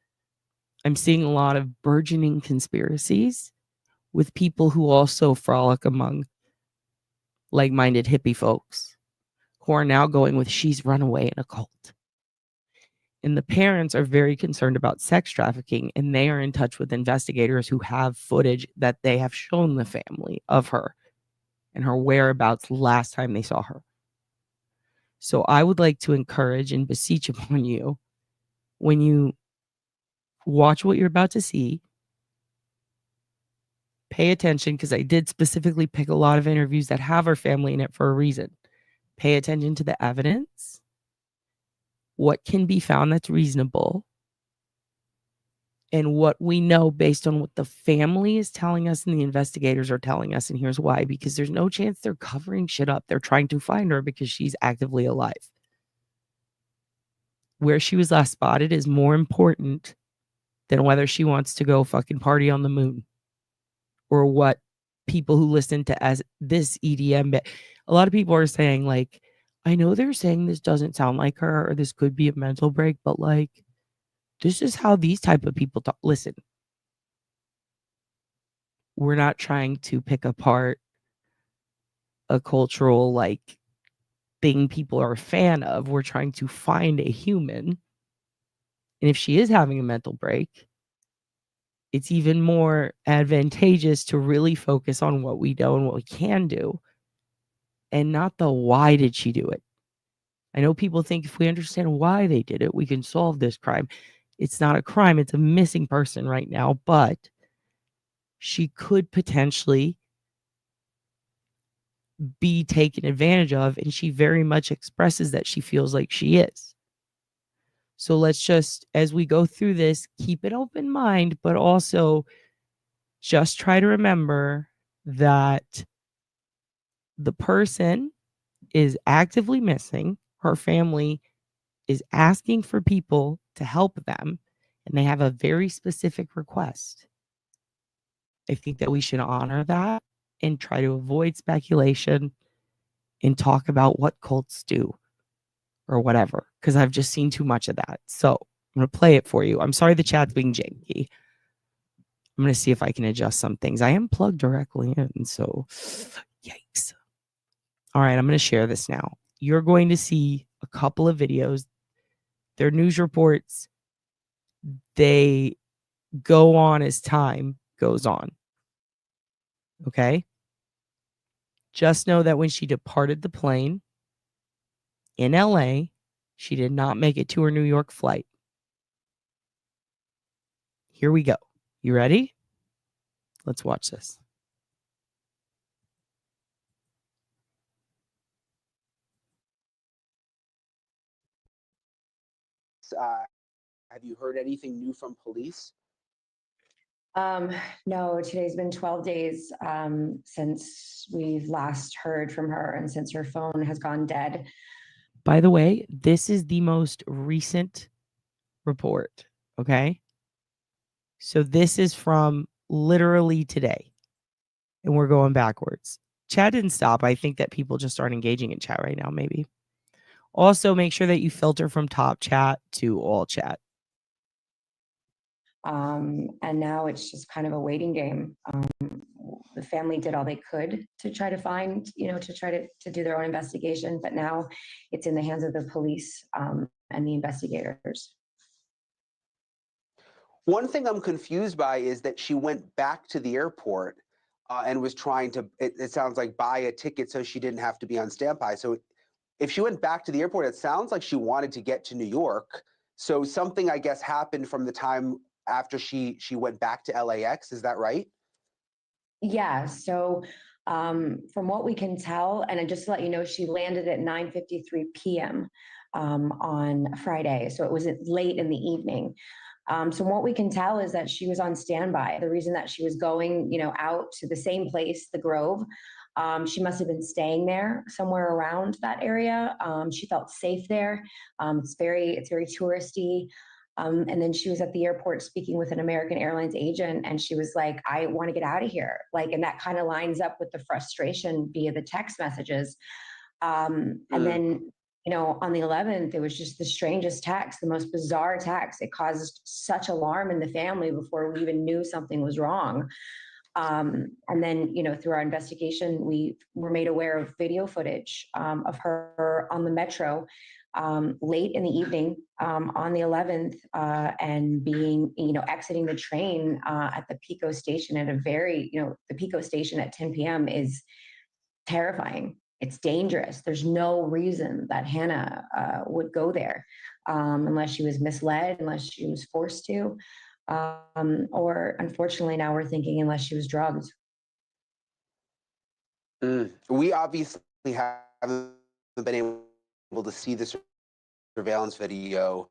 I'm seeing a lot of burgeoning conspiracies with people who also frolic among like-minded hippie folks who are now going with, she's run away in a cult. And the parents are very concerned about sex trafficking, and they are in touch with investigators who have footage that they have shown the family of her and her whereabouts last time they saw her. So I would like to encourage and beseech upon you, when you watch what you're about to see, pay attention, because I did specifically pick a lot of interviews that have her family in it for a reason. Pay attention to the evidence, what can be found that's reasonable, and what we know based on what the family is telling us and the investigators are telling us. And here's why: because there's no chance they're covering shit up. They're trying to find her because she's actively alive. Where she was last spotted is more important than whether she wants to go fucking party on the moon, or what people who listen to as this EDM bit. A lot of people are saying, like, I know they're saying this doesn't sound like her, or this could be a mental break, but like, this is how these type of people talk. Listen, we're not trying to pick apart a cultural like thing people are a fan of. We're trying to find a human. And if she is having a mental break, it's even more advantageous to really focus on what we know and what we can do, and not the why did she do it. I know people think if we understand why they did it, we can solve this crime. It's not a crime. It's a missing person right now, but she could potentially be taken advantage of, and she very much expresses that she feels like she is. So let's just, as we go through this, keep an open mind, but also just try to remember that the person is actively missing. Her family is asking for people to help them, and they have a very specific request. I think that we should honor that and try to avoid speculation and talk about what cults do or whatever, because I've just seen too much of that. So I'm going to play it for you. I'm sorry the chat's being janky. I'm going to see if I can adjust some things. I am plugged directly in, so yikes. All right, I'm going to share this now. You're going to see a couple of videos. They're news reports. They go on as time goes on. Okay? Just know that when she departed the plane in LA, she did not make it to her New York flight. Here we go. You ready? Let's watch this. Have you heard anything new from police? No, today's been 12 days since we've last heard from her and since her phone has gone dead. By the way, this is the most recent report, okay? So this is from literally today, and we're going backwards. Chat didn't stop. I think that people just aren't engaging in chat right now, maybe. Also, make sure that you filter from top chat to all chat. And now it's just kind of a waiting game. The family did all they could to try to find, to try to do their own investigation, but now it's in the hands of the police and the investigators. One thing I'm confused by is that she went back to the airport and was trying to, it sounds like, buy a ticket so she didn't have to be on standby. So if she went back to the airport, it sounds like she wanted to get to New York. So something, I guess, happened from the time after she went back to LAX. Is that right? Yeah. So from what we can tell, and just to let you know, she landed at 9:53 p.m. On Friday. So it was late in the evening. So what we can tell is that she was on standby. The reason that she was going, out to the same place, the Grove, she must have been staying there somewhere around that area. She felt safe there. It's very touristy. And then she was at the airport speaking with an American Airlines agent, and she was like, I want to get out of here. And that kind of lines up with the frustration via the text messages. And then, on the 11th, it was just the strangest text, the most bizarre text. It caused such alarm in the family before we even knew something was wrong. And then, through our investigation, we were made aware of video footage of her on the metro late in the evening on the 11th and being, exiting the train at the Pico station at the Pico station at 10 p.m. is terrifying. It's dangerous. There's no reason that Hannah would go there unless she was misled, unless she was forced to. Or unfortunately, now we're thinking unless she was drugged. We obviously haven't been able to see this surveillance video.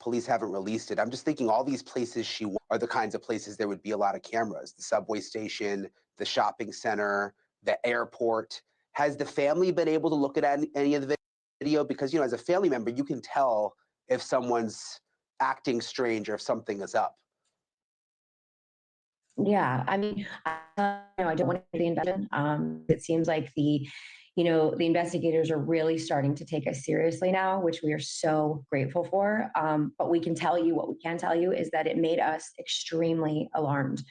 Police haven't released it. I'm just thinking all these places she are the kinds of places there would be a lot of cameras. The subway station, the shopping center, the airport. Has the family been able to look at any of the video? Because, as a family member, you can tell if someone's acting strange or if something is up. Yeah, I mean, I don't want to be invested. It seems like the investigators are really starting to take us seriously now, which we are so grateful for. But what we can tell you is that it made us extremely alarmed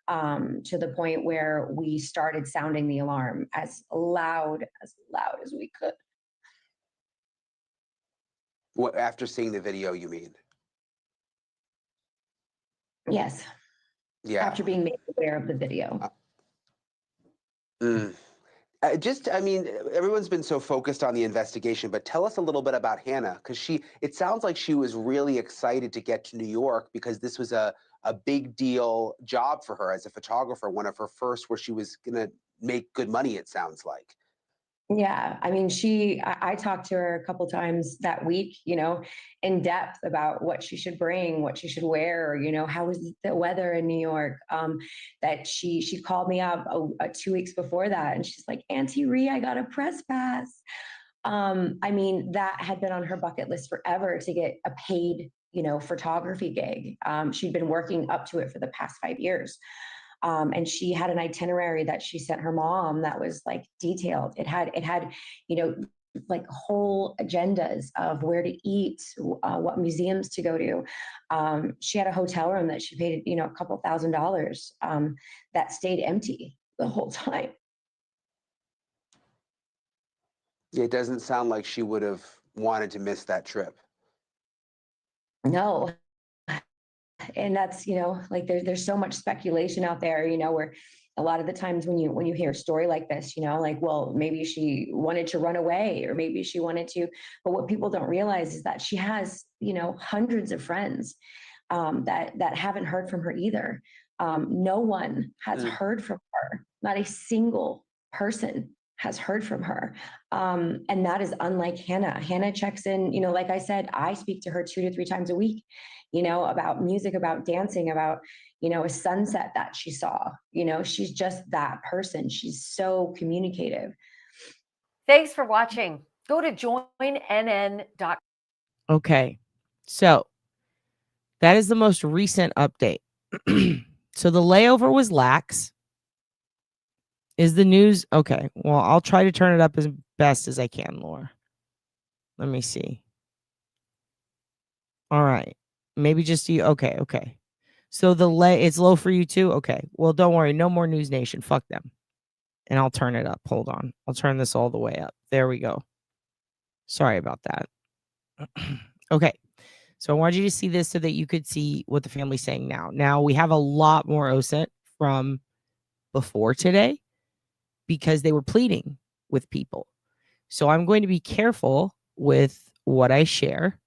to the point where we started sounding the alarm as loud as we could. What, after seeing the video, you mean? Yes. Yeah. After being made aware of the video. Everyone's been so focused on the investigation, but tell us a little bit about Hannah, because it sounds like she was really excited to get to New York because this was a big deal job for her as a photographer, one of her first where she was going to make good money, it sounds like. Yeah, I mean, I talked to her a couple times that week, in depth about what she should bring, what she should wear, how is the weather in New York. That she called me up 2 weeks before that, and she's like, Auntie Ree, I got a press pass. I mean, that had been on her bucket list forever to get a paid, photography gig. She'd been working up to it for the past 5 years. And she had an itinerary that she sent her mom that was like detailed. It had, like whole agendas of where to eat, what museums to go to. She had a hotel room that she paid, a couple $1,000s that stayed empty the whole time. It doesn't sound like she would have wanted to miss that trip. No. And that's, like there's so much speculation out there, where a lot of the times when you hear a story like this, like, well, maybe she wanted to run away or maybe she wanted to, but what people don't realize is that she has, hundreds of friends that haven't heard from her either. No one has heard from her. Not a single person has heard from her. And that is unlike Hannah. Hannah checks in, like I said, I speak to her 2 to 3 times a week, about music, about dancing, about, a sunset that she saw. She's just that person. She's so communicative. Thanks for watching. Go to joinnn.com. Okay. So that is the most recent update. So the layover was lax. Is the news okay? Well, I'll try to turn it up as best as I can, Laura. Let me see. All right. Maybe just you. Okay. So it's low for you too? Okay. Well, don't worry. No more News Nation. Fuck them. And I'll turn it up. Hold on. I'll turn this all the way up. There we go. Sorry about that. Okay. So I wanted you to see this so that you could see what the family's saying now. Now, we have a lot more OSINT from before today because they were pleading with people. So I'm going to be careful with what I share.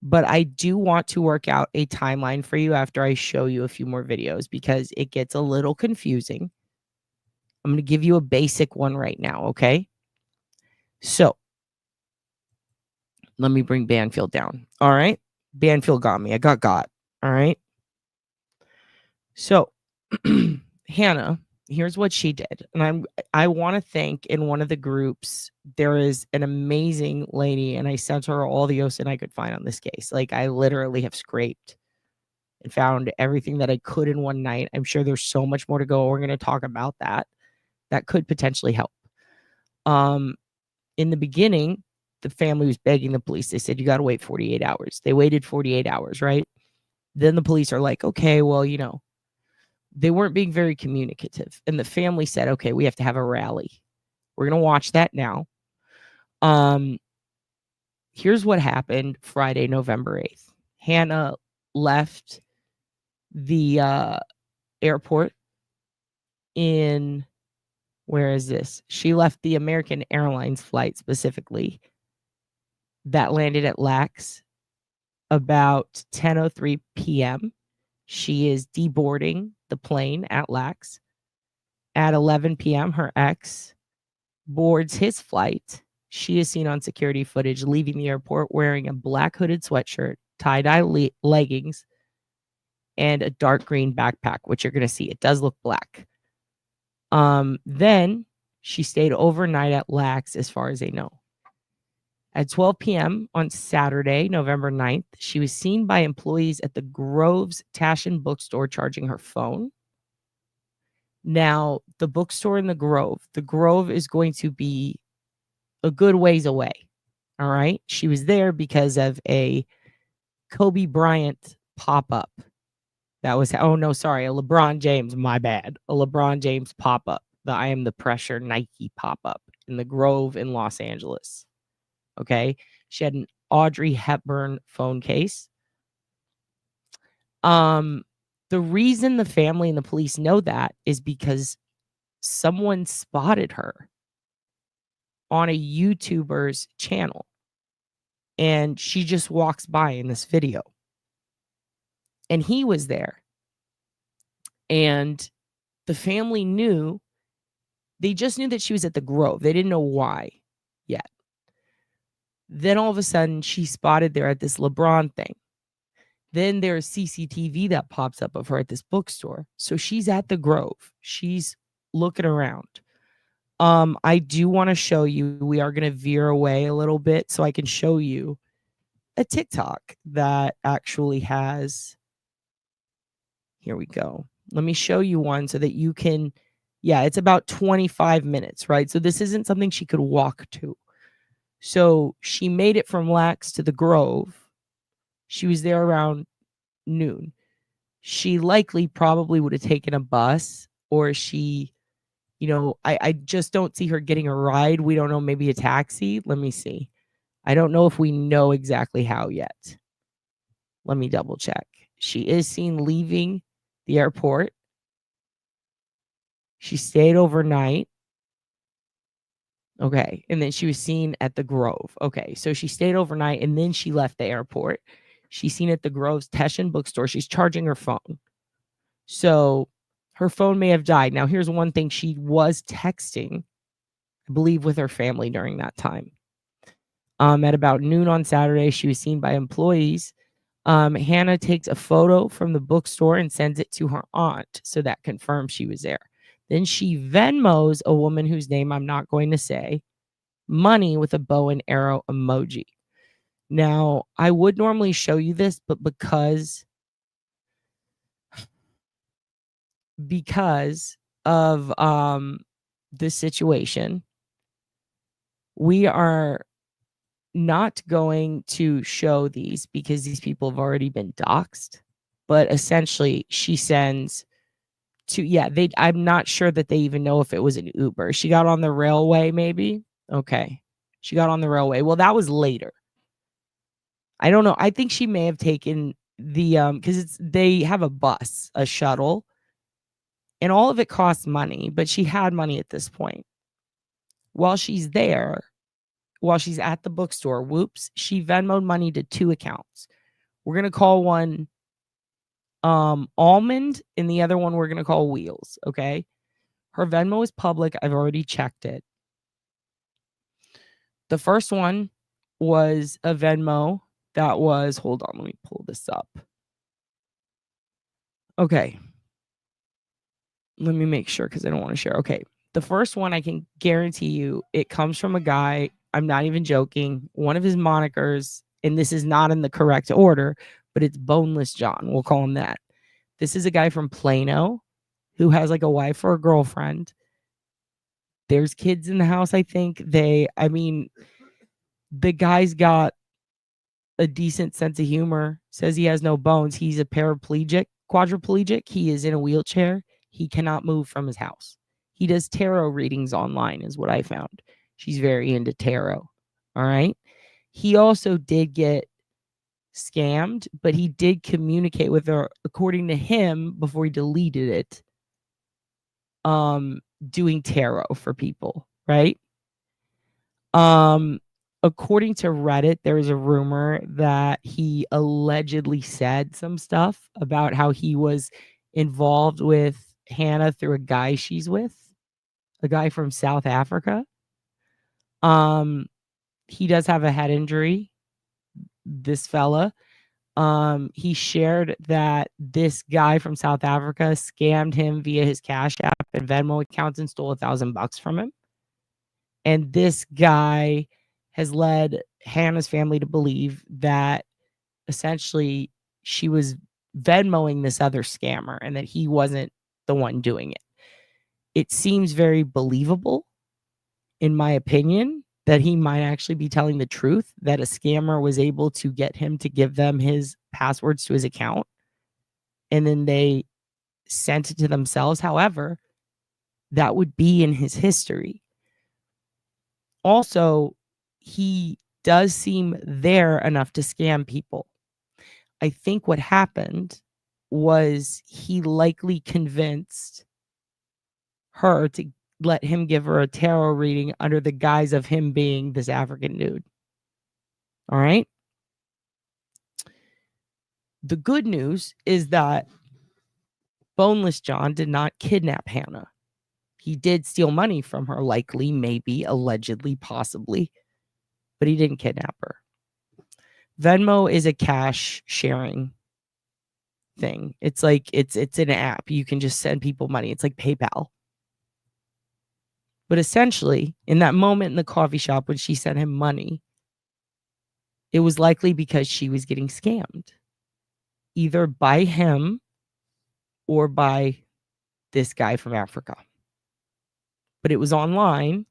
But I do want to work out a timeline for you after I show you a few more videos because it gets a little confusing. I'm going to give you a basic one right now, okay? So let me bring Banfield down. All right. Banfield got me. I got. All right. So Hannah, here's what she did. And I want to thank in one of the groups, there is an amazing lady, and I sent her all the OSINT I could find on this case. Like, I literally have scraped and found everything that I could in one night. I'm sure there's so much more to go. We're going to talk about that. That could potentially help. In the beginning, the family was begging the police. They said, you got to wait 48 hours. They waited 48 hours, right? Then the police are like, okay, well, they weren't being very communicative. And the family said, okay, we have to have a rally. We're going to watch that now. Here's what happened Friday, November 8th. Hannah left the airport in, where is this? She left the American Airlines flight specifically that landed at LAX about 10:03 p.m. She is deboarding the plane at LAX. At 11 p.m., her ex boards his flight. She is seen on security footage leaving the airport wearing a black hooded sweatshirt, tie-dye leggings, and a dark green backpack, which you're going to see. It does look black. Then she stayed overnight at LAX as far as they know. At 12 p.m. on Saturday, November 9th, she was seen by employees at the Grove's Taschen bookstore charging her phone. Now, the bookstore in the Grove is going to be a good ways away. All right. She was there because of a Kobe Bryant pop-up. That was, oh no, sorry, a LeBron James, my bad. A LeBron James pop-up. The I Am the Pressure Nike pop-up in the Grove in Los Angeles. Okay. She had an Audrey Hepburn phone case. The reason the family and the police know that is because someone spotted her on a YouTuber's channel. And she just walks by in this video. And he was there. And the family knew, they just knew that she was at the Grove. They didn't know why yet. Then all of a sudden, she spotted there at this LeBron thing. Then there's CCTV that pops up of her at this bookstore. So she's at the Grove. She's looking around. I do want to show you, we are going to veer away a little bit so I can show you a TikTok that actually has, here we go. Let me show you one so that you can, yeah, it's about 25 minutes, right? So this isn't something she could walk to. So she made it from LAX to the Grove. She was there around noon. She likely probably would have taken a bus, or she, you know, I just don't see her getting a ride. We don't know, maybe a taxi. Let me see. I don't know if we know exactly how yet. Let me double check. She is seen leaving the airport. She stayed overnight. Okay. And then she was seen at the Grove. Okay. So she stayed overnight and then she left the airport. She's seen at the Grove's Taschen bookstore. She's charging her phone. So her phone may have died. Now, here's one thing. She was texting, I believe, with her family during that time. At about noon on Saturday, she was seen by employees. Hannah takes a photo from the bookstore and sends it to her aunt, so that confirms she was there. Then she Venmos a woman whose name I'm not going to say money with a bow and arrow emoji. Now, I would normally show you this, but because of this situation, we are not going to show these because these people have already been doxxed. But essentially, she sends to, yeah, I'm not sure that they even know if it was an Uber. She got on the railway, maybe. Okay. She got on the railway. Well, that was later. I don't know. I think she may have taken the because they have a bus, a shuttle, and all of it costs money, but she had money at this point. While she's there, while she's at the bookstore, whoops, she Venmoed money to 2 accounts. We're gonna call one Almond, and the other one we're gonna call Wheels. Okay. Her Venmo is public. I've already checked it. The first one was a Venmo that was, hold on, let me pull this up. Okay. Let me make sure because I don't want to share. Okay. The first one, I can guarantee you, it comes from a guy. I'm not even joking. One of his monikers, and this is not in the correct order, but it's Boneless John. We'll call him that. This is a guy from Plano who has like a wife or a girlfriend. There's kids in the house, I think. The guy's got a decent sense of humor, says he has no bones. He's a quadriplegic. He is in a wheelchair. He cannot move from his house. He does tarot readings online, is what I found. She's very into tarot. All right. He also did get scammed, but he did communicate with her, according to him, before he deleted it, doing tarot for people, right? According to Reddit, there was a rumor that he allegedly said some stuff about how he was involved with Hannah through a guy she's with, a guy from South Africa. He does have a head injury, this fella. He shared that this guy from South Africa scammed him via his Cash App and Venmo accounts and stole $1,000 from him. And this guy has led Hannah's family to believe that essentially she was Venmoing this other scammer and that he wasn't the one doing it. It seems very believable, in my opinion, that he might actually be telling the truth, that a scammer was able to get him to give them his passwords to his account, and then they sent it to themselves. However, that would be in his history. Also, he does seem there enough to scam people. I think what happened was he likely convinced her to let him give her a tarot reading under the guise of him being this African dude. All right. The good news is that Boneless John did not kidnap Hannah. He did steal money from her, likely, maybe, allegedly, possibly, but he didn't kidnap her. Venmo is a cash sharing thing. It's like it's an app. You can just send people money. It's like PayPal. But essentially, in that moment in the coffee shop when she sent him money, it was likely because she was getting scammed, either by him or by this guy from Africa. But it was online,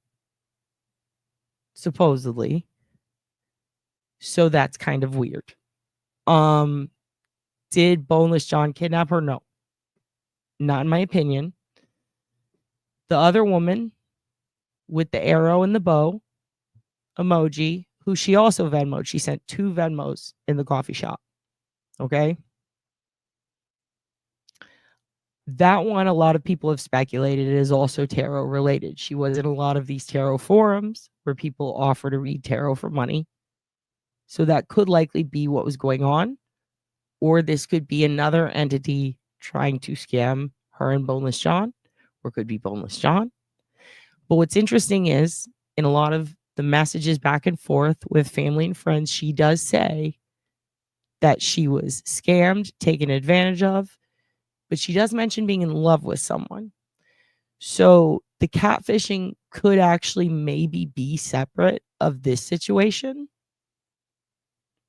supposedly. So that's kind of weird. Did Boneless John kidnap her? No. Not in my opinion. The other woman with the arrow and the bow emoji, who she also Venmoed. She sent 2 Venmos in the coffee shop. Okay. That one, a lot of people have speculated, is also tarot related. She was in a lot of these tarot forums where people offer to read tarot for money. So that could likely be what was going on. Or this could be another entity trying to scam her and Boneless John. Or could be Boneless John. But what's interesting is, in a lot of the messages back and forth with family and friends, she does say that she was scammed, taken advantage of, but she does mention being in love with someone. So the catfishing could actually maybe be separate of this situation.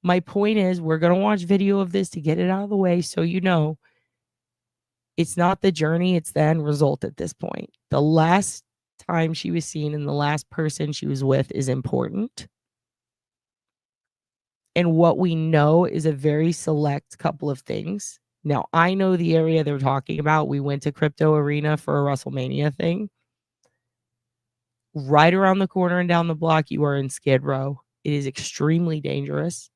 My point is, we're going to watch video of this to get it out of the way so you know it's not the journey, it's the end result at this point. The last time she was seen and the last person she was with is important. And what we know is a very select couple of things. Now, I know the area they're talking about. We went to Crypto Arena for a WrestleMania thing. Right around the corner and down the block, you are in Skid Row. It is extremely dangerous.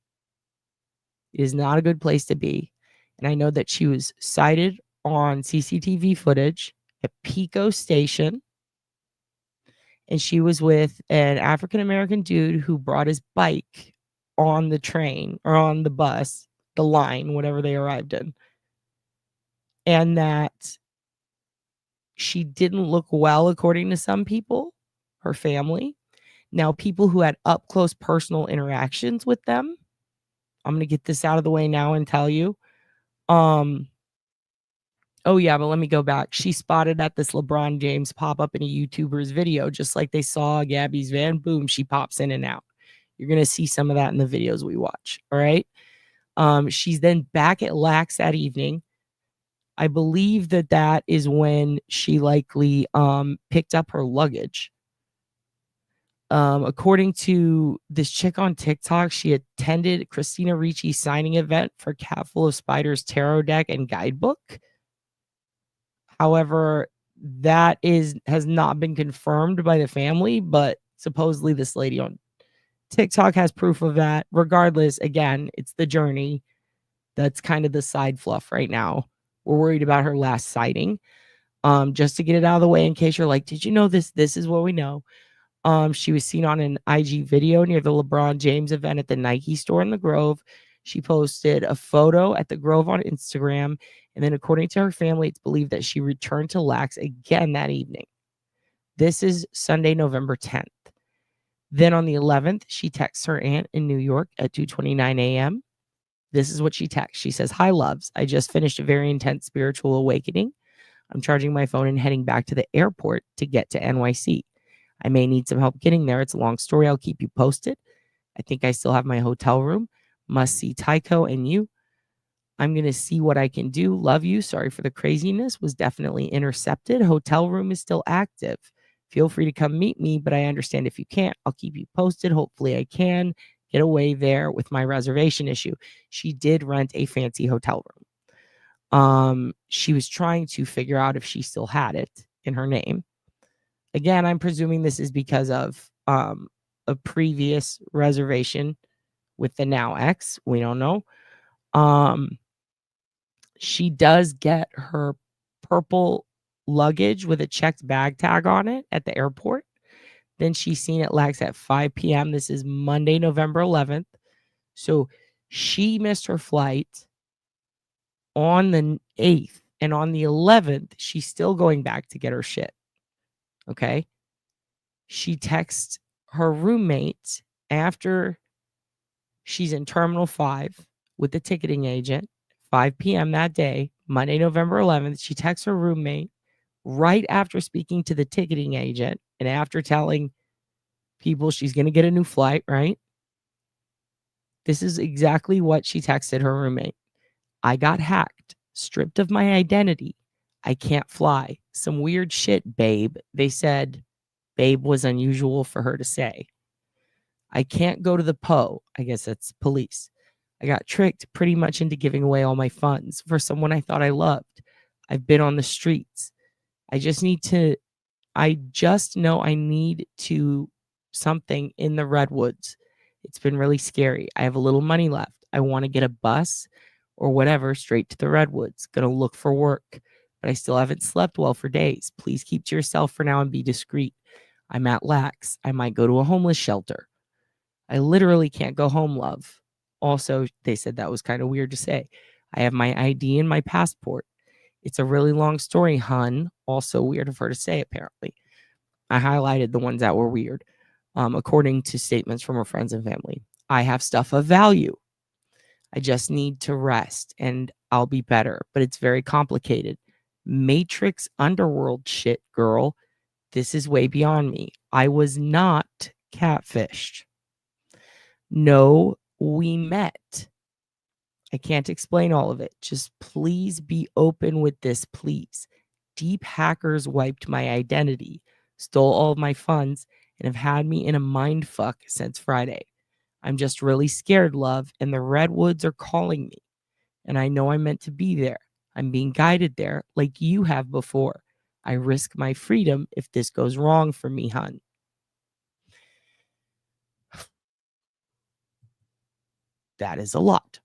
It is not a good place to be. And I know that she was sighted on CCTV footage at Pico Station. And she was with an African-American dude who brought his bike on the train or on the bus, the line, whatever they arrived in. And that she didn't look well, according to some people, her family. Now, people who had up close personal interactions with them, I'm going to get this out of the way now and tell you. Oh, yeah, but let me go back. She spotted at this LeBron James pop up in a YouTuber's video, just like they saw Gabby's van. Boom, she pops in and out. You're going to see some of that in the videos we watch. All right. She's then back at Lax that evening. I believe that is when she likely picked up her luggage. According to this chick on TikTok, she attended Christina Ricci's signing event for Cat Full of Spiders tarot deck and guidebook. However, that has not been confirmed by the family, but supposedly this lady on TikTok has proof of that. Regardless, again, it's the journey. That's kind of the side fluff right now. We're worried about her last sighting. Just to get it out of the way in case you're like, did you know this? This is what we know. She was seen on an IG video near the LeBron James event at the Nike store in the Grove. She posted a photo at the Grove on Instagram. And then according to her family, it's believed that she returned to Lax again that evening. This is Sunday, November 10th. Then on the 11th, she texts her aunt in New York at 2:29 a.m. This is what she texts. She says, "Hi, loves. I just finished a very intense spiritual awakening. I'm charging my phone and heading back to the airport to get to NYC. I may need some help getting there. It's a long story. I'll keep you posted. I think I still have my hotel room. Must see Tycho and you. I'm going to see what I can do. Love you. Sorry for the craziness. Was definitely intercepted. Hotel room is still active. Feel free to come meet me, but I understand if you can't. I'll keep you posted. Hopefully I can get away there with my reservation issue." She did rent a fancy hotel room. She was trying to figure out if she still had it in her name. Again, I'm presuming this is because of a previous reservation with the now ex. We don't know. She does get her purple luggage with a checked bag tag on it at the airport. Then she's seen at Lax at 5 p.m. This is Monday, November 11th. So she missed her flight on the 8th. And on the 11th, she's still going back to get her shit. Okay. She texts her roommate after she's in Terminal 5 with the ticketing agent, 5 p.m. that day, Monday, November 11th. She texts her roommate right after speaking to the ticketing agent and after telling people she's going to get a new flight, right? This is exactly what she texted her roommate. "I got hacked, stripped of my identity. I can't fly. Some weird shit, babe." They said babe was unusual for her to say. "I can't go to the PO." I guess that's police. "I got tricked pretty much into giving away all my funds for someone I thought I loved. I've been on the streets. I just know I need to something in the Redwoods. It's been really scary. I have a little money left. I want to get a bus or whatever straight to the Redwoods. Gonna look for work, but I still haven't slept well for days. Please keep to yourself for now and be discreet. I'm at Lax. I might go to a homeless shelter. I literally can't go home, love." Also, they said that was kind of weird to say. "I have my ID and my passport. It's a really long story, hun." Also weird of her to say, apparently. I highlighted the ones that were weird. According to statements from her friends and family. "I have stuff of value. I just need to rest and I'll be better, but it's very complicated. Matrix underworld shit, girl. This is way beyond me. I was not catfished. No, we met. I can't explain all of it. Just please be open with this, please. Deep hackers wiped my identity, stole all of my funds, and have had me in a mind fuck since Friday. I'm just really scared, love, and the Redwoods are calling me. And I know I'm meant to be there. I'm being guided there like you have before. I risk my freedom if this goes wrong for me, hun." That is a lot.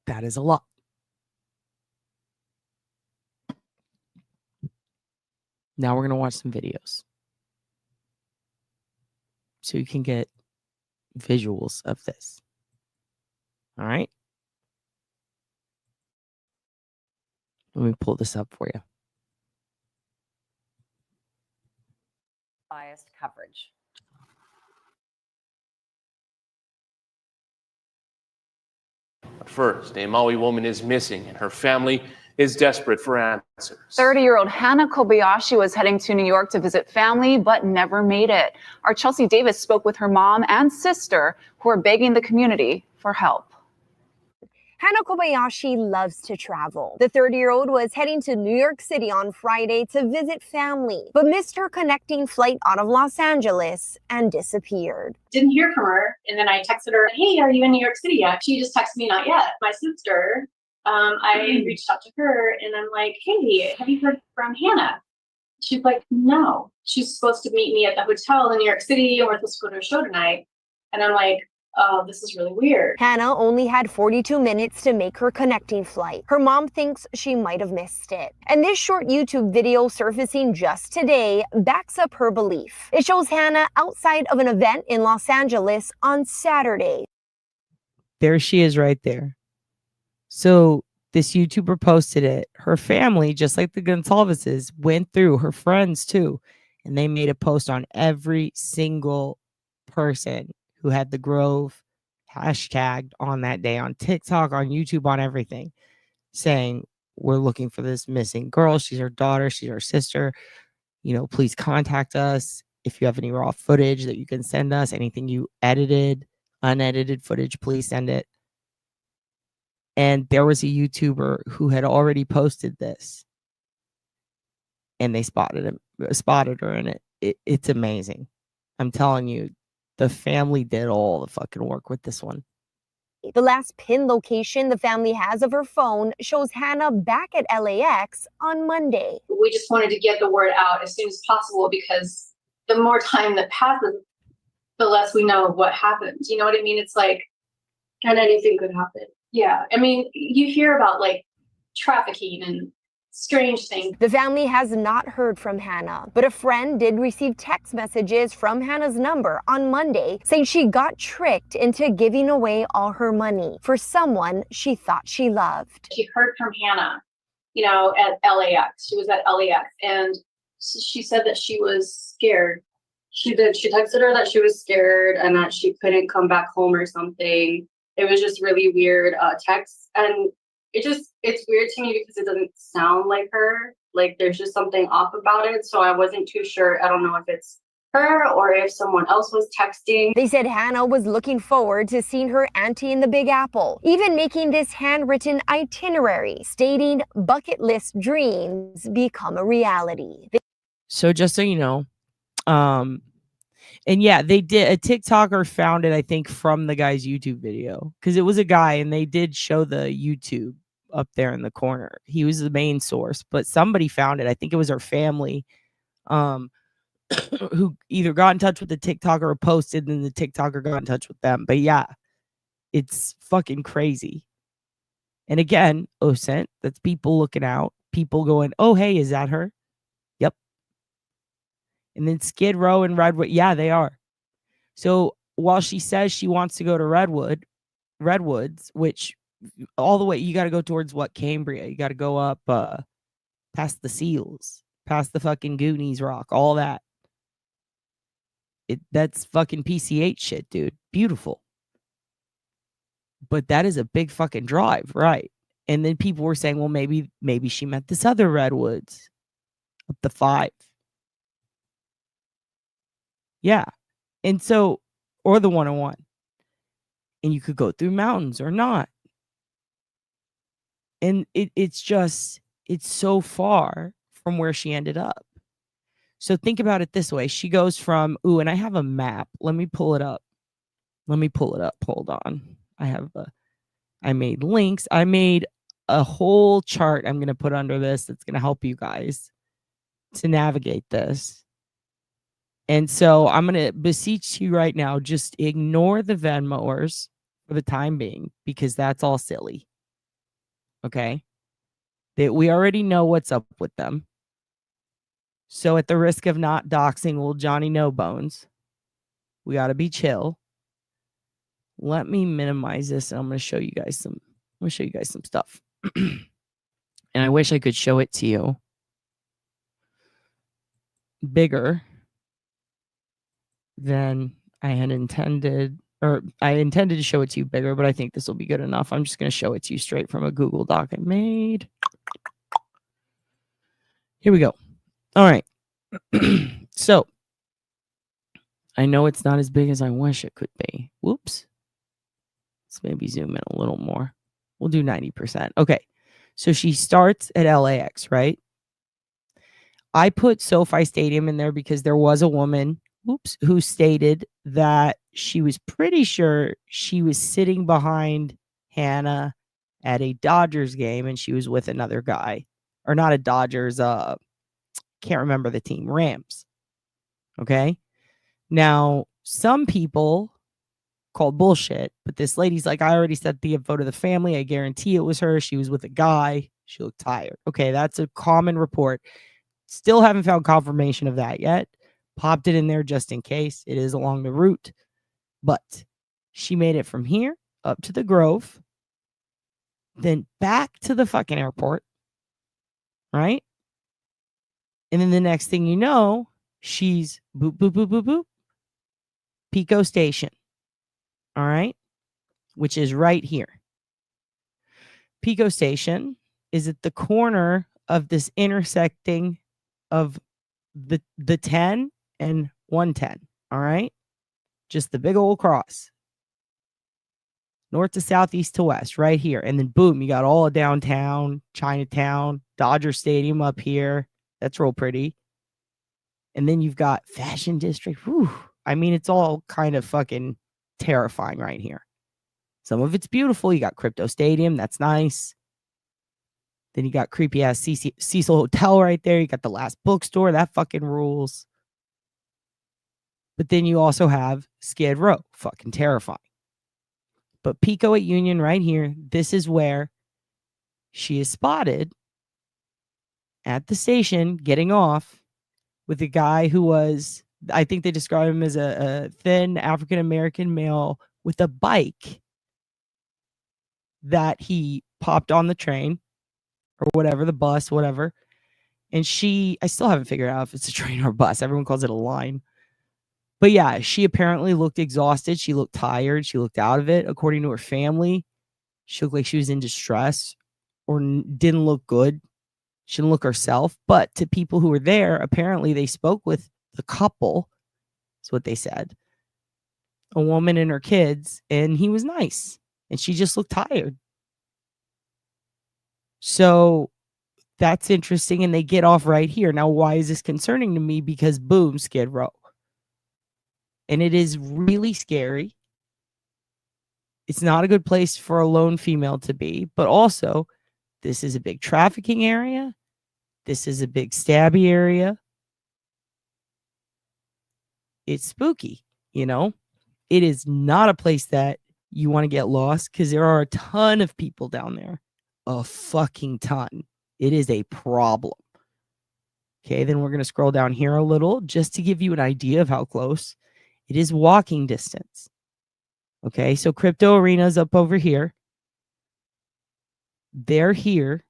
That is a lot. Now we're going to watch some videos so you can get visuals of this. All right. Let me pull this up for you. Biased coverage. First, a Maui woman is missing and her family is desperate for answers. 30-year-old Hannah Kobayashi was heading to New York to visit family, but never made it. Our Chelsea Davis spoke with her mom and sister, who are begging the community for help. Hannah Kobayashi loves to travel. The 30-year-old was heading to New York City on Friday to visit family, but missed her connecting flight out of Los Angeles and disappeared. Didn't hear from her, and then I texted her, "Hey, are you in New York City yet?" She just texted me, "Not yet." My sister, I reached out to her, and I'm like, "Hey, have you heard from Hannah?" She's like, "No, she's supposed to meet me at the hotel in New York City, and we're supposed to go to a show tonight." And I'm like, "Oh, this is really weird." Hannah only had 42 minutes to make her connecting flight. Her mom thinks she might have missed it. And this short YouTube video surfacing just today backs up her belief. It shows Hannah outside of an event in Los Angeles on Saturday. There she is right there. So this YouTuber posted it. Her family, just like the Gonsalveses, went through, her friends too, and they made a post on every single person who had the Grove hashtagged on that day on TikTok, on YouTube, on everything, saying, "We're looking for this missing girl. She's our daughter. She's our sister. You know, please contact us. If you have any raw footage that you can send us, anything you edited, unedited footage, please send it." And there was a YouTuber who had already posted this, and they spotted her, and it's amazing. I'm telling you, the family did all the fucking work with this one. The last pin location the family has of her phone shows Hannah back at LAX on Monday. We just wanted to get the word out as soon as possible, because the more time that passes, the less we know of what happens. You know what I mean? It's like, and anything could happen. Yeah. I mean, you hear about like trafficking and strange things. The family has not heard from Hannah, but a friend did receive text messages from Hannah's number on Monday saying she got tricked into giving away all her money for someone she thought she loved. She heard from Hannah, you know, at LAX. She was at LAX, and she said that she was scared. She texted her that she was scared and that she couldn't come back home or something. It was just really weird text, and it's weird to me because it doesn't sound like her. Like there's just something off about it. So I wasn't too sure. I don't know if it's her or if someone else was texting. They said Hannah was looking forward to seeing her auntie in the Big Apple, even making this handwritten itinerary stating bucket list dreams become a reality. So just so you know, and yeah, they did. A TikToker found it, I think, from the guy's YouTube video, because it was a guy, and they did show the YouTube up there in the corner. He was the main source, but somebody found it. I think it was her family, who either got in touch with the TikToker or posted, and the TikToker got in touch with them. But yeah, it's fucking crazy. And again, OSINT, that's people looking out, people going, "Oh, hey, is that her?" Yep. And then Skid Row and Redwood, yeah, they are. So while she says she wants to go to Redwoods, which all the way, you got to go towards what, Cambria. You got to go up past the Seals, past the fucking Goonies Rock, all that. That's fucking PCH shit, dude. Beautiful. But that is a big fucking drive, right? And then people were saying, well, maybe she met this other Redwoods up the 5. Yeah. And so, or the 101. And you could go through mountains or not. And it's so far from where she ended up. So think about it this way. She goes from, and I have a map. Let me pull it up. Hold on. I made links. I made a whole chart I'm going to put under this that's going to help you guys to navigate this. And so I'm going to beseech you right now, just ignore the Venmoers for the time being, because that's all silly. Okay? That we already know what's up with them. So at the risk of not doxing old Johnny No Bones, we got to be chill. Let me minimize this, and I'm going to show you guys some stuff. And I wish I could show it to you bigger than I had intended, or I intended to show it to you bigger, but I think this will be good enough. I'm just going to show it to you straight from a Google Doc I made. Here we go. All right. So I know it's not as big as I wish it could be. Whoops. Let's maybe zoom in a little more. We'll do 90%. Okay. So she starts at LAX, right? I put SoFi Stadium in there because there was a woman, who stated that she was pretty sure she was sitting behind Hannah at a Dodgers game and she was with another guy. Or not a Dodgers, can't remember the team, Rams. Okay. Now, some people called bullshit, but this lady's like, I already sent the info to the family. I guarantee it was her. She was with a guy. She looked tired. Okay, that's a common report. Still haven't found confirmation of that yet. Popped it in there just in case. It is along the route. But she made it from here up to the Grove, then back to the fucking airport, right? And then the next thing you know, she's boop, boop, boop, boop, boop, Pico Station. All right, which is right here. Pico Station is at the corner of this intersecting of the 10 and 110. All right, just the big old cross, north to south, east to west, right here. And then boom, you got all of downtown, Chinatown, Dodger Stadium up here. That's real pretty. And then you've got Fashion District. Whew. I mean, it's all kind of fucking terrifying right here. Some of it's beautiful. You got Crypto Stadium. That's nice. Then you got creepy ass Cecil Hotel right there. You got the Last Bookstore. That fucking rules. But then you also have Skid Row. Fucking terrifying. But Pico at Union right here. This is where she is spotted at the station getting off with a guy who was, I think they describe him as a thin African-American male with a bike that he popped on the train or whatever, the bus, whatever. And I still haven't figured out if it's a train or a bus. Everyone calls it a line. But yeah, she apparently looked exhausted. She looked tired. She looked out of it. According to her family, she looked like she was in distress or didn't look good. She didn't look herself. But to people who were there, apparently they spoke with the couple. That's what they said. A woman and her kids. And he was nice. And she just looked tired. So that's interesting. And they get off right here. Now, why is this concerning to me? Because boom, Skid Row. And it is really scary. It's not a good place for a lone female to be. But also, this is a big trafficking area. This is a big stabby area. It's spooky, you know? It is not a place that you want to get lost because there are a ton of people down there. A fucking ton. It is a problem. Okay, then we're going to scroll down here a little just to give you an idea of how close. It is walking distance. Okay, so Crypto Arena's up over here. They're here.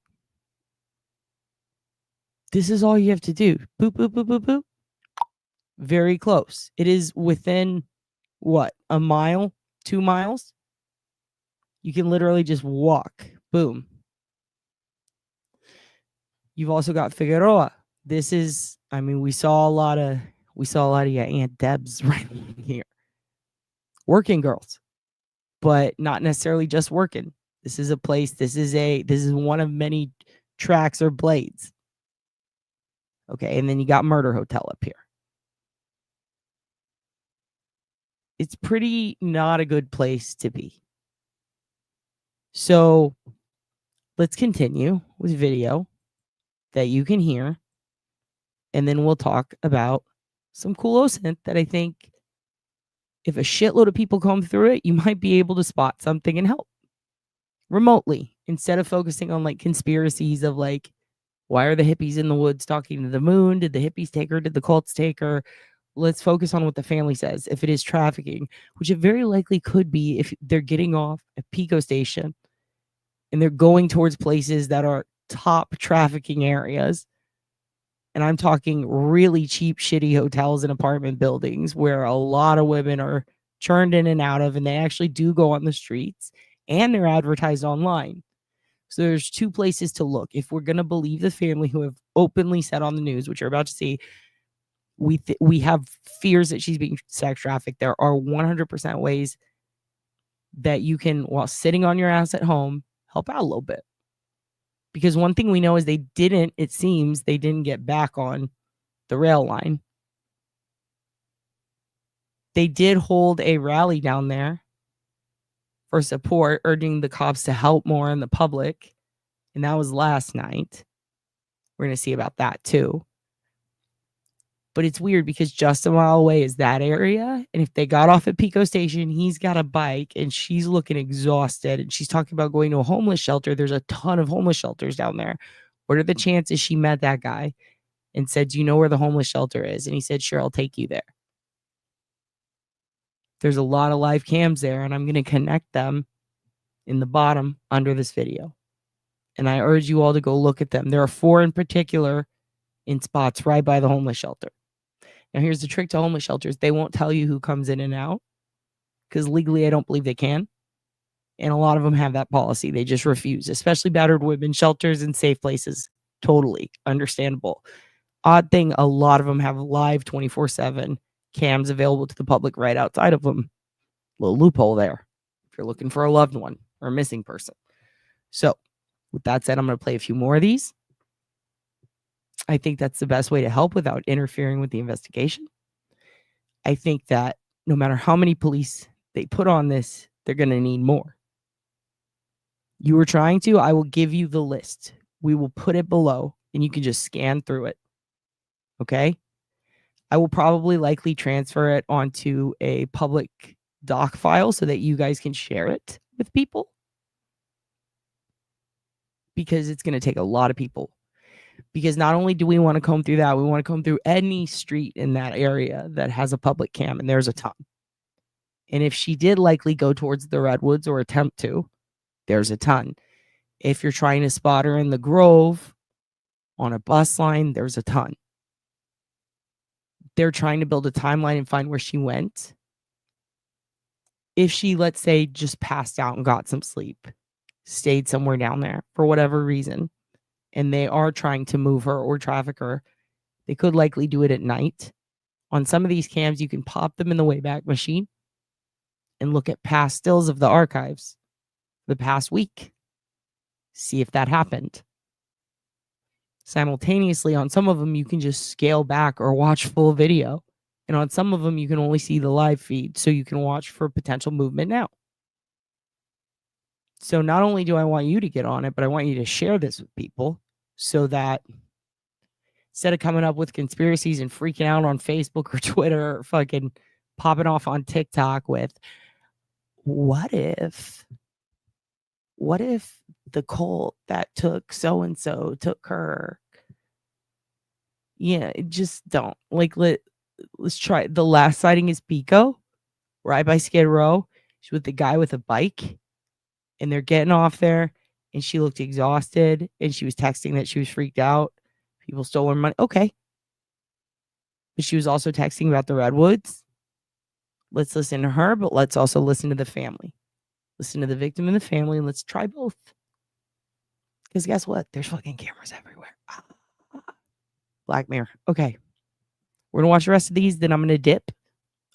This is all you have to do. Boop, boop, boop, boop, boop. Very close. It is within, what, a mile, 2 miles? You can literally just walk. Boom. You've also got Figueroa. This is, I mean, we saw a lot of your Aunt Debs right here. Working girls. But not necessarily just working. This is a place, this is one of many tracks or blades. Okay, and then you got Murder Hotel up here. It's pretty not a good place to be. So let's continue with video that you can hear. And then we'll talk about some cool OSINT that I think if a shitload of people come through it, you might be able to spot something and help remotely instead of focusing on like conspiracies of like, why are the hippies in the woods talking to the moon? Did the hippies take her? Did the cults take her? Let's focus on what the family says. If it is trafficking, which it very likely could be if they're getting off at Pico Station and they're going towards places that are top trafficking areas. And I'm talking really cheap, shitty hotels and apartment buildings where a lot of women are churned in and out of, and they actually do go on the streets and they're advertised online. So there's 2 places to look. If we're going to believe the family who have openly said on the news, which you're about to see, we have fears that she's being sex trafficked. There are 100% ways that you can, while sitting on your ass at home, help out a little bit. Because one thing we know is it seems they didn't get back on the rail line. They did hold a rally down there for support, urging the cops to help more in the public. And that was last night. We're going to see about that too. But it's weird because just a mile away is that area. And if they got off at Pico Station, he's got a bike and she's looking exhausted. And she's talking about going to a homeless shelter. There's a ton of homeless shelters down there. What are the chances she met that guy and said, do you know where the homeless shelter is? And he said, sure, I'll take you there. There's a lot of live cams there, and I'm going to connect them in the bottom under this video. And I urge you all to go look at them. There are 4 in particular in spots right by the homeless shelter. Now, here's the trick to homeless shelters. They won't tell you who comes in and out because legally I don't believe they can. And a lot of them have that policy. They just refuse, especially battered women shelters and safe places. Totally understandable. Odd thing, a lot of them have live 24/7 cams available to the public right outside of them. Little loophole there if you're looking for a loved one or a missing person. So with that said, I'm going to play a few more of these. I think that's the best way to help without interfering with the investigation. I think that no matter how many police they put on this, they're going to need more. You were trying to, I will give you the list. We will put it below and you can just scan through it. Okay? I will probably likely transfer it onto a public doc file so that you guys can share it with people. Because it's going to take a lot of people. Because not only do we want to comb through that, we want to comb through any street in that area that has a public cam, and there's a ton. And if she did likely go towards the Redwoods or attempt to, there's a ton. If you're trying to spot her in the Grove on a bus line, there's a ton. They're trying to build a timeline and find where she went. If she, let's say, just passed out and got some sleep, stayed somewhere down there for whatever reason, and they are trying to move her or traffic her, they could likely do it at night. On some of these cams, you can pop them in the Wayback Machine and look at past stills of the archives the past week. See if that happened. Simultaneously, on some of them, you can just scale back or watch full video. And on some of them, you can only see the live feed, so you can watch for potential movement now. So not only do I want you to get on it, but I want you to share this with people so that instead of coming up with conspiracies and freaking out on Facebook or Twitter or fucking popping off on TikTok with, what if the cult that took so-and-so took her? Yeah, just don't. Like, let's try. The last sighting is Pico, right by Skid Row. She's with the guy with a bike, and they're getting off there, and she looked exhausted, and she was texting that she was freaked out. People stole her money. Okay. But she was also texting about the Redwoods. Let's listen to her, but let's also listen to the family. Listen to the victim and the family, and let's try both. Because guess what? There's fucking cameras everywhere. Black Mirror. Okay. We're going to watch the rest of these, then I'm going to dip.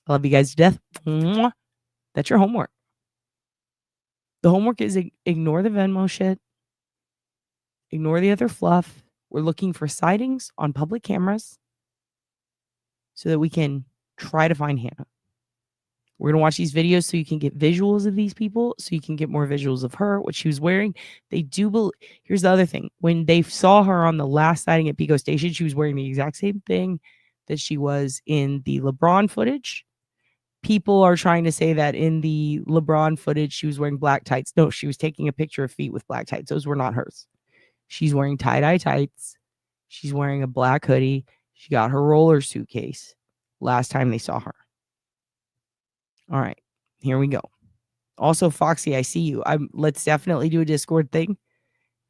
I love you guys to death. Mwah. That's your homework. The homework is ignore the Venmo shit. Ignore the other fluff. We're looking for sightings on public cameras so that we can try to find Hannah. We're going to watch these videos so you can get visuals of these people, so you can get more visuals of her, what she was wearing. They do here's the other thing. When they saw her on the last sighting at Pico Station, she was wearing the exact same thing that she was in the LeBron footage. People are trying to say that in the LeBron footage, she was wearing black tights. No, she was taking a picture of feet with black tights. Those were not hers. She's wearing tie-dye tights. She's wearing a black hoodie. She got her roller suitcase last time they saw her. All right, here we go. Also, Foxy, I see you. Let's definitely do a Discord thing.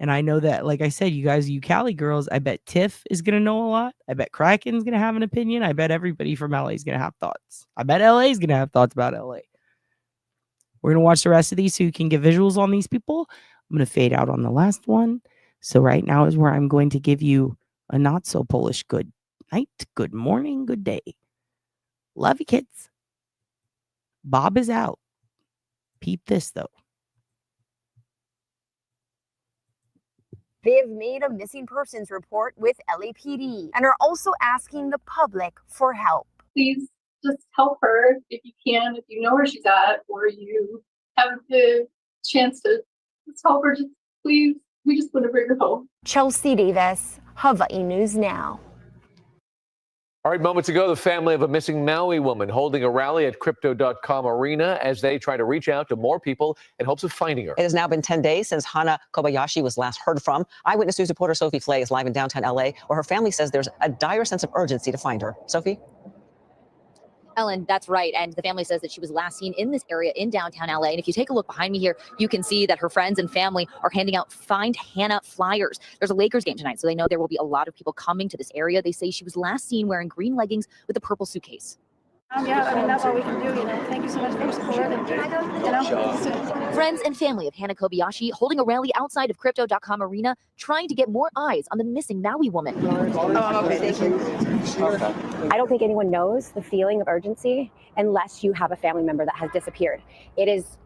And I know that, like I said, you guys, you Cali girls, I bet Tiff is going to know a lot. I bet Kraken's going to have an opinion. I bet everybody from LA is going to have thoughts. I bet LA is going to have thoughts about LA. We're going to watch the rest of these so you can get visuals on these people. I'm going to fade out on the last one. So right now is where I'm going to give you a not so Polish good night, good morning, good day. Love you, kids. Bob is out. Peep this, though. They have made a missing persons report with LAPD and are also asking the public for help. Please just help her if you can, if you know where she's at, or you have the chance to just help her. Just please, we just want to bring her home. Chelsea Davis, Hawaii News Now. All right, moments ago, the family of a missing Maui woman holding a rally at Crypto.com Arena as they try to reach out to more people in hopes of finding her. It has now been 10 days since Hannah Kobayashi was last heard from. Eyewitness News reporter Sophie Flay is live in downtown LA, where her family says there's a dire sense of urgency to find her. Sophie? Ellen, that's right. And the family says that she was last seen in this area in downtown LA. And if you take a look behind me here, you can see that her friends and family are handing out Find Hannah flyers. There's a Lakers game tonight, so they know there will be a lot of people coming to this area. They say she was last seen wearing green leggings with a purple suitcase. Yeah, I mean, that's all we can do, Thank you so much for your support. And, Friends and family of Hannah Kobayashi holding a rally outside of Crypto.com Arena, trying to get more eyes on the missing Maui woman. Okay, thank you. I don't think anyone knows the feeling of urgency unless you have a family member that has disappeared. It's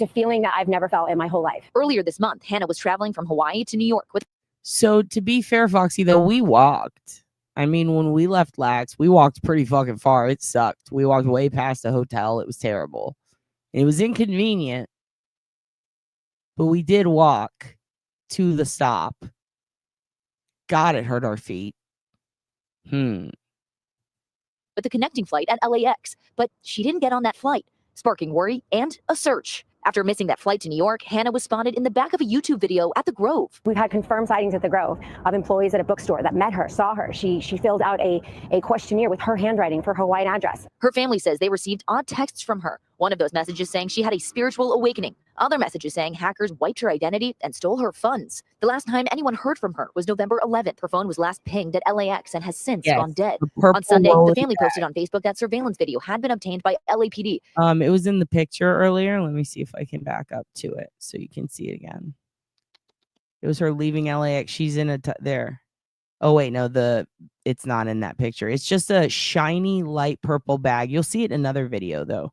a feeling that I've never felt in my whole life. Earlier this month, Hannah was traveling from Hawaii to New York with. So to be fair, Foxy, though, we walked. I mean, when we left Lax, we walked pretty fucking far. It sucked. We walked way past the hotel. It was terrible. It was inconvenient, but we did walk to the stop. God, it hurt our feet. With the connecting flight at LAX, but she didn't get on that flight, sparking worry and a search. After missing that flight to New York, Hannah was spotted in the back of a YouTube video at the Grove. We've had confirmed sightings at the Grove of employees at a bookstore that met her, saw her. She filled out a questionnaire with her handwriting for her Hawaiian address. Her family says they received odd texts from her. One of those messages saying she had a spiritual awakening. Other messages saying hackers wiped her identity and stole her funds. The last time anyone heard from her was November 11th. Her phone was last pinged at LAX and has since gone dead. On Sunday, the family posted on Facebook that surveillance video had been obtained by LAPD. It was in the picture earlier. Let me see if I can back up to it so you can see it again. It was her leaving LAX. She's in there. Oh wait, no, it's not in that picture. It's just a shiny light purple bag. You'll see it in another video though.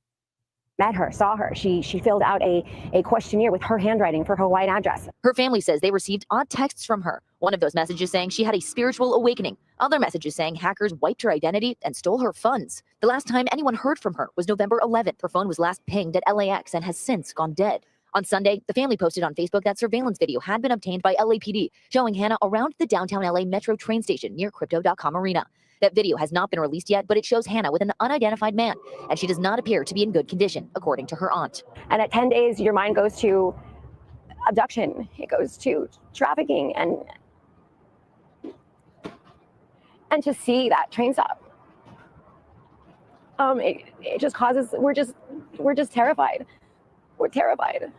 Met her, saw her. She filled out a questionnaire with her handwriting for her Hawaiian address. Her family says they received odd texts from her. One of those messages saying she had a spiritual awakening. Other messages saying hackers wiped her identity and stole her funds. The last time anyone heard from her was November 11th. Her phone was last pinged at LAX and has since gone dead. On Sunday, the family posted on Facebook that surveillance video had been obtained by LAPD, showing Hannah around the downtown LA Metro train station near Crypto.com Arena. That video has not been released yet, but it shows Hannah with an unidentified man, and she does not appear to be in good condition, according to her aunt. And at 10 days, your mind goes to abduction. It goes to trafficking, and to see that train stop, it just causes. We're just terrified. We're terrified.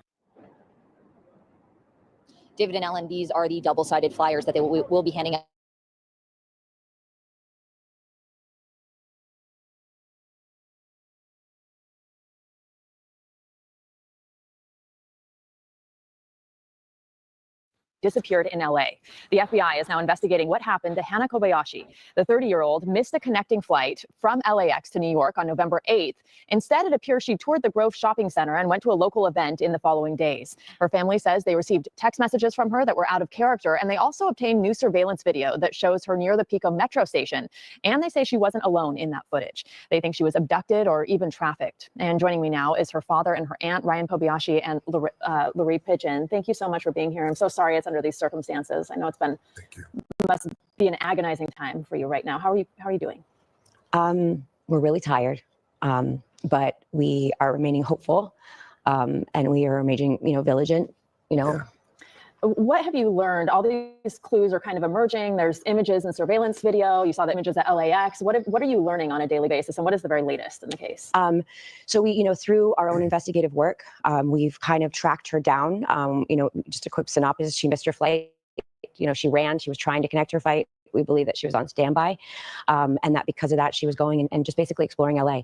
David and Ellen, these are the double-sided flyers that they will be handing out. Disappeared in LA. The FBI is now investigating what happened to Hannah Kobayashi. The 30-year-old missed a connecting flight from LAX to New York on November 8th. Instead, it appears she toured the Grove Shopping Center and went to a local event in the following days. Her family says they received text messages from her that were out of character, and they also obtained new surveillance video that shows her near the Pico Metro station. And they say she wasn't alone in that footage. They think she was abducted or even trafficked. And joining me now is her father and her aunt, Ryan Kobayashi and Laurie Pigeon. Thank you so much for being here. I'm so sorry it's under these circumstances. I know it's been, must be an agonizing time for you right now. How are you doing? We're really tired, but we are remaining hopeful, and we are remaining, vigilant. What have you learned? All these clues are kind of emerging. There's images and surveillance video. You saw the images at LAX. What are you learning on a daily basis, and what is the very latest in the case? So we, through our own investigative work, we've kind of tracked her down. Just a quick synopsis: she missed her flight. She ran. She was trying to connect her flight. We believe that she was on standby, and that because of that, she was going and just basically exploring LA.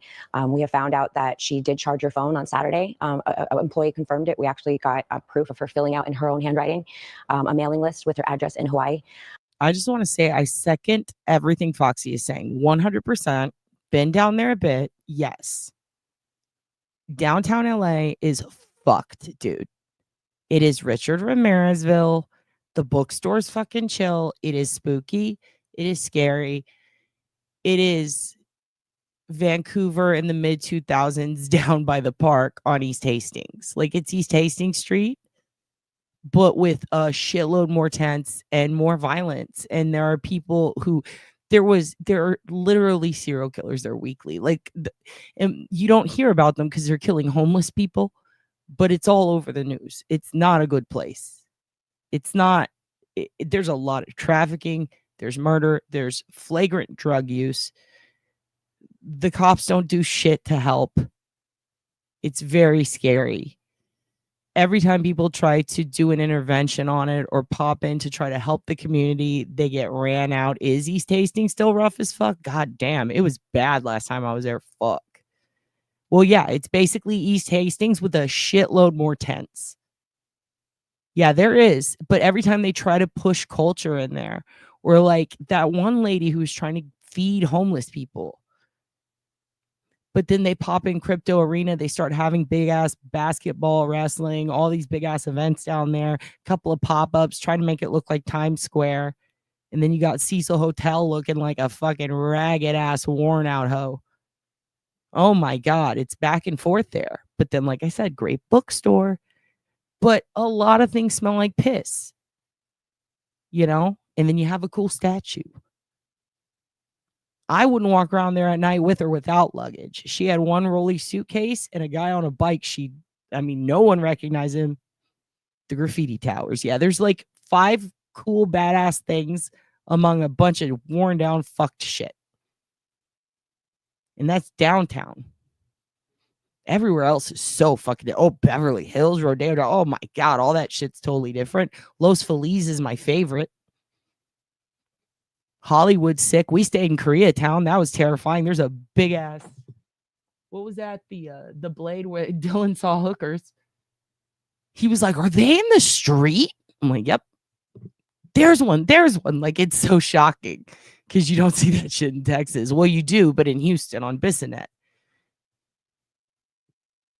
We have found out that she did charge her phone on Saturday. An employee confirmed it. We actually got proof of her filling out in her own handwriting a mailing list with her address in Hawaii. I just want to say I second everything Foxy is saying. 100%. Been down there a bit. Yes. Downtown LA is fucked, dude. It is Richard Ramirezville. The bookstore's fucking chill. It is spooky. It is scary. It is Vancouver in the mid 2000s down by the park on East Hastings. Like, it's East Hastings Street, but with a shitload more tents and more violence. And there are people who there are literally serial killers there weekly. Like, and you don't hear about them because they're killing homeless people, but it's all over the news. It's not a good place. It's not. There's a lot of trafficking. There's murder. There's flagrant drug use. The cops don't do shit to help. It's very scary. Every time people try to do an intervention on it or pop in to try to help the community, they get ran out. Is East Hastings still rough as fuck? God damn, it was bad last time I was there. Fuck. Well, yeah, it's basically East Hastings with a shitload more tents. Yeah, there is. But every time they try to push culture in there, or like that one lady who was trying to feed homeless people, but then they pop in Crypto Arena. They start having big ass basketball, wrestling, all these big ass events down there. A couple of pop ups, trying to make it look like Times Square. And then you got Cecil Hotel looking like a fucking ragged ass, worn out hoe. Oh my God, it's back and forth there. But then, like I said, great bookstore. But a lot of things smell like piss, you know? And then you have a cool statue. I wouldn't walk around there at night with or without luggage. She had one rolly suitcase and a guy on a bike. No one recognized him. The graffiti towers. Yeah, there's like 5 cool, badass things among a bunch of worn down, fucked shit. And that's downtown. Everywhere else is so fucking. Oh, Beverly Hills, Rodeo. Oh my God, all that shit's totally different. Los Feliz is my favorite. Hollywood's sick. We stayed in Koreatown. That was terrifying. There's a big ass. What was that? The Blade where Dylan saw hookers. He was like, "Are they in the street?" I'm like, "Yep." There's one. Like, it's so shocking because you don't see that shit in Texas. Well, you do, but in Houston on Bissonnet.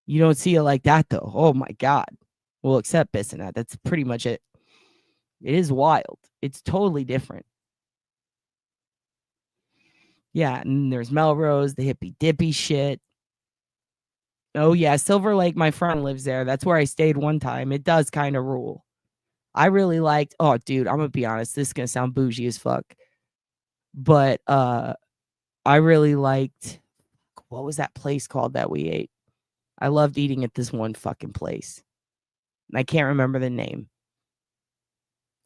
You don't see it like that, though. Oh, my God. Well, except Bissonnet. That's pretty much it. It is wild. It's totally different. Yeah, and there's Melrose, the hippy dippy shit. Oh, yeah, Silver Lake, my friend lives there. That's where I stayed one time. It does kind of rule. I really liked, oh, dude, I'm going to be honest. This is going to sound bougie as fuck. But I really liked, what was that place called that we ate? I loved eating at this one fucking place. I can't remember the name.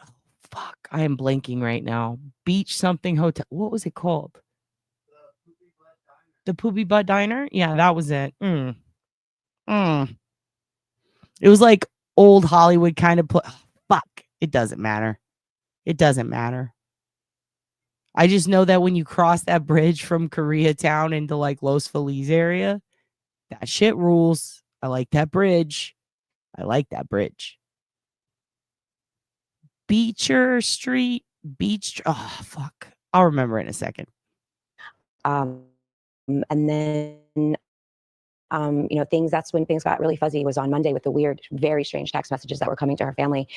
Oh, fuck, I am blanking right now. Beach something hotel. What was it called? The Poopy Butt Diner? Yeah, that was it. It was like old Hollywood kind of fuck. It doesn't matter. It doesn't matter. I just know that when you cross that bridge from Koreatown into like Los Feliz area, that shit rules. I like that bridge. Beecher Street. Oh, fuck. I'll remember in a second. And then, that's when things got really fuzzy, was on Monday with the weird, very strange text messages that were coming to her family.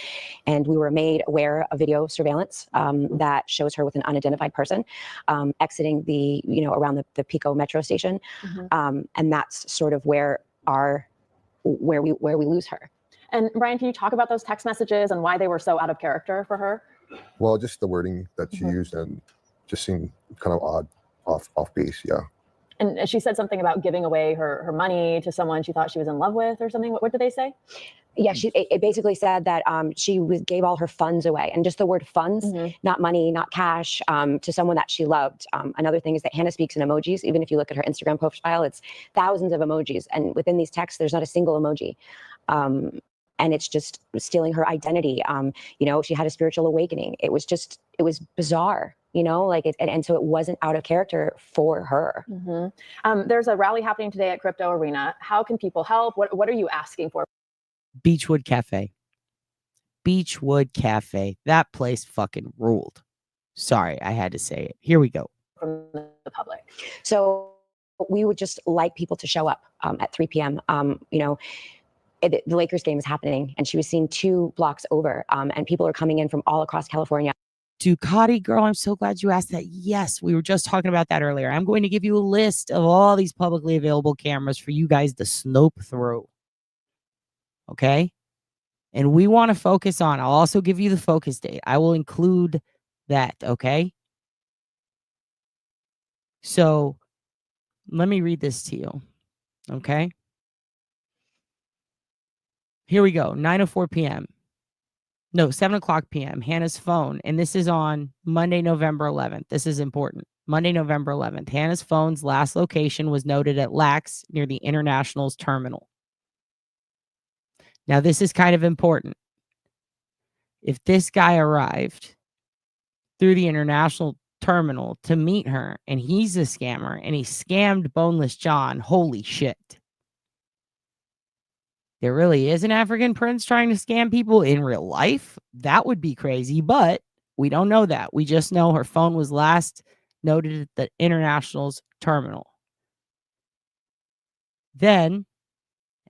And we were made aware of video surveillance that shows her with an unidentified person exiting around the Pico metro station. And that's sort of where we lose her. And Brian, can you talk about those text messages and why they were so out of character for her? Well, just the wording that she used and just seemed kind of odd, off base. Yeah. And she said something about giving away her money to someone she thought she was in love with or something. What did they say? Yeah, it basically said that she gave all her funds away, and just the word funds, not money, not cash, to someone that she loved. Another thing is that Hannah speaks in emojis. Even if you look at her Instagram profile, it's thousands of emojis, and within these texts, there's not a single emoji. And it's just stealing her identity. She had a spiritual awakening. It was bizarre. And so it wasn't out of character for her. There's a rally happening today at Crypto Arena. How can people help? What are you asking for? Beechwood Cafe. That place fucking ruled. Sorry, I had to say it. Here we go. From the public. So we would just like people to show up at 3 p.m. the Lakers game is happening, and she was seen 2 blocks over, and people are coming in from all across California. Ducati girl, I'm so glad you asked that. Yes, we were just talking about that earlier. I'm going to give you a list of all these publicly available cameras for you guys to snope through. Okay? And we want to focus on, I'll also give you the focus date. I will include that, okay? So let me read this to you, okay? Here we go, 9:04 p.m. No, 7 o'clock p.m. Hannah's phone, and this is on Monday, November 11th. This is important. Monday, November 11th. Hannah's phone's last location was noted at LAX near the International's terminal. Now, this is kind of important. If this guy arrived through the International terminal to meet her, and he's a scammer, and he scammed Boneless John, holy shit. There really is an African prince trying to scam people in real life? That would be crazy, but we don't know that. We just know her phone was last noted at the International's terminal. Then,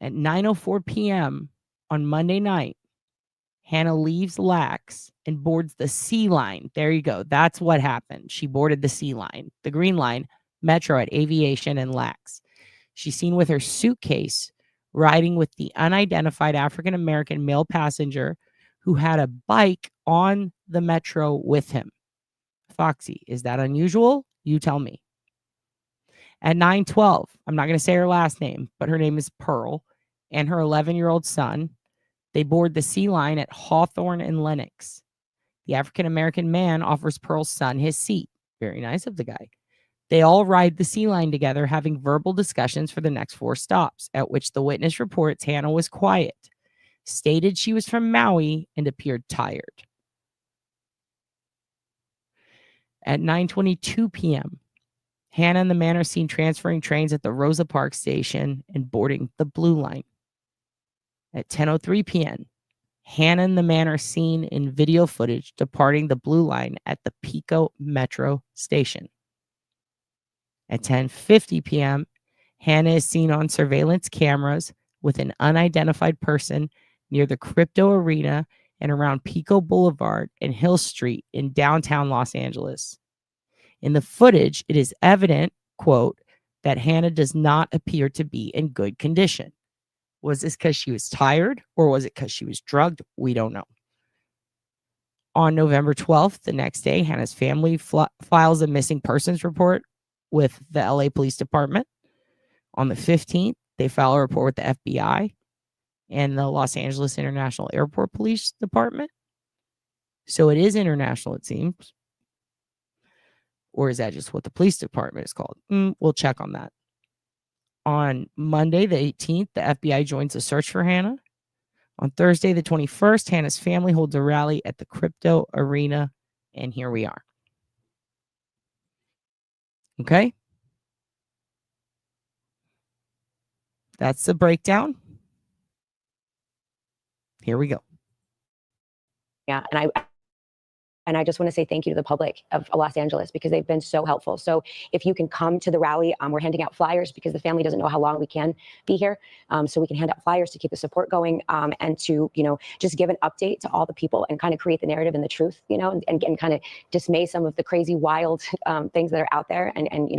at 9:04 p.m. on Monday night, Hannah leaves LAX and boards the C line. There you go. That's what happened. She boarded the C line, the green line, Metro at Aviation and LAX. She's seen with her suitcase riding with the unidentified African-American male passenger who had a bike on the Metro with him. Foxy, is that unusual? You tell me. At 9:12, I'm not going to say her last name, but her name is Pearl, and her 11-year-old son, they board the C line at Hawthorne and Lennox. The African-American man offers Pearl's son his seat. Very nice of the guy. They all ride the C line together, having verbal discussions for the next 4 stops, at which the witness reports Hannah was quiet, stated she was from Maui, and appeared tired. At 9:22 p.m., Hannah and the man are seen transferring trains at the Rosa Parks station and boarding the Blue Line. At 10:03 p.m., Hannah and the man are seen in video footage departing the Blue Line at the Pico Metro station. At 10:50 p.m., Hannah is seen on surveillance cameras with an unidentified person near the Crypto Arena and around Pico Boulevard and Hill Street in downtown Los Angeles. In the footage, it is evident, quote, that Hannah does not appear to be in good condition. Was this because she was tired, or was it because she was drugged? We don't know. On November 12th, the next day, Hannah's family files a missing persons report with the LA Police Department. On the 15th, they file a report with the FBI and the Los Angeles International Airport Police Department. So it is international, it seems. Or is that just what the police department is called? We'll check on that. On Monday, the 18th, the FBI joins the search for Hannah. On Thursday, the 21st, Hannah's family holds a rally at the Crypto Arena, and here we are. Okay? That's the breakdown. Here we go. Yeah, and I just want to say thank you to the public of Los Angeles because they've been so helpful. So if you can come to the rally, we're handing out flyers because the family doesn't know how long we can be here. So we can hand out flyers to keep the support going and to, just give an update to all the people and kind of create the narrative and the truth, and kind of dismay some of the crazy, wild things that are out there and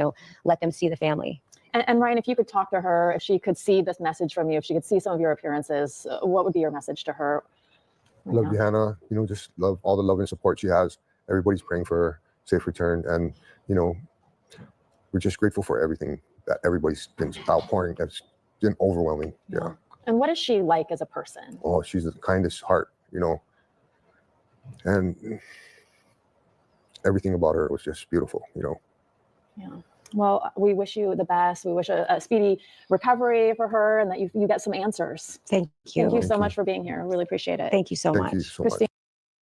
let them see the family. And Ryan, if you could talk to her, if she could see this message from you, if she could see some of your appearances, what would be your message to her? Love you, Hannah. Just love all the love and support she has. Everybody's praying for her safe return. And, we're just grateful for everything that everybody's been outpouring. That's been overwhelming. Yeah. And what is she like as a person? Oh, she's the kindest heart, and everything about her was just beautiful, Yeah. Well, we wish you the best. We wish a speedy recovery for her and that you get some answers. Thank you. Thank you so much for being here. I really appreciate it. Thank you so much. Thank you so Christine.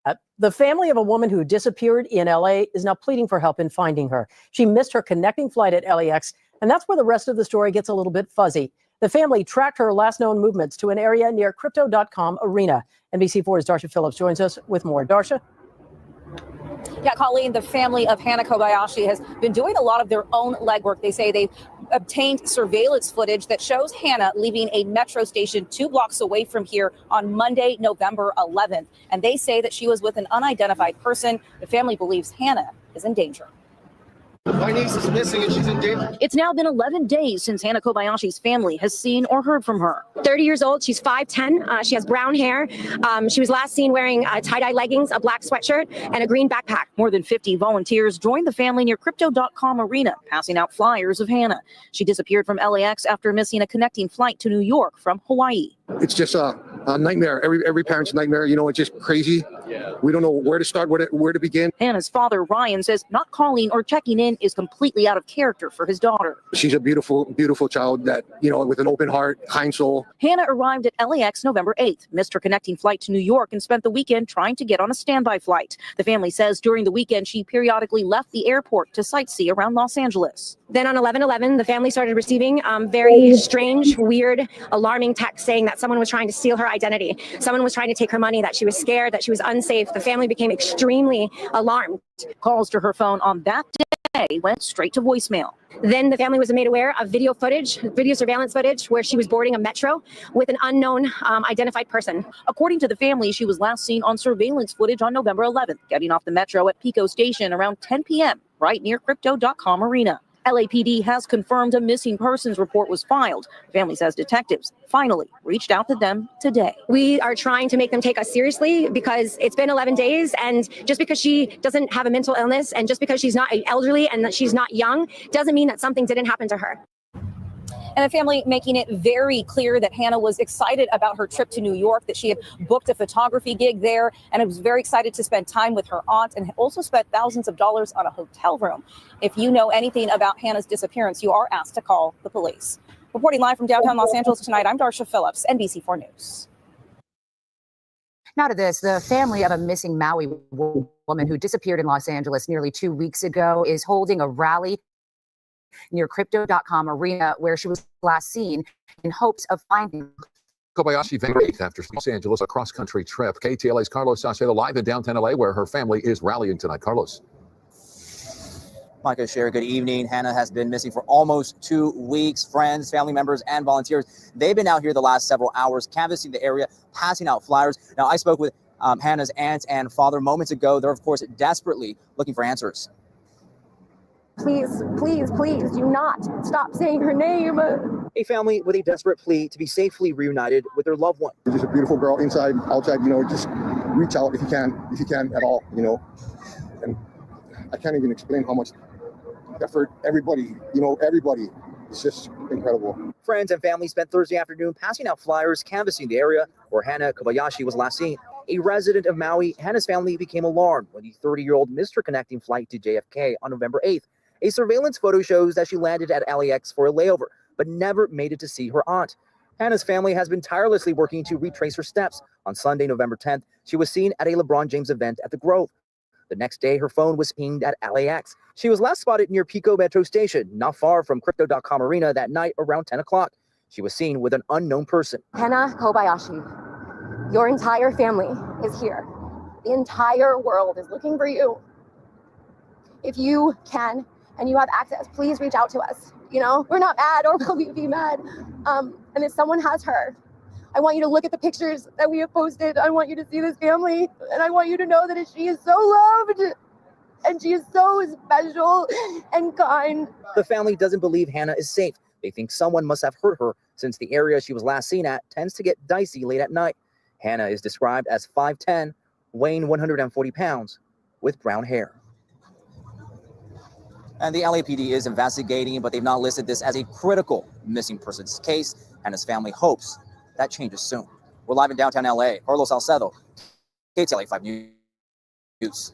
much. The family of a woman who disappeared in LA is now pleading for help in finding her. She missed her connecting flight at LAX, and that's where the rest of the story gets a little bit fuzzy. The family tracked her last known movements to an area near Crypto.com Arena. NBC4's Darsha Phillips joins us with more. Darsha? Yeah, Colleen, the family of Hannah Kobayashi has been doing a lot of their own legwork. They say they've obtained surveillance footage that shows Hannah leaving a metro station 2 blocks away from here on Monday, November 11th. And they say that she was with an unidentified person. The family believes Hannah is in danger. My niece is missing and she's in danger. It's now been 11 days since Hannah Kobayashi's family has seen or heard from her. 30 years old. She's 5'10". She has brown hair. She was last seen wearing tie-dye leggings, a black sweatshirt, and a green backpack. More than 50 volunteers joined the family near Crypto.com Arena, passing out flyers of Hannah. She disappeared from LAX after missing a connecting flight to New York from Hawaii. It's just a nightmare. Every parent's nightmare. You know, it's just crazy. Yeah. We don't know where to start, where to begin. Hannah's father, Ryan, says not calling or checking in is completely out of character for his daughter. She's a beautiful, beautiful child that, you know, with an open heart, kind soul. Hannah arrived at LAX November 8th, missed her connecting flight to New York, and spent the weekend trying to get on a standby flight. The family says during the weekend, she periodically left the airport to sightsee around Los Angeles. Then on 11/11, the family started receiving very strange, weird, alarming texts saying that someone was trying to steal her identity. Someone was trying to take her money, that she was scared, that she was unsafe. The family became extremely alarmed. Calls to her phone on that day went straight to voicemail. Then the family was made aware of video surveillance footage, where she was boarding a metro with an unknown identified person. According to the family, she was last seen on surveillance footage on November 11th, getting off the metro at Pico Station around 10 p.m., right near Crypto.com Arena. LAPD has confirmed a missing persons report was filed. Family says detectives finally reached out to them today. We are trying to make them take us seriously because it's been 11 days, and just because she doesn't have a mental illness and just because she's not elderly and that she's not young doesn't mean that something didn't happen to her. And the family making it very clear that Hannah was excited about her trip to New York, that she had booked a photography gig there, and was very excited to spend time with her aunt, and also spent thousands of dollars on a hotel room. If you know anything about Hannah's disappearance, you are asked to call the police. Reporting live from downtown Los Angeles tonight, I'm Darsha Phillips, NBC4 News. Now to this, the family of a missing Maui woman who disappeared in Los Angeles nearly 2 weeks ago is holding a rally near Crypto.com Arena, where she was last seen, in hopes of finding Kobayashi vanished after Los Angeles, a cross-country trip. KTLA's Carlos Saucedo live in downtown LA, where her family is rallying tonight. Carlos. Micah, Sherry, good evening. Hannah has been missing for almost 2 weeks. Friends, family members, and volunteers, they've been out here the last several hours, canvassing the area, passing out flyers. Now, I spoke with Hannah's aunt and father moments ago. They're, of course, desperately looking for answers. Please, please, please do not stop saying her name. A family with a desperate plea to be safely reunited with their loved one. She's just a beautiful girl, inside, outside, you know, just reach out if you can at all, you know. And I can't even explain how much effort everybody, it's just incredible. Friends and family spent Thursday afternoon passing out flyers, canvassing the area where Hannah Kobayashi was last seen. A resident of Maui, Hannah's family became alarmed when the 30-year-old missed her connecting flight to JFK on November 8th. A surveillance photo shows that she landed at LAX for a layover, but never made it to see her aunt. Hannah's family has been tirelessly working to retrace her steps. On Sunday, November 10th, she was seen at a LeBron James event at the Grove. The next day, her phone was pinged at LAX. She was last spotted near Pico Metro Station, not far from Crypto.com Arena that night around 10 o'clock. She was seen with an unknown person. Hannah Kobayashi, your entire family is here. The entire world is looking for you. If you can and you have access, please reach out to us. You know, we're not mad, or will we be mad? And if someone has her, I want you to look at the pictures that we have posted. I want you to see this family, and I want you to know that she is so loved, and she is so special and kind. The family doesn't believe Hannah is safe. They think someone must have hurt her, since the area she was last seen at tends to get dicey late at night. Hannah is described as 5'10", weighing 140 pounds, with brown hair. And the LAPD is investigating, but they've not listed this as a critical missing persons case. Hannah's family hopes that changes soon. We're live in downtown LA. Carlos Salcedo, KTLA 5 News.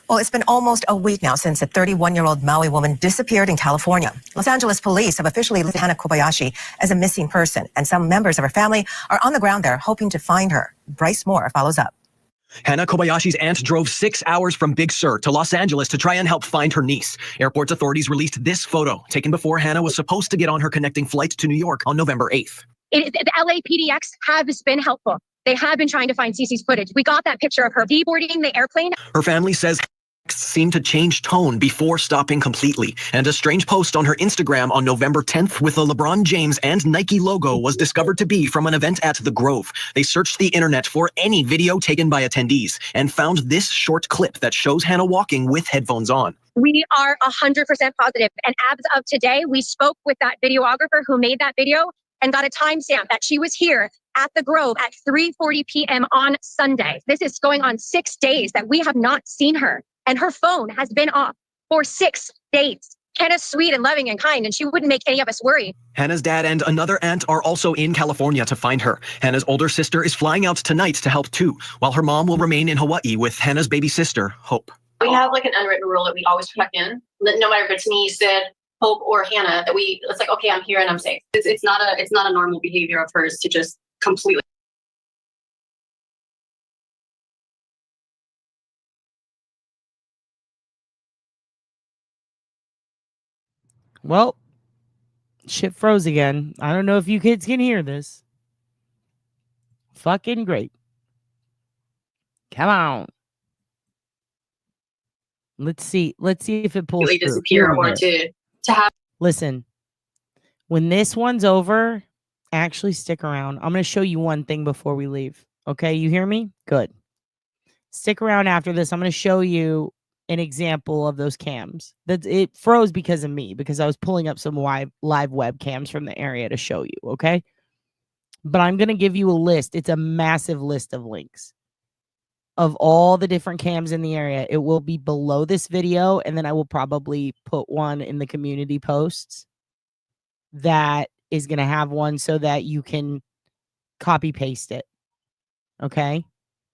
Well, it's been almost a week now since a 31-year-old Maui woman disappeared in California. Los Angeles police have officially listed Hannah Kobayashi as a missing person, and some members of her family are on the ground there hoping to find her. Bryce Moore follows up. Hannah Kobayashi's aunt drove 6 hours from Big Sur to Los Angeles to try and help find her niece. Airport authorities released this photo, taken before Hannah was supposed to get on her connecting flight to New York on November 8th. The LAPDX has been helpful. They have been trying to find Cece's footage. We got that picture of her deboarding the airplane. Her family says seemed to change tone before stopping completely, and a strange post on her Instagram on November 10th with a LeBron James and Nike logo was discovered to be from an event at The Grove. They searched the internet for any video taken by attendees and found this short clip that shows Hannah walking with headphones on. We are 100% positive. And as of today, we spoke with that videographer who made that video and got a timestamp that she was here at The Grove at 3:40 p.m. on Sunday. This is going on 6 days that we have not seen her. And her phone has been off for 6 days. Hannah's sweet and loving and kind, and she wouldn't make any of us worry. Hannah's dad and another aunt are also in California to find her. Hannah's older sister is flying out tonight to help too, while her mom will remain in Hawaii with Hannah's baby sister, Hope. We have like an unwritten rule that we always check in, that no matter if it's me, Sid, Hope, or Hannah, that it's like, okay, I'm here and I'm safe. It's not a normal behavior of hers to just completely. Well, shit froze again. I don't know if you kids can hear this. Fucking great. Come on. Let's see if it pulls through. Disappear or to have. Listen, when this one's over, actually stick around. I'm going to show you one thing before we leave. Okay, you hear me? Good. Stick around after this. I'm going to show you an example of those cams. That it froze because of me, because I was pulling up some live webcams from the area to show you, okay? But I'm going to give you a list. It's a massive list of links of all the different cams in the area. It will be below this video, and then I will probably put one in the community posts that is going to have one so that you can copy paste it. Okay?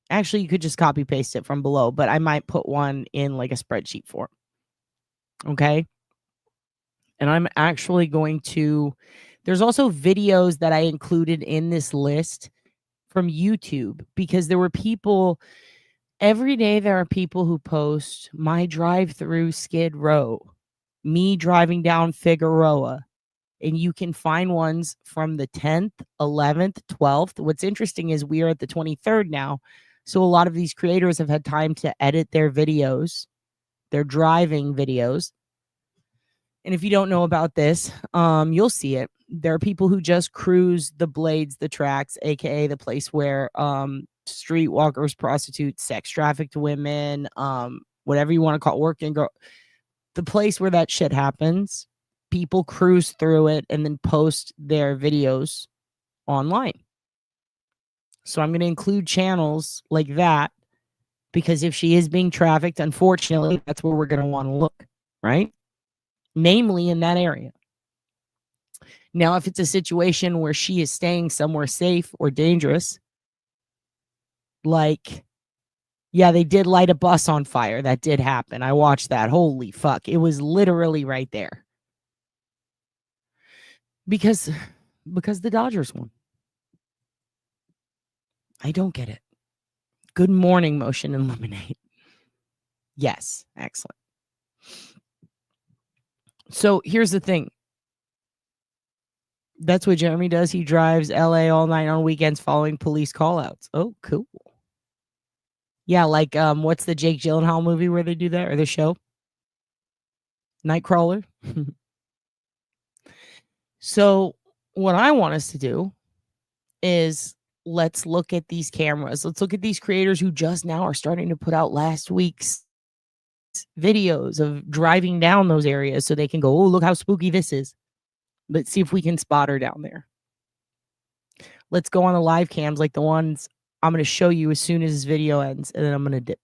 Actually, you could just copy paste it from below, but I might put one in like a spreadsheet form. Okay? And I'm actually going to, there's also videos that I included in this list from YouTube, because there were people, every day there are people who post my drive through Skid Row, me driving down Figueroa. And you can find ones from the 10th, 11th, 12th. What's interesting is we are at the 23rd now. So a lot of these creators have had time to edit their videos, their driving videos. And if you don't know about this, you'll see it. There are people who just cruise the blades, the tracks, aka the place where streetwalkers, prostitutes, sex trafficked women, whatever you want to call it, working girl, the place where that shit happens. People cruise through it and then post their videos online. So I'm going to include channels like that, because if she is being trafficked, unfortunately, that's where we're going to want to look, right? Namely in that area. Now, if it's a situation where she is staying somewhere safe or dangerous, like, yeah, they did light a bus on fire. That did happen. I watched that. Holy fuck. It was literally right there. Because the Dodgers won. I don't get it. Good morning, Motion and Lemonade. Yes, excellent. So here's the thing. That's what Jeremy does. He drives LA all night on weekends following police callouts. Oh, cool. Yeah, like what's the Jake Gyllenhaal movie where they do that, or the show? Nightcrawler. So what I want us to do is let's look at these cameras. Let's look at these creators who just now are starting to put out last week's videos of driving down those areas so they can go, oh, look how spooky this is. Let's see if we can spot her down there. Let's go on the live cams like the ones I'm going to show you as soon as this video ends, and then I'm going to dip.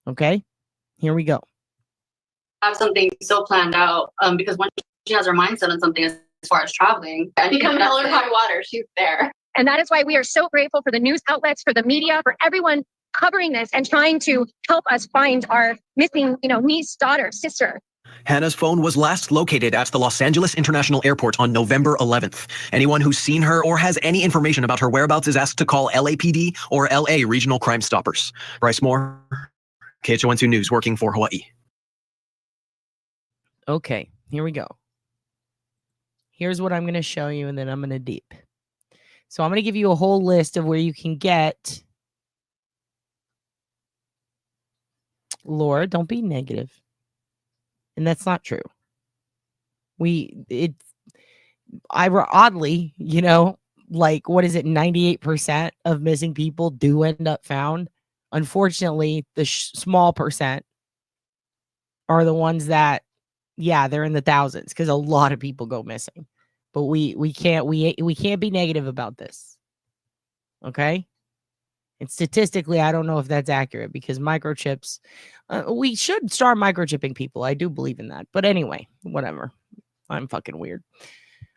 Okay? Here we go. Have something so planned out, because once she has her mindset on something as far as traveling, and become hell or high water, she's there. And that is why we are so grateful for the news outlets, for the media, for everyone covering this and trying to help us find our missing, niece, daughter, sister. Hannah's phone was last located at the Los Angeles International Airport on November 11th. Anyone who's seen her or has any information about her whereabouts is asked to call LAPD or LA Regional Crime Stoppers. Bryce Moore, KHON2 News, working for Hawaii. Okay, here we go. Here's what I'm going to show you, and then I'm going to deep. So I'm going to give you a whole list of where you can get Laura, don't be negative. And that's not true. Oddly, like, what is it? 98% of missing people do end up found. Unfortunately, the small percent are the ones that, they're in the thousands because a lot of people go missing. But we can't be negative about this. Okay? And statistically, I don't know if that's accurate because microchips, we should start microchipping people. I do believe in that. But anyway, whatever. I'm fucking weird.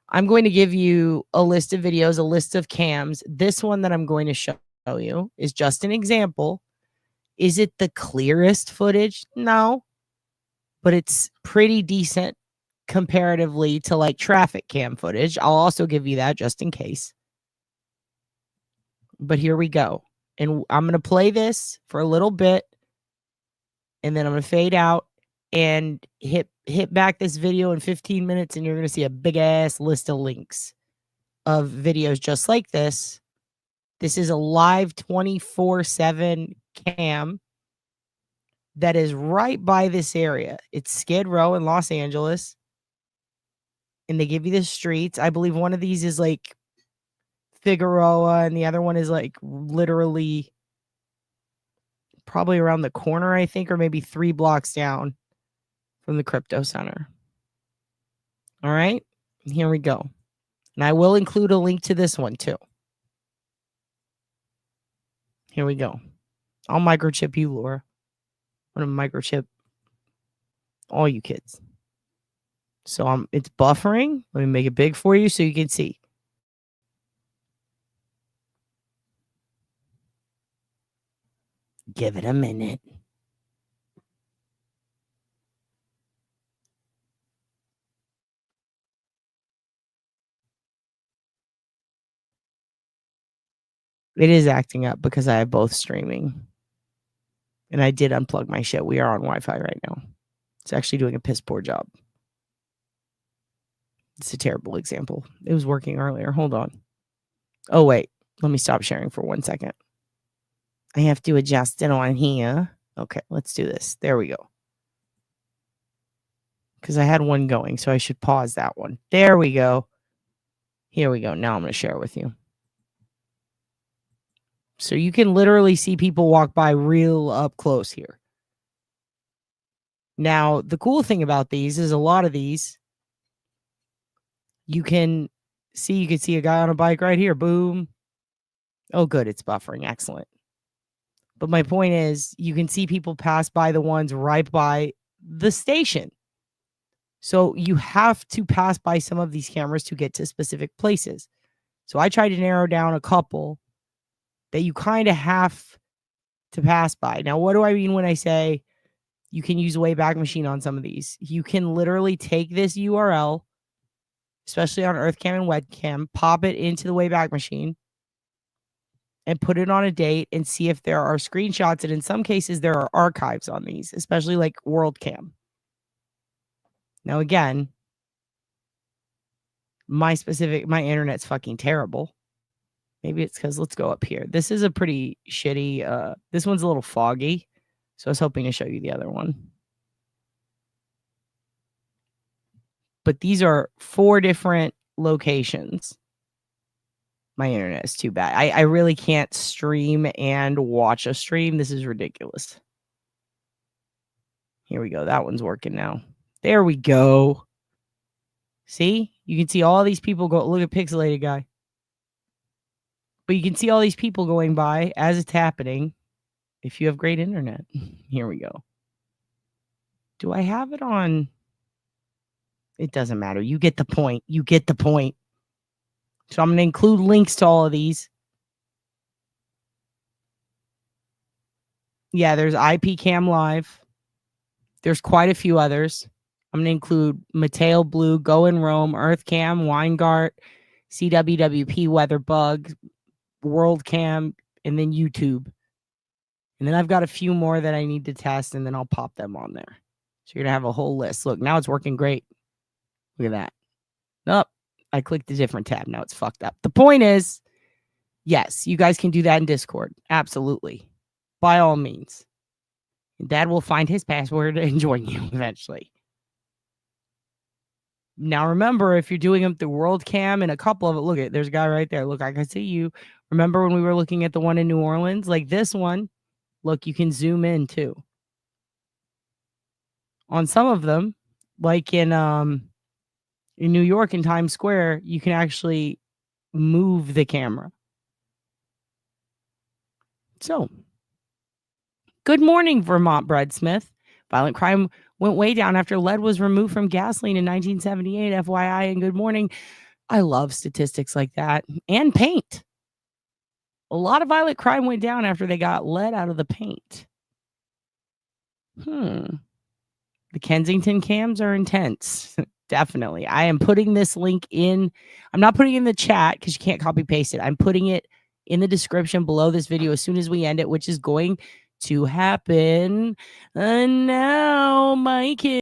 I'm going to give you a list of videos, a list of cams. This one that I'm going to show you is just an example. Is it the clearest footage? No. But it's pretty decent comparatively to like traffic cam footage. I'll also give you that just in case. But here we go. And I'm going to play this for a little bit. And then I'm going to fade out and hit back this video in 15 minutes. And you're going to see a big ass list of links of videos just like this. This is a live 24/7 cam that is right by this area. It's Skid Row in Los Angeles. And they give you the streets. I believe one of these is like Figueroa, and the other one is like literally probably around the corner, I think, or maybe 3 blocks down from the crypto center. All right, here we go. And I will include a link to this one too. Here we go. I'll microchip you, Laura. I'm gonna microchip all you kids. So it's buffering. Let me make it big for you so you can see. Give it a minute. It is acting up because I have both streaming. And I did unplug my shit. We are on Wi-Fi right now. It's actually doing a piss poor job. It's a terrible example. It was working earlier. Hold on. Oh, wait. Let me stop sharing for 1 second. I have to adjust it on here. Okay, let's do this. There we go. Because I had one going, so I should pause that one. There we go. Here we go. Now I'm going to share it with you. So you can literally see people walk by real up close here. Now, the cool thing about these is a lot of these, you can see a guy on a bike right here. Boom. Oh, good. It's buffering. Excellent. But my point is, you can see people pass by the ones right by the station. So you have to pass by some of these cameras to get to specific places. So I tried to narrow down a couple that you kind of have to pass by. Now, what do I mean when I say you can use Wayback Machine on some of these? You can literally take this URL, especially on EarthCam and Webcam, pop it into the Wayback Machine, and put it on a date and see if there are screenshots. And in some cases, there are archives on these, especially like WorldCam. Now, again, my internet's fucking terrible. Maybe it's because, let's go up here. This is a pretty shitty, this one's a little foggy. So I was hoping to show you the other one. But these are 4 different locations. My internet is too bad. I really can't stream and watch a stream. This is ridiculous. Here we go. That one's working now. There we go. See? You can see all these people go. Look at Pixelated Guy. But you can see all these people going by as it's happening if you have great internet. Here we go. Do I have it on? It doesn't matter. You get the point. You get the point. So I'm going to include links to all of these. Yeah, there's IP Cam Live. There's quite a few others. I'm going to include Mateo Blue, Go and Roam, EarthCam, Weingart, CWWP, Weatherbug, WorldCam, and then YouTube. And then I've got a few more that I need to test, and then I'll pop them on there. So you're going to have a whole list. Look, now it's working great. Look at that. Nope. I clicked a different tab. Now it's fucked up. The point is, yes, you guys can do that in Discord. Absolutely. By all means. Dad will find his password and join you eventually. Now, remember, if you're doing them through World Cam and a couple of it, look at there's a guy right there. Look, I can see you. Remember when we were looking at the one in New Orleans? Like this one, look, you can zoom in too. On some of them, like in New York in Times Square, you can actually move the camera. So, good morning, Vermont Breadsmith. Violent crime went way down after lead was removed from gasoline in 1978, FYI, and good morning. I love statistics like that. And paint. A lot of violent crime went down after they got lead out of the paint. The Kensington cams are intense. Definitely. I am putting this link in. I'm not putting it in the chat because you can't copy paste it. I'm putting it in the description below this video as soon as we end it, which is going to happen. And now, my kids.